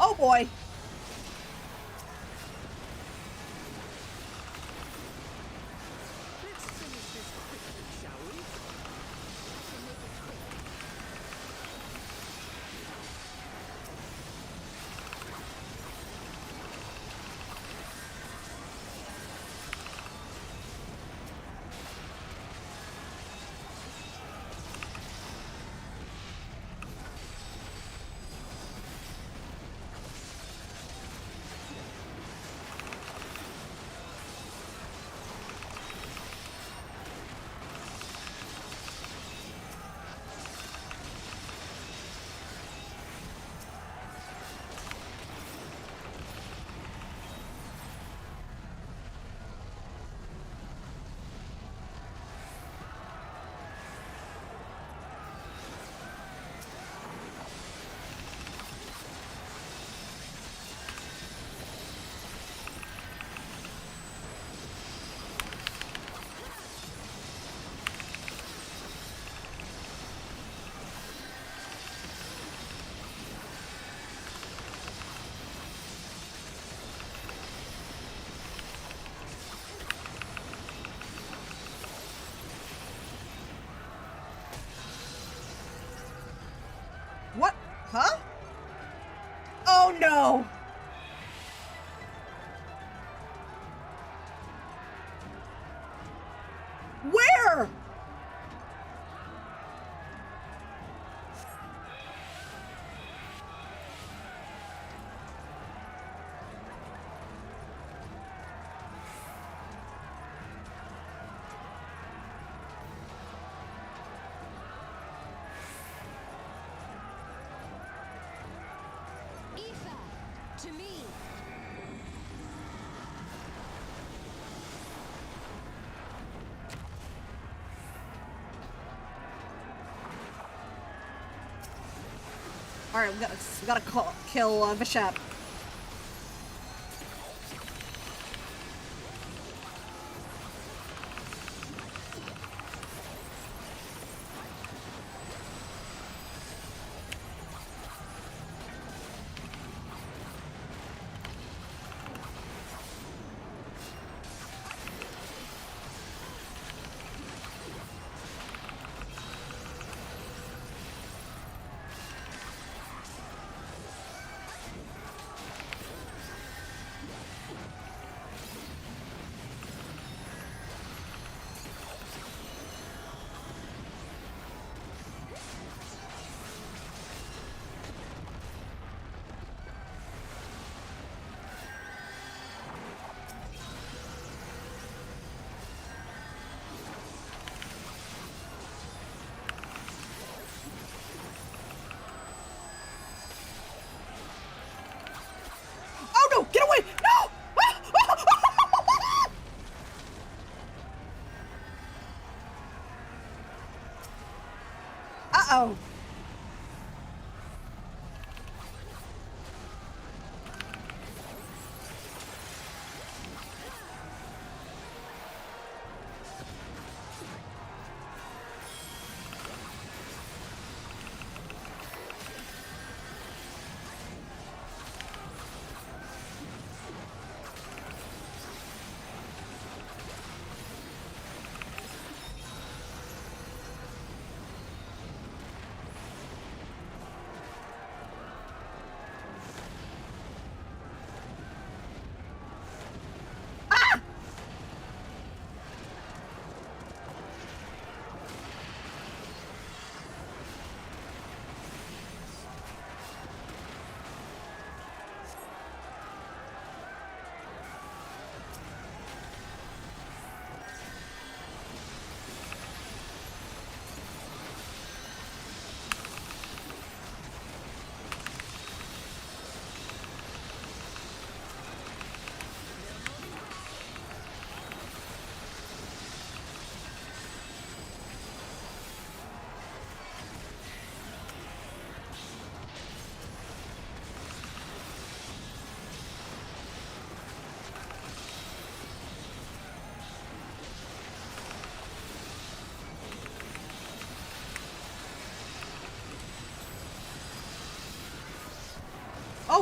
Oh boy. What? Huh? Oh no! Where? To me. All right, we gotta kill Bishop. Oh no! Get away! No! Uh-oh.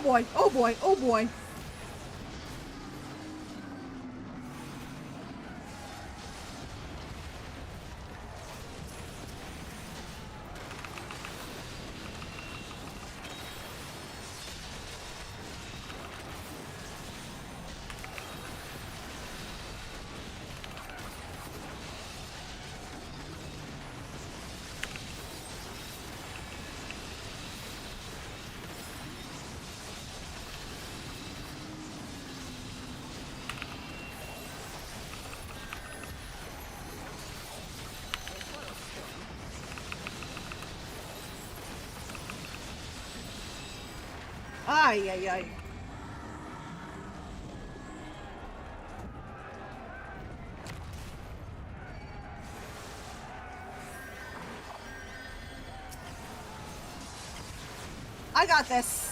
Oh boy, oh boy, oh boy. Ay, ay, ay. I got this.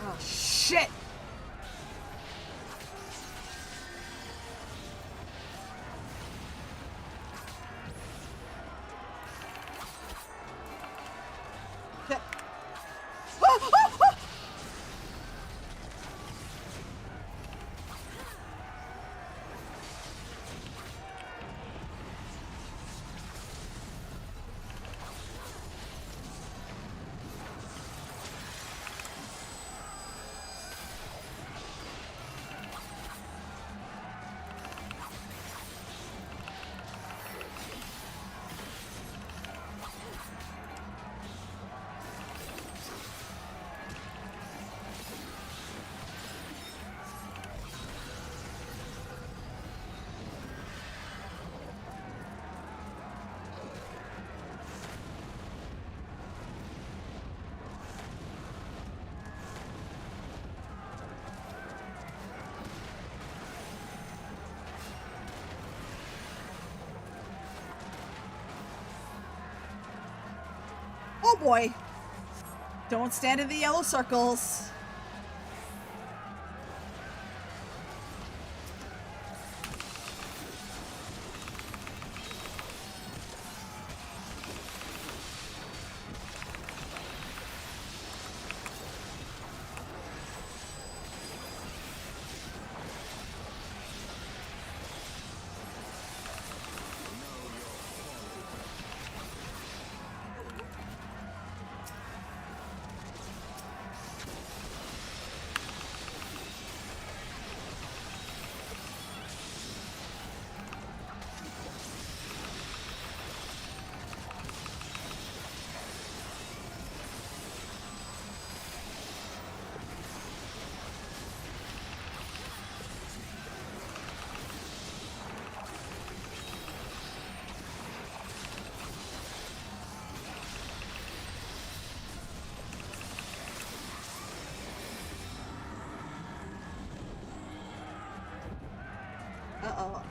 Oh, shit. Oh boy. Don't stand in the yellow circles. Uh-oh.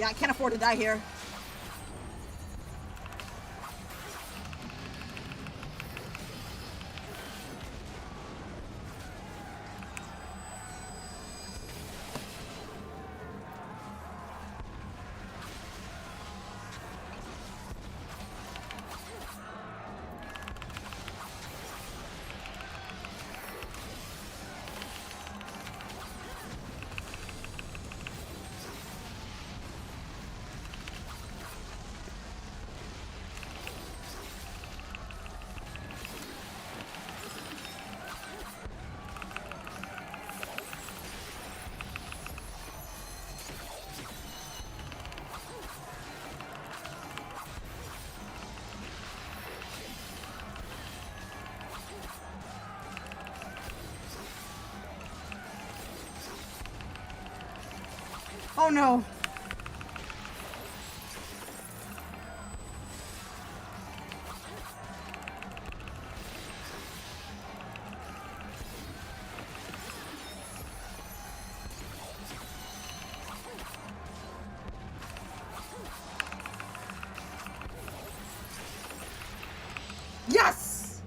Yeah, I can't afford to die here. Oh no. Yes!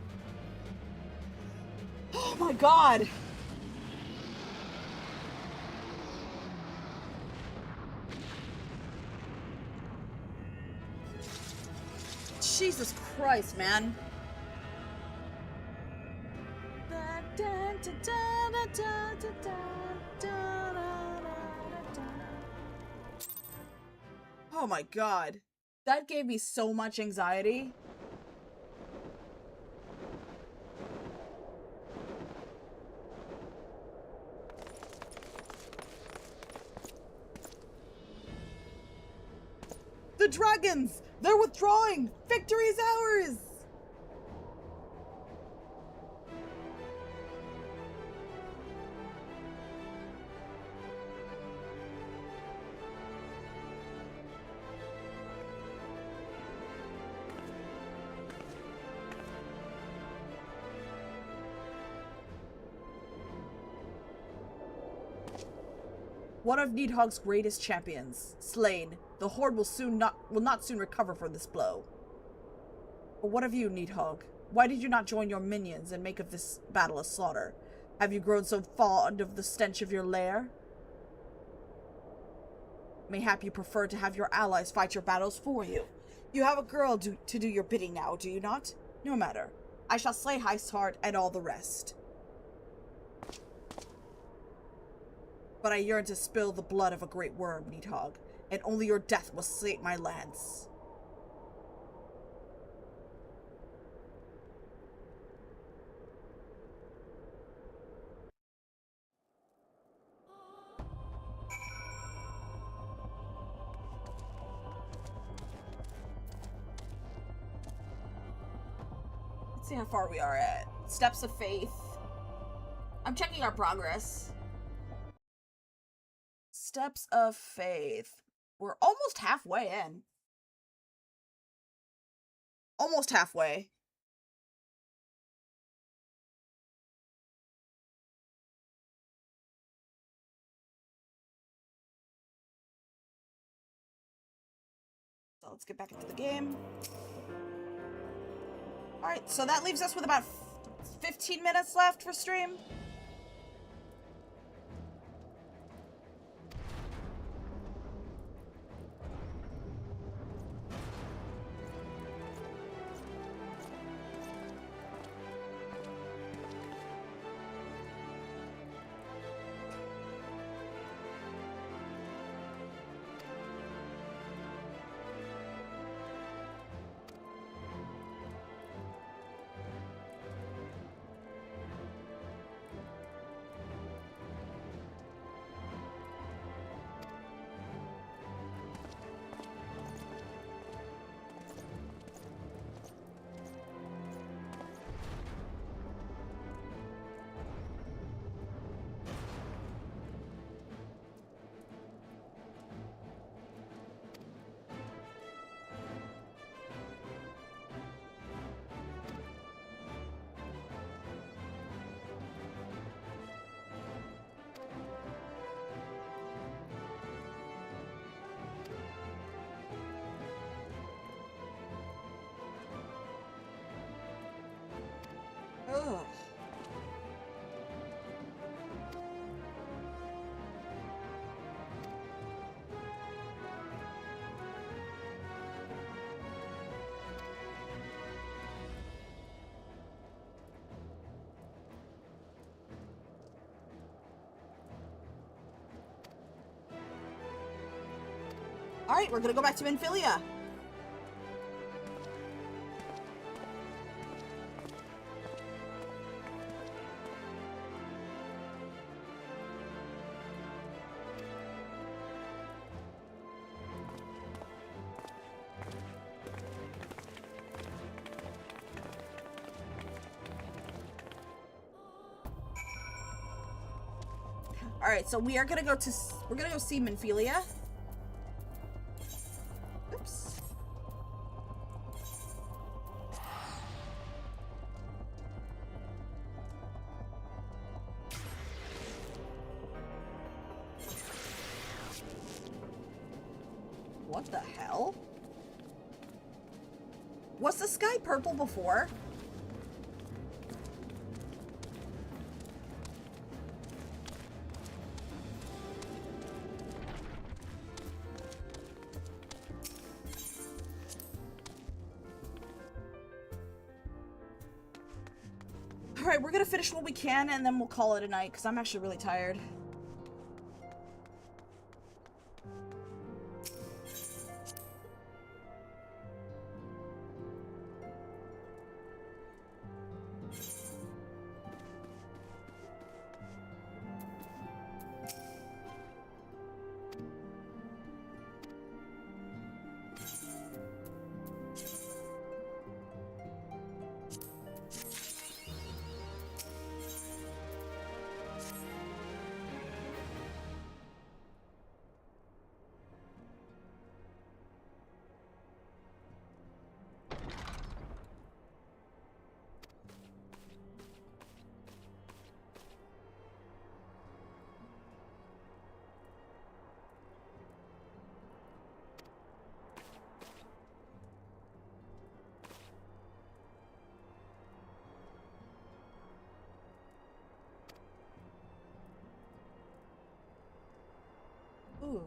Oh my god. Jesus Christ, man. Oh my god. That gave me so much anxiety. The dragons! They're withdrawing! Victory is ours! One of Needhog's greatest champions, slain. The Horde will not soon recover from this blow. But what of you, Needhog? Why did you not join your minions and make of this battle a slaughter? Have you grown so fond of the stench of your lair? Mayhap you prefer to have your allies fight your battles for you. You have a girl to do your bidding now, do you not? No matter. I shall slay Heistheart and all the rest. But I yearn to spill the blood of a great worm, Needhog, and only your death will sate my lance. Let's see how far we are at. Steps of Faith. I'm checking our progress. Steps of Faith. We're almost halfway in. Almost halfway. So let's get back into the game. Alright, so that leaves us with about 15 minutes left for stream. Ugh. Alright, we're gonna go back to Minfilia. Alright, so we're gonna go see Minfilia. Oops. What the hell? Was the sky purple before? Alright, we're gonna finish what we can and then we'll call it a night because I'm actually really tired. Ooh.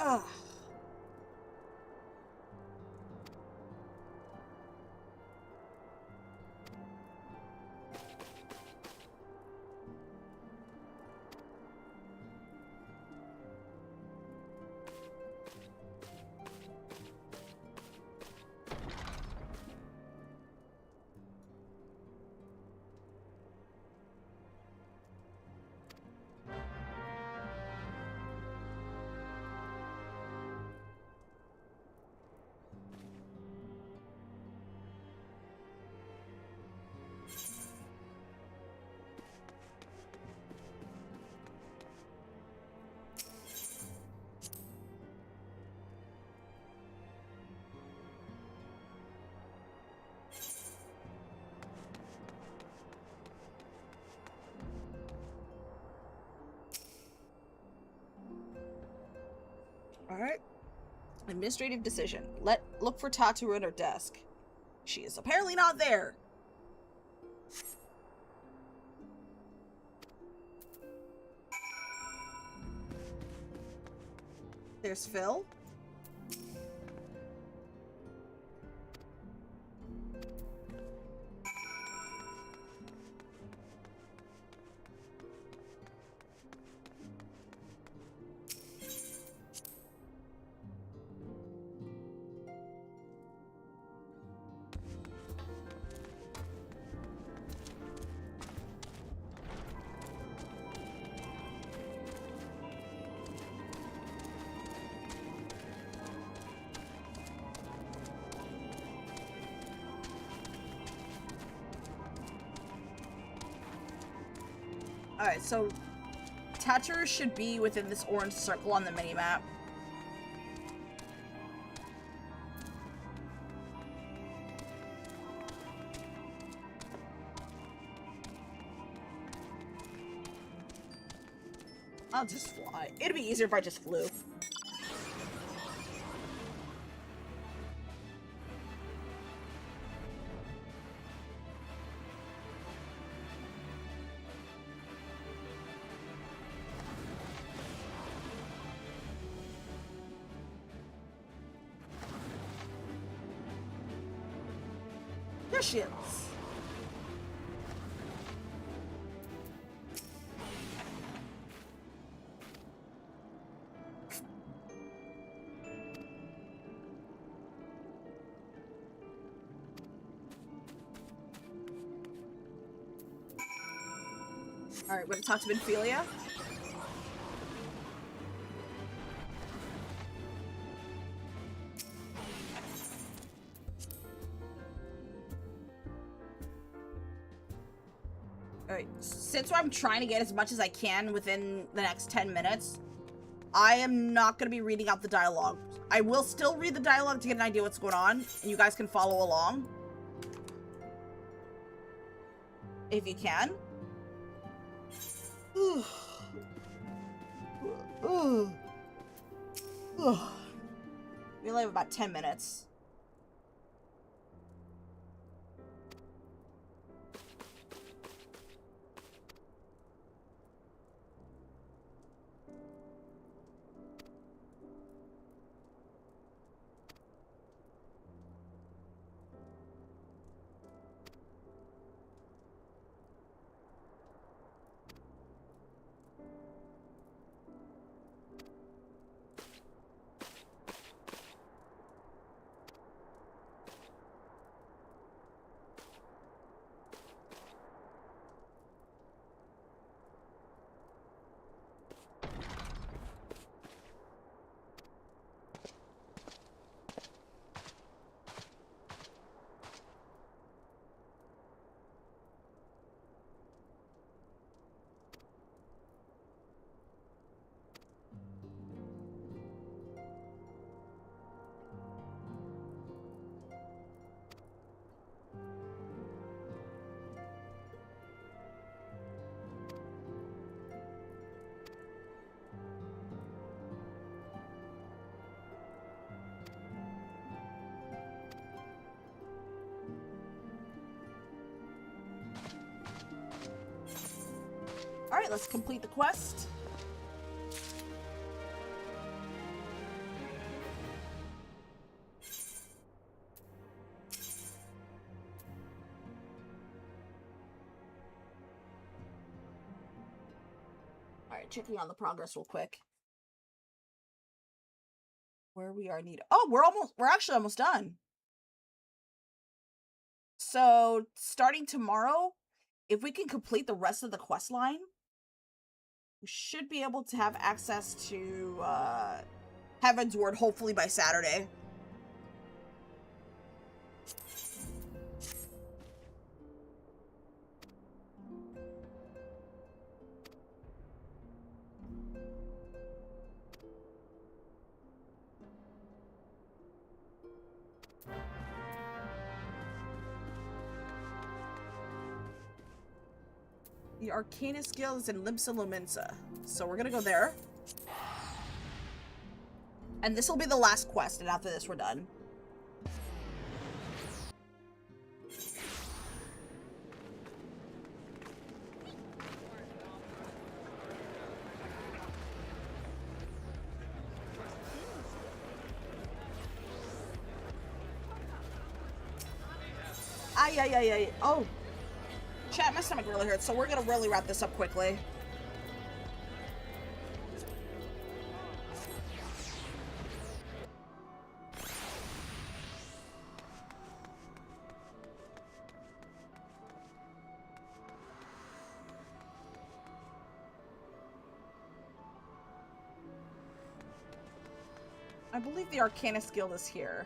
Ugh. Alright. Administrative decision. Look for Tatu at her desk. She is apparently not there. There's Phil. Alright, so Tatcher should be within this orange circle on the minimap. I'll just fly. It'd be easier if I just flew. There she is. Alright, we're gonna talk to Benphilia. Alright, since I'm trying to get as much as I can within the next 10 minutes, I am not going to be reading out the dialogue. I will still read the dialogue to get an idea what's going on, and you guys can follow along. If you can. We only have about 10 minutes. Alright, let's complete the quest. Alright, checking on the progress real quick. Where we are needed. Oh, we're actually almost done. So, starting tomorrow, if we can complete the rest of the quest line, we should be able to have access to HEAVENSWARD hopefully by Saturday. The Arcanist Guild is in Limsa Lominsa, so we're gonna go there. And this will be the last quest, and after this we're done. Ay. Oh. Chat, my stomach really hurts, so we're gonna really wrap this up quickly. I believe the Arcanist Guild is here.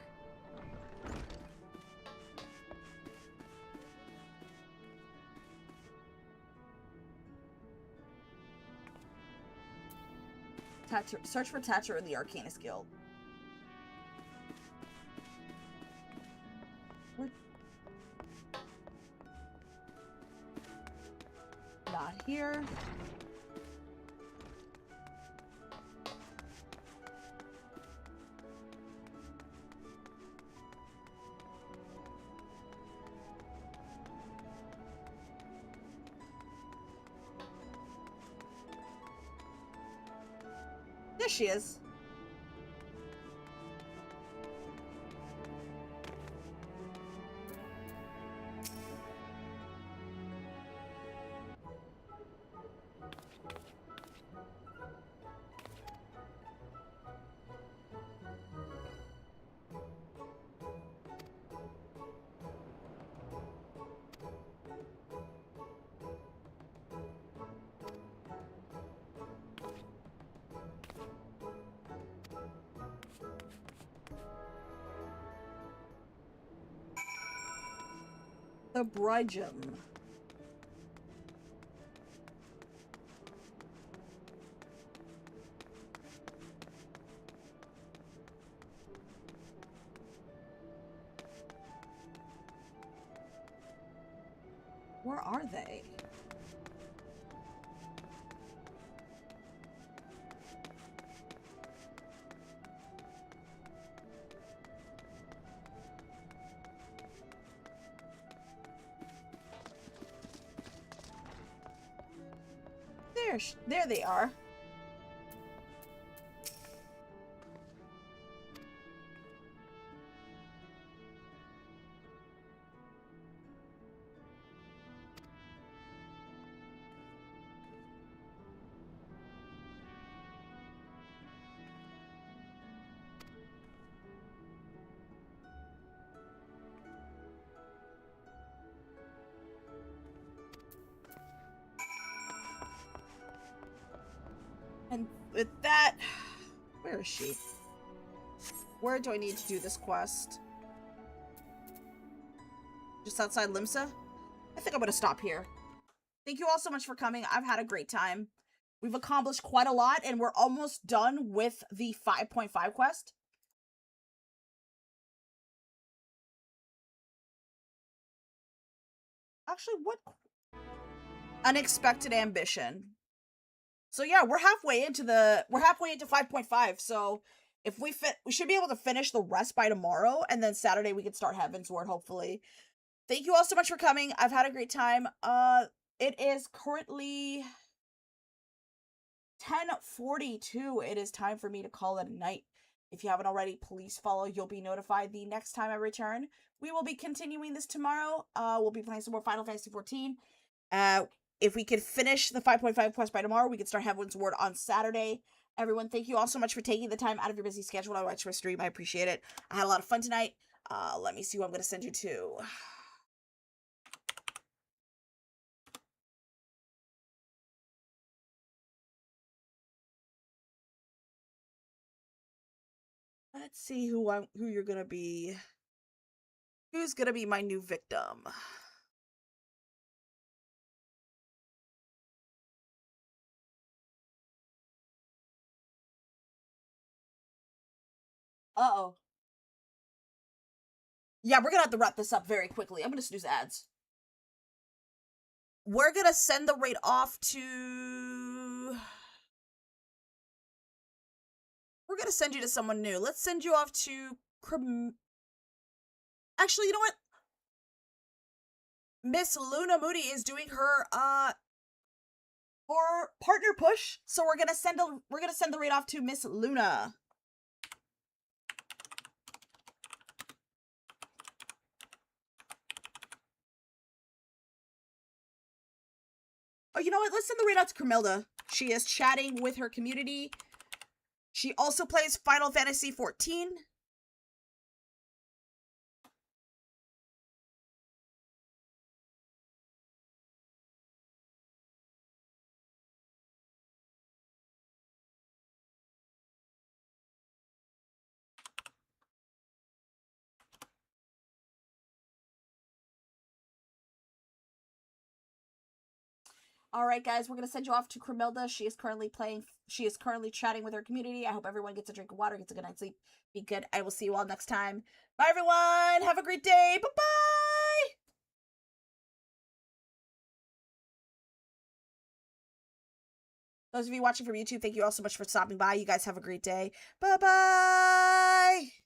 Search for Thatcher in the Arcanist Guild. What? Not here. There she is. The Bridgem. Where are they? There they are. And with that, where is she? Where do I need to do this quest? Just outside Limsa? I think I'm gonna stop here. Thank you all so much for coming. I've had a great time. We've accomplished quite a lot, and we're almost done with the 5.5 quest. Actually, what? Unexpected ambition. So yeah, we're halfway into 5.5. So if we should be able to finish the rest by tomorrow, and then Saturday we can start HEAVENSWARD, hopefully. Thank you all so much for coming. I've had a great time. It is currently 10:42. It is time for me to call it a night. If you haven't already, please follow. You'll be notified the next time I return. We will be continuing this tomorrow. We'll be playing some more Final Fantasy XIV. If we could finish the 5.5 quest by tomorrow, we can start HEAVENSWARD on Saturday. Everyone, thank you all so much for taking the time out of your busy schedule to watch my stream. I appreciate it. I had a lot of fun tonight. Let me see who I'm going to send you to. Let's see who you're going to be. Who's going to be my new victim? Uh-oh. Yeah, we're gonna have to wrap this up very quickly. I'm gonna snooze ads. We're gonna send the raid off to... We're gonna send you to someone new. Let's send you off to... Actually, you know what? Miss Luna Moody is doing her, partner push. So we're gonna send the raid off to Miss Luna. Oh, you know what? Let's send the raid out to Carmelda. She is chatting with her community. She also plays Final Fantasy XIV. All right, guys, we're going to send you off to Cremilda. She is currently chatting with her community. I hope everyone gets a drink of water, gets a good night's sleep. Be good. I will see you all next time. Bye, everyone. Have a great day. Bye-bye. Those of you watching from YouTube, thank you all so much for stopping by. You guys have a great day. Bye-bye.